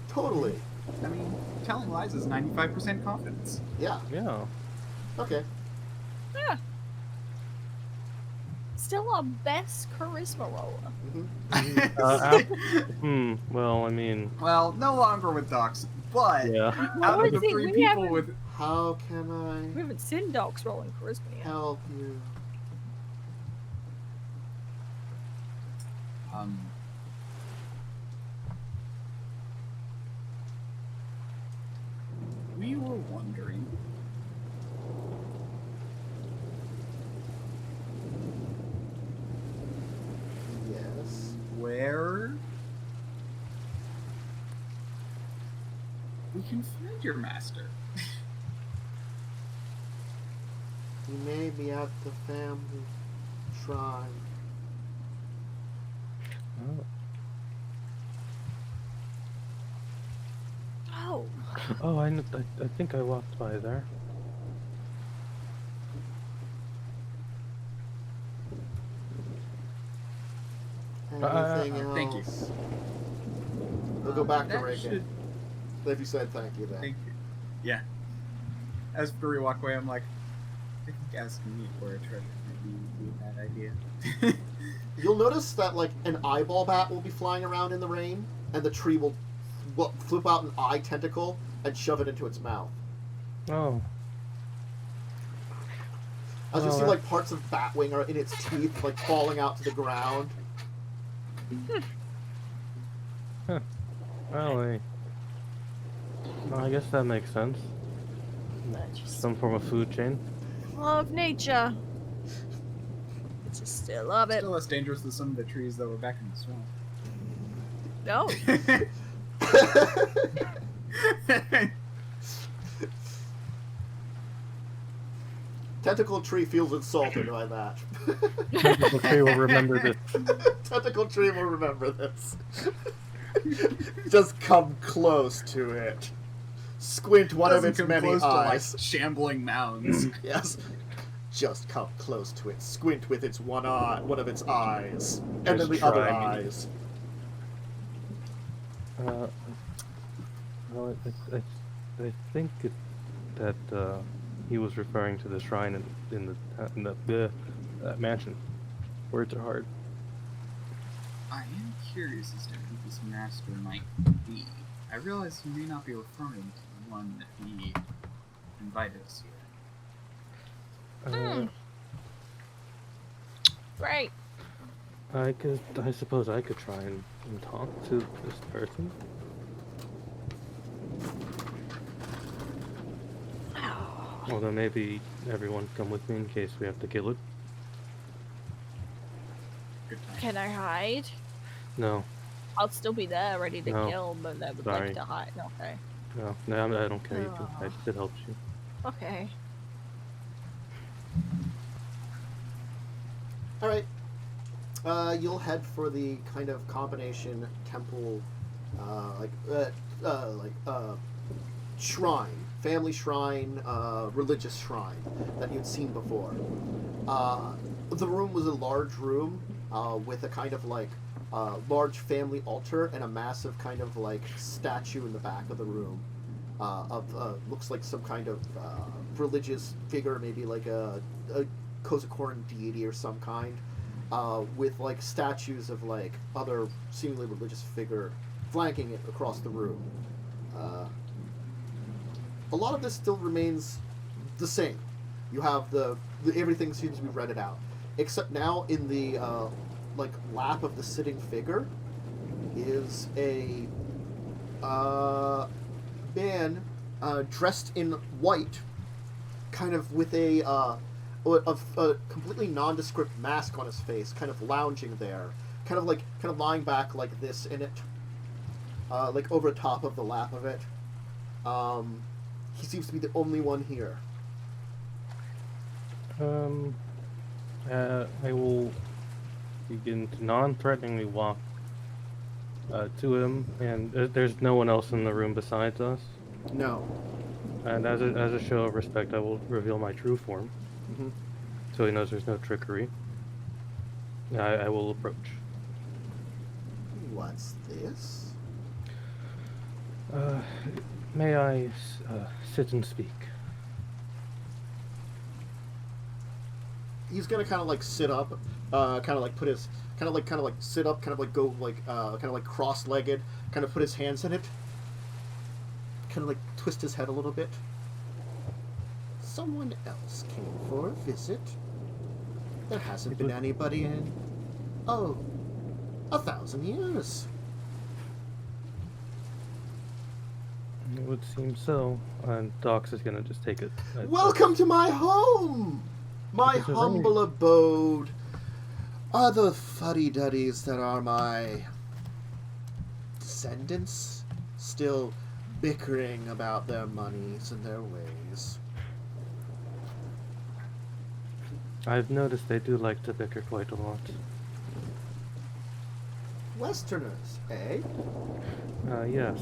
Speaker 1: Totally.
Speaker 4: I mean, telling lies is 95% confidence.
Speaker 1: Yeah.
Speaker 2: Yeah.
Speaker 1: Okay.
Speaker 3: Yeah. Still our best charisma roller.
Speaker 2: Well, I mean,
Speaker 4: Well, no longer with docs, but
Speaker 2: yeah.
Speaker 4: out
Speaker 3: Well,
Speaker 4: of the
Speaker 3: see,
Speaker 4: 3
Speaker 3: we
Speaker 4: people
Speaker 3: haven't-
Speaker 4: with...
Speaker 1: How can
Speaker 3: We haven't seen dogs rolling charisma
Speaker 1: I
Speaker 3: yet.
Speaker 1: help you?
Speaker 4: We were wondering...
Speaker 1: Yes.
Speaker 4: where we can find your master.
Speaker 1: He may be at the family shrine.
Speaker 3: Oh.
Speaker 2: Oh, I think I walked by there.
Speaker 1: Anything else?
Speaker 4: thank you.
Speaker 1: We'll go back to
Speaker 4: That
Speaker 1: Reagan.
Speaker 4: should-
Speaker 1: If you said thank you then.
Speaker 4: Thank you. Yeah. As we walk away, I'm like, I think asking me for a treasure maybe would be a bad idea.
Speaker 1: You'll notice that like an eyeball bat will be flying around in the rain, and the tree will flip out an eye tentacle and shove it into its mouth.
Speaker 2: Oh.
Speaker 1: As you
Speaker 2: Oh,
Speaker 1: see,
Speaker 2: that-
Speaker 1: like parts of Batwing are in its teeth, like falling out to the ground.
Speaker 2: Well, I guess that makes sense.
Speaker 3: That's just
Speaker 2: Some form of food chain.
Speaker 3: love nature. Just still love it.
Speaker 4: Still less dangerous than some of the trees that were back in the
Speaker 3: No.
Speaker 4: swamp.
Speaker 1: Tentacle Tree feels insulted by that.
Speaker 2: Tentacle Tree will remember this.
Speaker 1: Tentacle Tree will remember this. Just come close to it. Squint one of
Speaker 4: Doesn't
Speaker 1: its
Speaker 4: come
Speaker 1: many
Speaker 4: close
Speaker 1: eyes.
Speaker 4: to, like, shambling mounds.
Speaker 1: Yes. Just come close to it. Squint with its one of its eyes. And then
Speaker 2: Just
Speaker 1: the other
Speaker 2: try me.
Speaker 1: eyes.
Speaker 2: Well, I think that he was referring to the shrine in the mansion. Words are hard.
Speaker 4: I am curious as to who this master might be. I realize he may not be referring to the one that he invited us here.
Speaker 3: Right.
Speaker 2: I suppose I could try and talk to this person. Although maybe everyone come with me in case we have to kill it.
Speaker 4: Good time.
Speaker 3: Can I hide?
Speaker 2: No,
Speaker 3: I'll still be there, ready to
Speaker 2: No.
Speaker 3: kill, but I would
Speaker 2: Sorry.
Speaker 3: like to hide. Okay.
Speaker 2: no, I don't care. You can hide if it helps you.
Speaker 3: Okay.
Speaker 1: Alright. You'll head for the kind of combination temple, shrine. Family shrine, religious shrine that you'd seen before. The room was a large room with a kind of like large family altar and a massive kind of like statue in the back of the room of looks like some kind of religious figure, maybe like a Kozakoran deity or some kind, with like statues of like other seemingly religious figure flanking it across the room. A lot of this still remains the same. You have the everything seems to be redded out, except now in the like lap of the sitting figure is a man dressed in white, kind of with a completely nondescript mask on his face, kind of lounging there, kind of lying back like this in it, like over top of the lap of it. He seems to be the only one here.
Speaker 2: I will begin to non-threateningly walk to him, and there's no one else in the room besides us.
Speaker 1: No.
Speaker 2: And as a show of respect, I will reveal my true form,
Speaker 1: Mm-hmm.
Speaker 2: so he knows there's no trickery. I will approach.
Speaker 1: What's this?
Speaker 2: May I sit and speak?
Speaker 1: He's gonna kind of like sit up, kind of like put his, kind of like sit up, kind of like go like, kind of like cross-legged, kind of put his hands in it, kind of like twist his head a little bit. Someone else came for a visit. There hasn't been anybody in, 1,000 years.
Speaker 2: It would seem so. And Dox is gonna just take it.
Speaker 1: Welcome to my home! My
Speaker 2: This is
Speaker 1: humble abode. Other fuddy-duddies that are my descendants still bickering about their monies and their ways.
Speaker 2: I've noticed they do like to bicker quite a lot.
Speaker 1: Westerners, eh?
Speaker 2: Yes.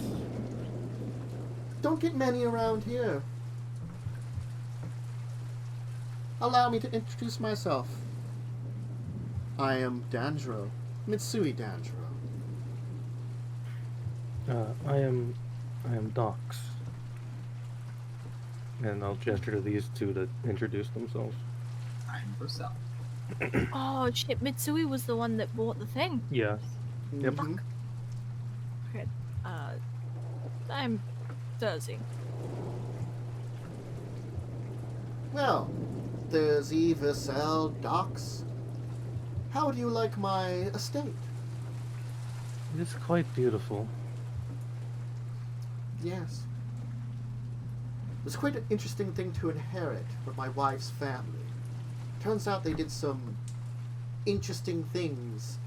Speaker 1: Don't get many around here. Allow me to introduce myself. I am Danjiro, Mitsui Danjiro.
Speaker 2: I am Dox. And I'll gesture to these two to introduce themselves.
Speaker 4: I'm Bracel.
Speaker 3: Oh shit, Mitsui was the one that bought the thing.
Speaker 2: Yes. Yep.
Speaker 1: Mhm.
Speaker 3: Okay. I'm Therzee.
Speaker 1: Well, Therzee, Vercel, Dox. How do you like my estate?
Speaker 2: It is quite beautiful.
Speaker 1: Yes. It was quite an interesting thing to inherit from my wife's family. Turns out they did some interesting things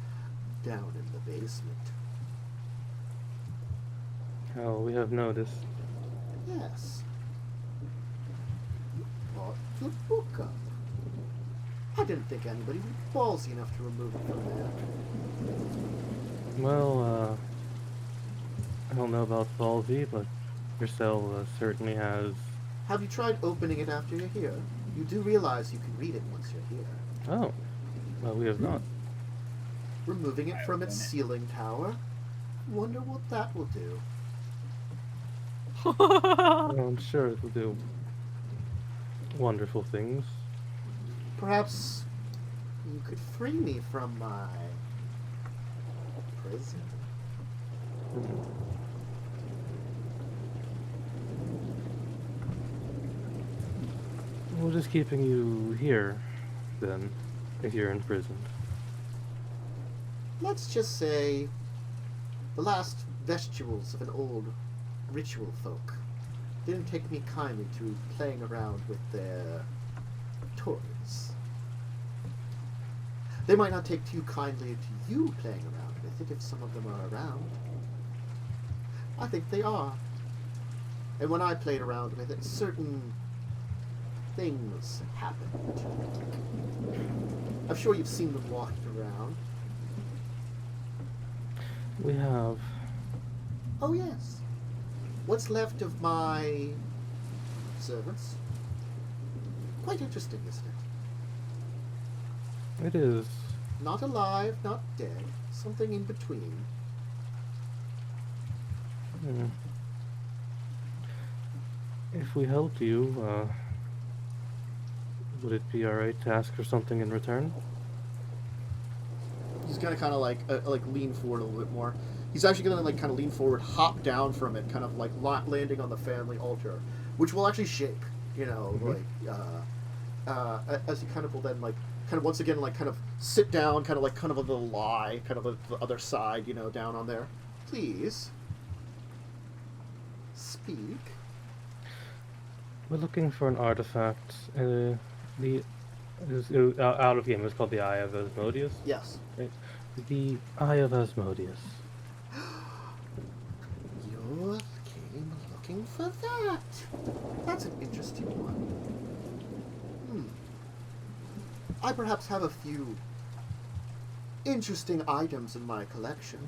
Speaker 1: down in the basement.
Speaker 2: Oh, we have noticed.
Speaker 1: Yes. Brought the book up. I didn't think anybody would be ballsy enough to remove it from there.
Speaker 2: Well, I don't know about ballsy, but your cell certainly has...
Speaker 1: Have you tried opening it after you're here? You do realize you can read it once you're here.
Speaker 2: Oh, well, we have not.
Speaker 1: Removing it from its ceiling tower? Wonder what that will do.
Speaker 2: Well, I'm sure it will do wonderful things.
Speaker 1: Perhaps you could free me from my prison.
Speaker 2: We're just keeping you here, then, if you're in prison.
Speaker 1: Let's just say the last vestiges of an old ritual folk didn't take me kindly to playing around with their toys. They might not take too kindly to you playing around with it if some of them are around. I think they are. And when I played around with it, certain things happened. I'm sure you've seen them walking around.
Speaker 2: We have...
Speaker 1: Oh, yes. What's left of my servants? Quite interesting, isn't it?
Speaker 2: It is.
Speaker 1: Not alive, not dead. Something in between.
Speaker 2: If we helped you, would it be alright to ask for something in return?
Speaker 1: He's gonna kind of like lean forward a little bit more. He's actually gonna like kind of lean forward, hop down from it, kind of like landing on the family altar, which will actually shake. You know, as he kind of will then like kind of once again like kind of sit down, kind of a little lie, kind of the other side, you know, down on there. Please speak.
Speaker 2: We're looking for an artifact. Out of game, it's called the Eye of Asmodeus.
Speaker 1: Yes.
Speaker 2: Right? The Eye of Asmodeus.
Speaker 1: You came looking for that. That's an interesting one. I perhaps have a few interesting items in my collection,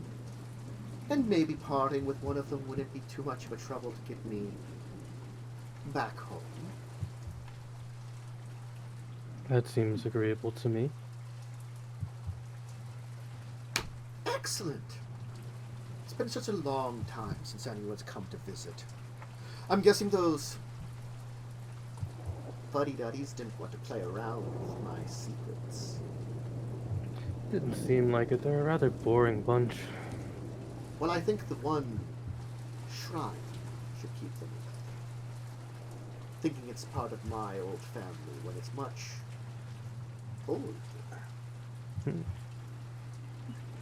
Speaker 1: and maybe parting with one of them wouldn't be too much of a trouble to get me back home.
Speaker 2: That seems agreeable to me.
Speaker 1: Excellent. It's been such a long time since anyone's come to visit. I'm guessing those fuddy-duddies didn't want to play around with my secrets.
Speaker 2: Didn't seem like it. They're a rather boring bunch.
Speaker 1: Well, I think the one shrine should keep them away. Thinking it's part of my old family when it's much older.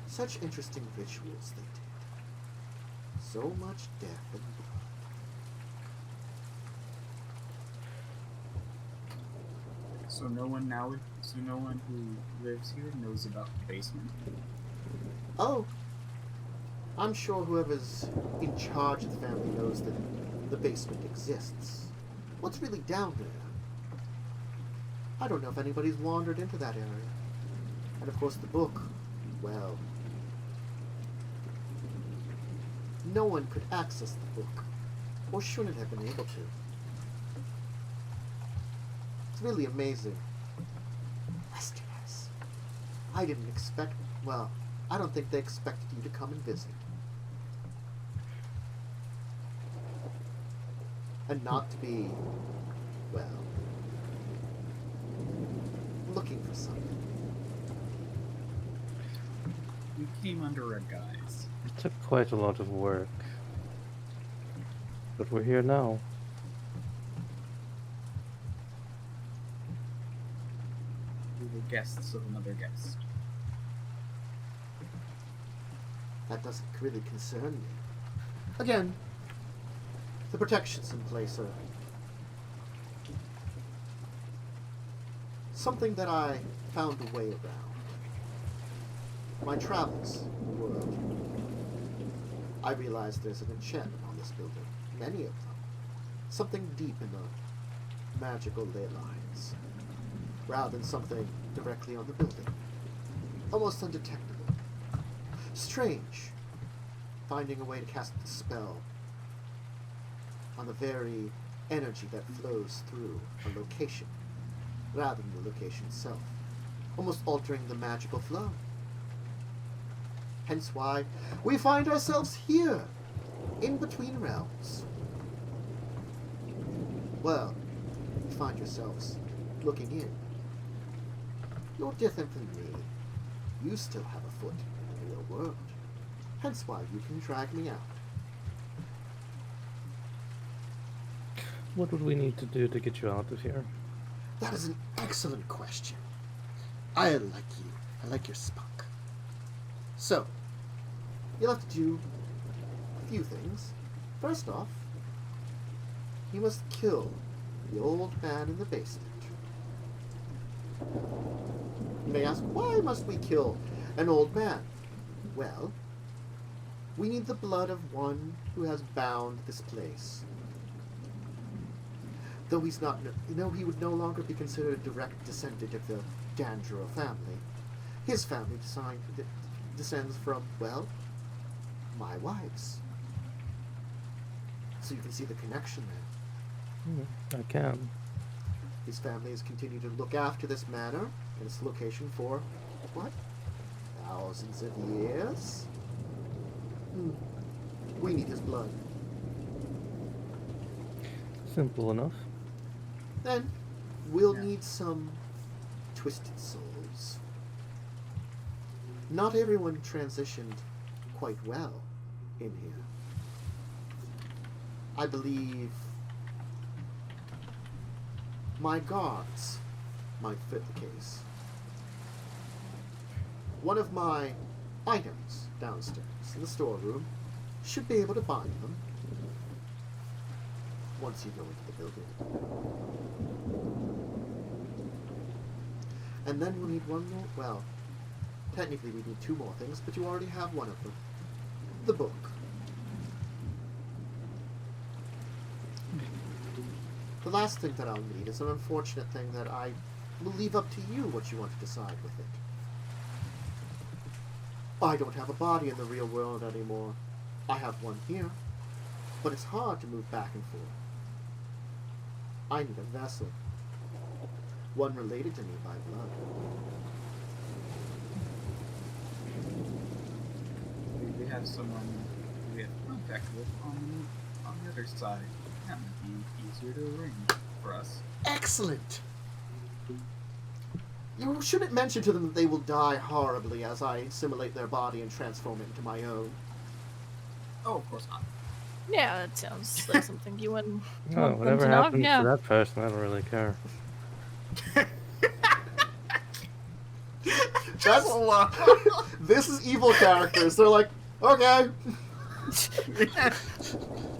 Speaker 1: Such interesting rituals they did. So much death and blood.
Speaker 4: So no one who lives here knows about the basement.
Speaker 1: Oh, I'm sure whoever's in charge of the family knows that the basement exists. What's really down there? I don't know if anybody's wandered into that area. And of course the book, well, no one could access the book, or shouldn't have been able to. It's really amazing. Westerners. I didn't expect, well, I don't think they expected you to come and visit. And not to be, well, looking for something.
Speaker 4: We came under a guise.
Speaker 2: It took quite a lot of work. But we're here now.
Speaker 4: We were guests of another guest.
Speaker 1: That doesn't really concern me. Again, the protections in place are something that I found a way around. My travels in the world, I realized there's an enchantment on this building. Many of them. Something deep in the magical ley lines. rather than something directly on the building. Almost undetectable. Strange, finding a way to cast the spell on the very energy that flows through a location, rather than the location itself, almost altering the magical flow. Hence why we find ourselves here, in between realms. Well, you find yourselves looking in. You're different than me. You still have a foot in the real world. Hence why you can drag me out.
Speaker 2: What would we need to do to get you out of here?
Speaker 1: That is an excellent question. I like you. I like your spunk. So, you'll have to do a few things. First off, you must kill the old man in the basement. You may ask, why must we kill an old man? Well, we need the blood of one who has bound this place. Though he's not, he would no longer be considered a direct descendant of the Dandro family. His family descends from, well, my wives. So you can see the connection there.
Speaker 2: I can.
Speaker 1: His family has continued to look after this manor and its location for, what, thousands of years? We need his blood.
Speaker 2: Simple enough.
Speaker 1: Then, we'll need some twisted souls. Not everyone transitioned quite well in here. I believe my guards might fit the case. One of my items downstairs in the storeroom should be able to bind them once you go into the building. And then we'll need one more, well, technically we need two more things, but you already have one of them. The book. The last thing that I'll need is an unfortunate thing that I will leave up to you what you want to decide with it. I don't have a body in the real world anymore. I have one here, but it's hard to move back and forth. I need a vessel. One related to me by blood.
Speaker 4: We have someone we have contact with on the other side. That might be easier to arrange for us.
Speaker 1: Excellent! You shouldn't mention to them that they will die horribly as I assimilate their body and transform it into my own.
Speaker 4: Oh, of course not.
Speaker 3: Yeah, that sounds like something you wouldn't
Speaker 2: Oh,
Speaker 3: want them
Speaker 2: whatever
Speaker 3: to know.
Speaker 2: happens
Speaker 3: Yeah.
Speaker 2: to that person, I don't really care.
Speaker 1: That's this is evil characters. They're like, okay.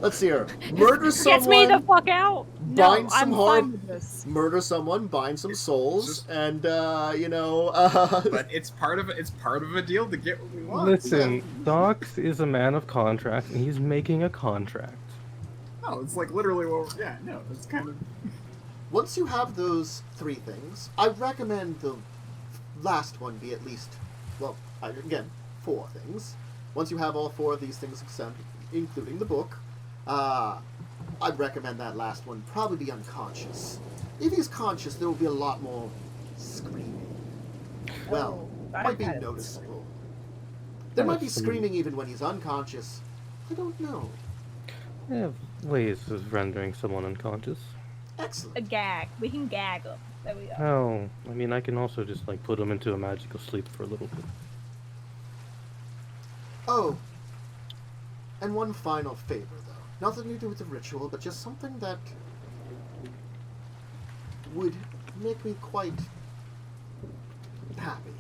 Speaker 1: Let's see here. Murder someone.
Speaker 3: Gets me the fuck out. No,
Speaker 1: Bind some
Speaker 3: I'm
Speaker 1: horror-
Speaker 3: fine with this.
Speaker 1: Murder someone, bind some souls,
Speaker 4: Just-
Speaker 1: and
Speaker 4: But it's part of a deal to get what we want.
Speaker 2: Listen, Dox is a man of contract, and he's making a contract.
Speaker 4: No, it's like literally what. Yeah, no, it's kind of.
Speaker 1: once you have those three things, I recommend the last one be at least, well, again, 4 things. Once you have all 4 of these things, including the book, I'd recommend that last one probably be unconscious. If he's conscious, there will be a lot more screaming. Well,
Speaker 3: Oh,
Speaker 1: might be
Speaker 3: I've had
Speaker 1: noticeable. There might be
Speaker 2: That's some-
Speaker 1: screaming even when he's unconscious. I don't know.
Speaker 2: I have ways of rendering someone unconscious.
Speaker 3: A
Speaker 1: Excellent.
Speaker 3: gag. We can gag them. There we go.
Speaker 2: Oh, I mean, I can also just, like, put them into a magical sleep for a little bit.
Speaker 1: Oh, and one final favor, though. Nothing to do with the ritual, but just something that would make me quite happy.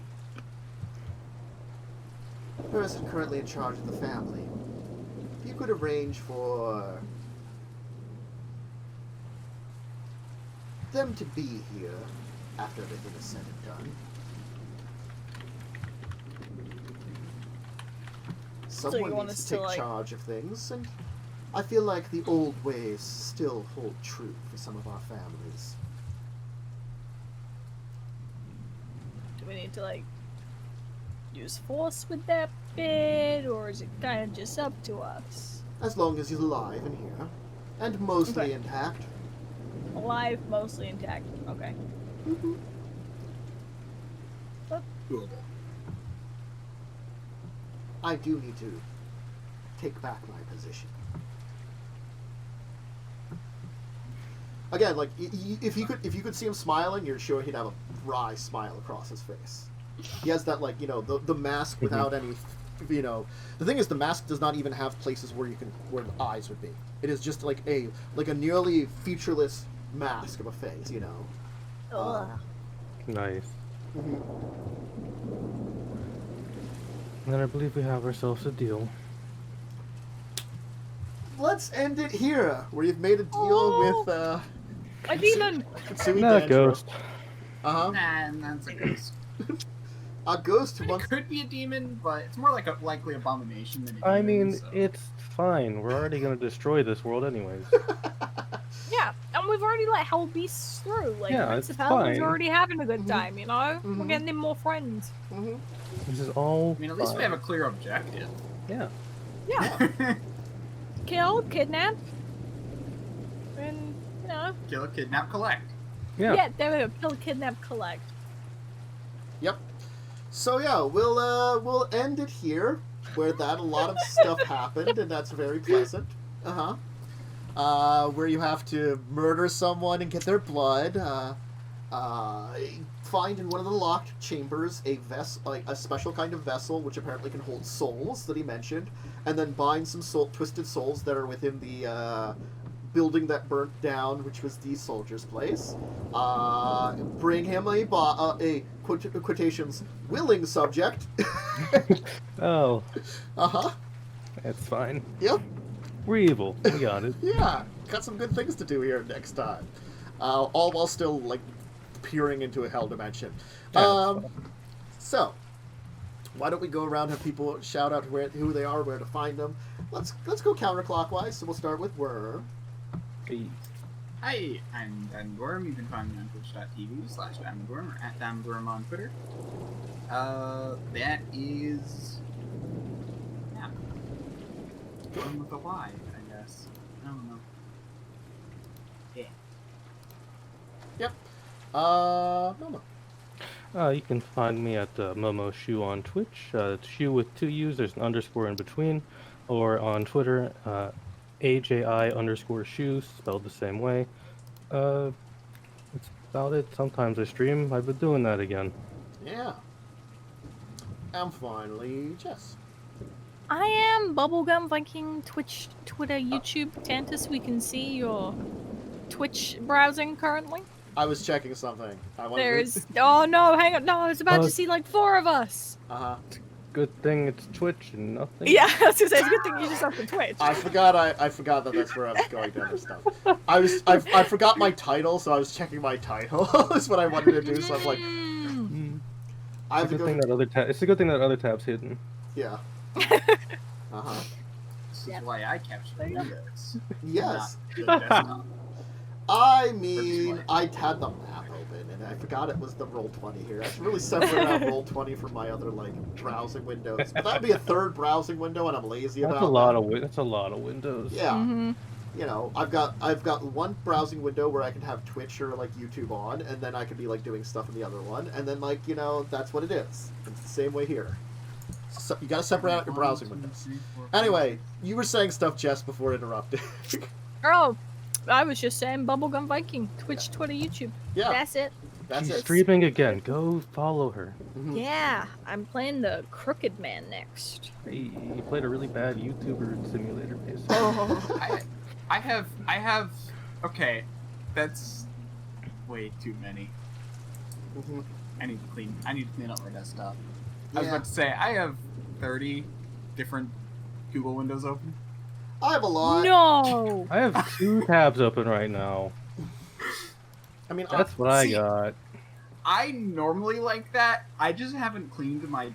Speaker 1: The person currently in charge of the family, if you could arrange for them to be here after everything is said and done. Someone
Speaker 3: want
Speaker 1: needs
Speaker 3: us
Speaker 1: to
Speaker 3: to,
Speaker 1: take
Speaker 3: like-
Speaker 1: charge of things, and I feel like the old ways still hold true for some of our families.
Speaker 3: Do we need to like use force with that bit, or is it kind of just up to us?
Speaker 1: As long as he's alive in here. And mostly
Speaker 3: Okay.
Speaker 1: intact.
Speaker 3: Alive, mostly intact. Okay.
Speaker 1: Mm-hmm.
Speaker 4: Doable.
Speaker 1: I do need to take back my position. Again, like if you could see him smiling, you're sure he'd have a wry smile across his face. He has that, like, you know, the mask without any, you know. The thing is, the mask does not even have places where where the eyes would be. It is just like a nearly featureless mask of a face, you know.
Speaker 3: Ugh.
Speaker 2: Nice.
Speaker 1: Mhm.
Speaker 2: And then I believe we have ourselves a deal.
Speaker 1: Let's end it here, where you've made a deal with
Speaker 3: A demon!
Speaker 1: Katsui
Speaker 2: Not
Speaker 1: Danjiro.
Speaker 2: ghost.
Speaker 1: Uh-huh.
Speaker 4: And that's a ghost.
Speaker 1: A ghost who
Speaker 4: It
Speaker 1: wants...
Speaker 4: could be a demon, but it's more like a likely abomination than a demon.
Speaker 2: I mean,
Speaker 4: so.
Speaker 2: it's fine. We're already gonna destroy this world anyways.
Speaker 3: Yeah, and we've already let hell beasts through. Like,
Speaker 2: Yeah,
Speaker 3: Prince
Speaker 2: it's
Speaker 3: of Hell is
Speaker 2: fine.
Speaker 3: already having a good
Speaker 1: Mhm.
Speaker 3: time, you know? We're
Speaker 1: Mhm.
Speaker 3: getting him more friends.
Speaker 1: Mhm.
Speaker 2: This is all
Speaker 4: I mean, at least we
Speaker 2: fine.
Speaker 4: have a clear objective.
Speaker 2: Yeah.
Speaker 3: Yeah. Kill, kidnap, and, you know.
Speaker 4: Kill, kidnap, collect.
Speaker 2: Yeah.
Speaker 3: There we go. Kill, kidnap, collect.
Speaker 1: Yep. So yeah, we'll end it here, where a lot of stuff happened, and that's very pleasant. Where you have to murder someone and get their blood. Find in one of the locked chambers a special kind of vessel which apparently can hold souls that he mentioned, and then bind some twisted souls that are within the building that burnt down, which was the soldier's place. Bring him a quotations willing subject.
Speaker 2: Oh,
Speaker 1: Uh-huh.
Speaker 2: it's fine.
Speaker 1: Yep.
Speaker 2: We're evil. We got it.
Speaker 1: Yeah. Got some good things to do here next time. All while still, like, peering into a hell dimension.
Speaker 2: Yeah, it's fine.
Speaker 1: So, why don't we go around and have people shout out who they are, where to find them. Let's go counterclockwise. So we'll start with Worm.
Speaker 2: Hey.
Speaker 4: Hi, I'm Diamondworm. You can find me on twitch.tv/Diamondworm or @Diamondworm on Twitter. That is... Yeah. Worm with a Y, I guess. I don't know. Yeah.
Speaker 1: Yep. Momo.
Speaker 2: You can find me at Momo Shu on Twitch. It's Shu with 2 U's. There's an underscore in between. Or on Twitter, AJI_Shu, spelled the same way. That's about it. Sometimes I stream. I've been doing that again.
Speaker 1: Yeah. And finally, Jess.
Speaker 3: I am Bubblegum Viking, Twitch, Twitter, YouTube, Tantus. We can see your Twitch browsing currently.
Speaker 1: I was checking something. I wanted
Speaker 3: There's... Oh no, hang on. No, I was about
Speaker 2: Oh.
Speaker 3: to see like 4 of us.
Speaker 1: Uh-huh.
Speaker 2: Good thing it's Twitch and nothing.
Speaker 3: Yeah, I was gonna say, it's a good thing you just have to Twitch.
Speaker 1: I forgot that that's where I was going to other stuff. I forgot my title, so I was checking my title. Is what I wanted to do, so I'm like,
Speaker 2: Mm.
Speaker 1: I have
Speaker 2: It's
Speaker 1: to
Speaker 2: a good
Speaker 1: go...
Speaker 2: thing that other tab. It's a good thing that other tab's hidden.
Speaker 1: Yeah. Uh-huh.
Speaker 4: This
Speaker 3: Yeah.
Speaker 4: is why I capture
Speaker 3: There you go.
Speaker 4: Windows.
Speaker 1: Yes.
Speaker 4: Not the desktop.
Speaker 1: I mean, I had the map open, and I forgot it was the Roll20 here. I should really separate out Roll20 from my other, like, browsing windows. But that'd be a third browsing window, and I'm lazy about
Speaker 2: That's a lot
Speaker 1: that.
Speaker 2: of that's a lot of windows.
Speaker 1: Yeah.
Speaker 3: Mm-hmm.
Speaker 1: You know, I've got one browsing window where I can have Twitch or, like, YouTube on, and then I could be, like, doing stuff in the other one, and then, like, you know, that's what it is. It's the same way here. So you gotta separate out your browsing windows. Anyway, you were saying stuff, Jess, before interrupting.
Speaker 3: Oh, I was just saying Bubblegum Viking, Twitch, Twitter, YouTube.
Speaker 1: Yeah,
Speaker 3: That's it.
Speaker 1: that's
Speaker 2: She's
Speaker 1: it.
Speaker 2: streaming again. Go follow her.
Speaker 1: Mhm.
Speaker 3: Yeah, I'm playing the Crooked Man next.
Speaker 2: Hey, you played a really bad YouTuber simulator, basically.
Speaker 1: Oh.
Speaker 4: I have... Okay, that's way too many.
Speaker 1: Mhm.
Speaker 4: I need to clean up my desktop. I was
Speaker 1: Yeah.
Speaker 4: about to say, I have 30 different Google windows open.
Speaker 1: I have a lot.
Speaker 3: No!
Speaker 2: I have 2 tabs open right now.
Speaker 1: I mean,
Speaker 2: That's what I
Speaker 4: See,
Speaker 2: got.
Speaker 4: I normally like that. I just haven't cleaned my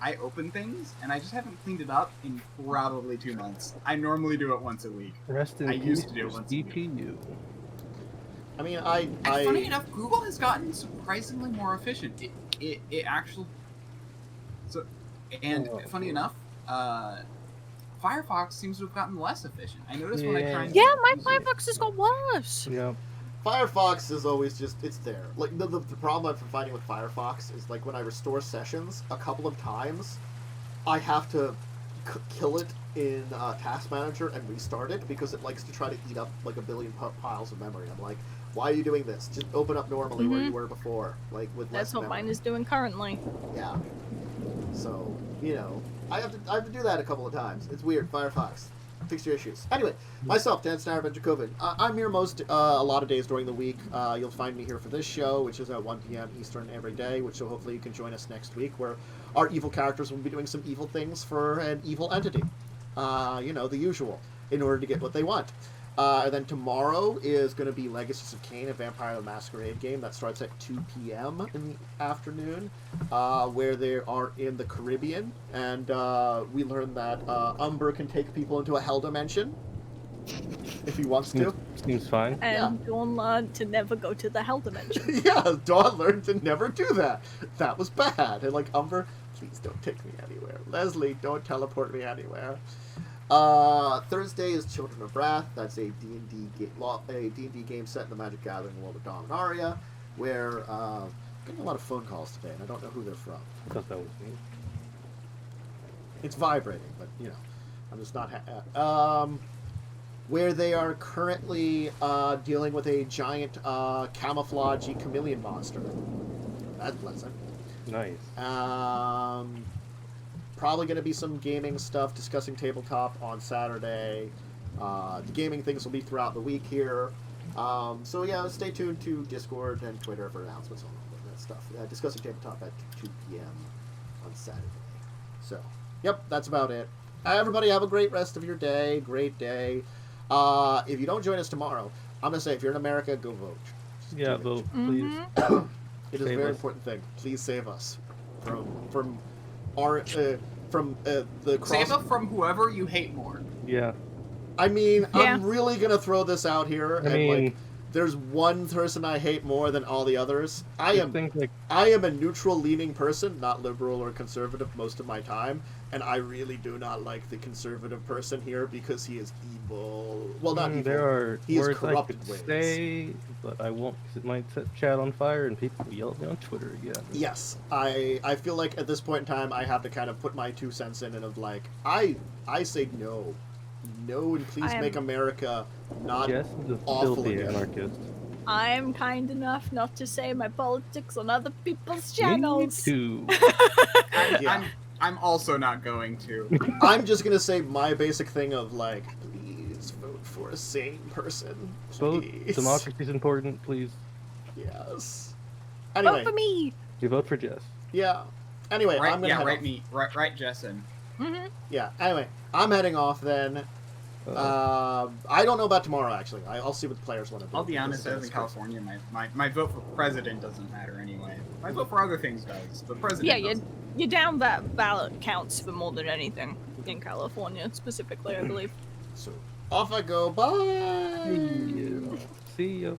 Speaker 4: I open things and I just haven't cleaned it up in probably 2 months. I normally do it once a week.
Speaker 2: Rest in
Speaker 4: I
Speaker 2: peace,
Speaker 4: used to do it once a week.
Speaker 2: CPU.
Speaker 1: I mean,
Speaker 4: And funny enough, Google has gotten surprisingly more efficient. it actually. So, and funny enough, Firefox seems to have gotten less efficient. I noticed when I try and
Speaker 3: Yeah, my Firefox has got worse.
Speaker 2: Yeah.
Speaker 1: Firefox is always just, it's there. Like, the problem I'm finding with Firefox is, like, when I restore sessions, a couple of times, I have to kill it in Task Manager and restart it, because it likes to try to eat up, like, a billion piles of memory. I'm like, why are you doing this? Just open up normally where you were before, like, with less
Speaker 3: That's what
Speaker 1: memory.
Speaker 3: mine is doing currently.
Speaker 1: Yeah. So, you know, I have to do that a couple of times. It's weird. Firefox. Fix your issues. Anyway, myself, Dan Snarf and Dracovin. I'm here a lot of days during the week. You'll find me here for this show, which is at 1 p.m. Eastern every day, which so hopefully you can join us next week, where our evil characters will be doing some evil things for an evil entity. You know, the usual, in order to get what they want. And then tomorrow is going to be Legacies of Kain, a Vampire the Masquerade game that starts at 2 p.m. in the afternoon, where they are in the Caribbean, and we learned that Umber can take people into a hell dimension if he wants to.
Speaker 2: Seems fine.
Speaker 3: And Dawn learned to never go to the hell dimension.
Speaker 1: Yeah, Dawn learned to never do that. That was bad. And like, Umber, please don't take me anywhere. Leslie, don't teleport me anywhere. Thursday is Children of Wrath. That's a D&D game set in the Magic Gathering world of Dominaria, where I'm getting a lot of phone calls today, and I don't know who they're from.
Speaker 2: I thought that was me.
Speaker 1: It's vibrating, but, you know, I'm just not... where they are currently dealing with a giant camouflagey chameleon monster. That's pleasant.
Speaker 2: Nice.
Speaker 1: Probably going to be some gaming stuff, discussing tabletop on Saturday. The gaming things will be throughout the week here. So yeah, stay tuned to Discord and Twitter for announcements on all of that stuff. Discussing tabletop at 2 p.m. on Saturday. So, yep, that's about it. Everybody have a great rest of your day. Great day. If you don't join us tomorrow, I'm going to say, if you're in America, go vote. Just
Speaker 2: Yeah,
Speaker 1: do it.
Speaker 2: vote, please.
Speaker 1: It is a
Speaker 2: Save
Speaker 1: very
Speaker 2: us.
Speaker 1: important thing. Please save us from our the cross.
Speaker 4: Save up from whoever you hate more.
Speaker 2: Yeah.
Speaker 1: I mean,
Speaker 3: Yeah.
Speaker 1: I'm really gonna throw this out here,
Speaker 2: I
Speaker 1: and
Speaker 2: mean,
Speaker 1: like, there's one person I hate more than all the others. I am
Speaker 2: think like
Speaker 1: a neutral-leaning person, not liberal or conservative most of my time, and I really do not like the conservative person here because he is evil. Well, not evil.
Speaker 2: there are
Speaker 1: he is
Speaker 2: words I
Speaker 1: corrupted
Speaker 2: could
Speaker 1: ways.
Speaker 2: say, but I won't, 'cause it might set chat on fire and people will yell at me on Twitter again.
Speaker 1: Yes, I feel like at this point in time I have to kind of put my 2 cents in, and of like, I say no, and please make America not
Speaker 2: Jess is a
Speaker 1: awful
Speaker 2: filthy
Speaker 1: again.
Speaker 2: anarchist.
Speaker 3: I'm kind enough not to say my politics on other people's
Speaker 2: Me
Speaker 3: channels.
Speaker 2: too.
Speaker 1: Yeah.
Speaker 4: I'm also not going to.
Speaker 1: I'm just gonna say my basic thing of like, please vote for a sane person.
Speaker 2: Vote.
Speaker 1: Please.
Speaker 2: Democracy is important, please.
Speaker 1: Yes.
Speaker 3: Vote
Speaker 1: Anyway,
Speaker 3: for me.
Speaker 2: You vote for Jess.
Speaker 1: yeah. Anyway,
Speaker 4: Right,
Speaker 1: I'm gonna head
Speaker 4: write
Speaker 1: off.
Speaker 4: me. Write Jess in.
Speaker 1: Yeah. Anyway, I'm heading off then. I don't know about tomorrow actually. I'll see what the players want to do.
Speaker 4: I'll be honest, I live in California. My vote for president doesn't matter anyway. My vote for other things does, but president
Speaker 3: Yeah,
Speaker 4: doesn't.
Speaker 3: you're down that ballot counts for more than anything in California, specifically, I believe.
Speaker 1: So off I go. Bye.
Speaker 2: See ya.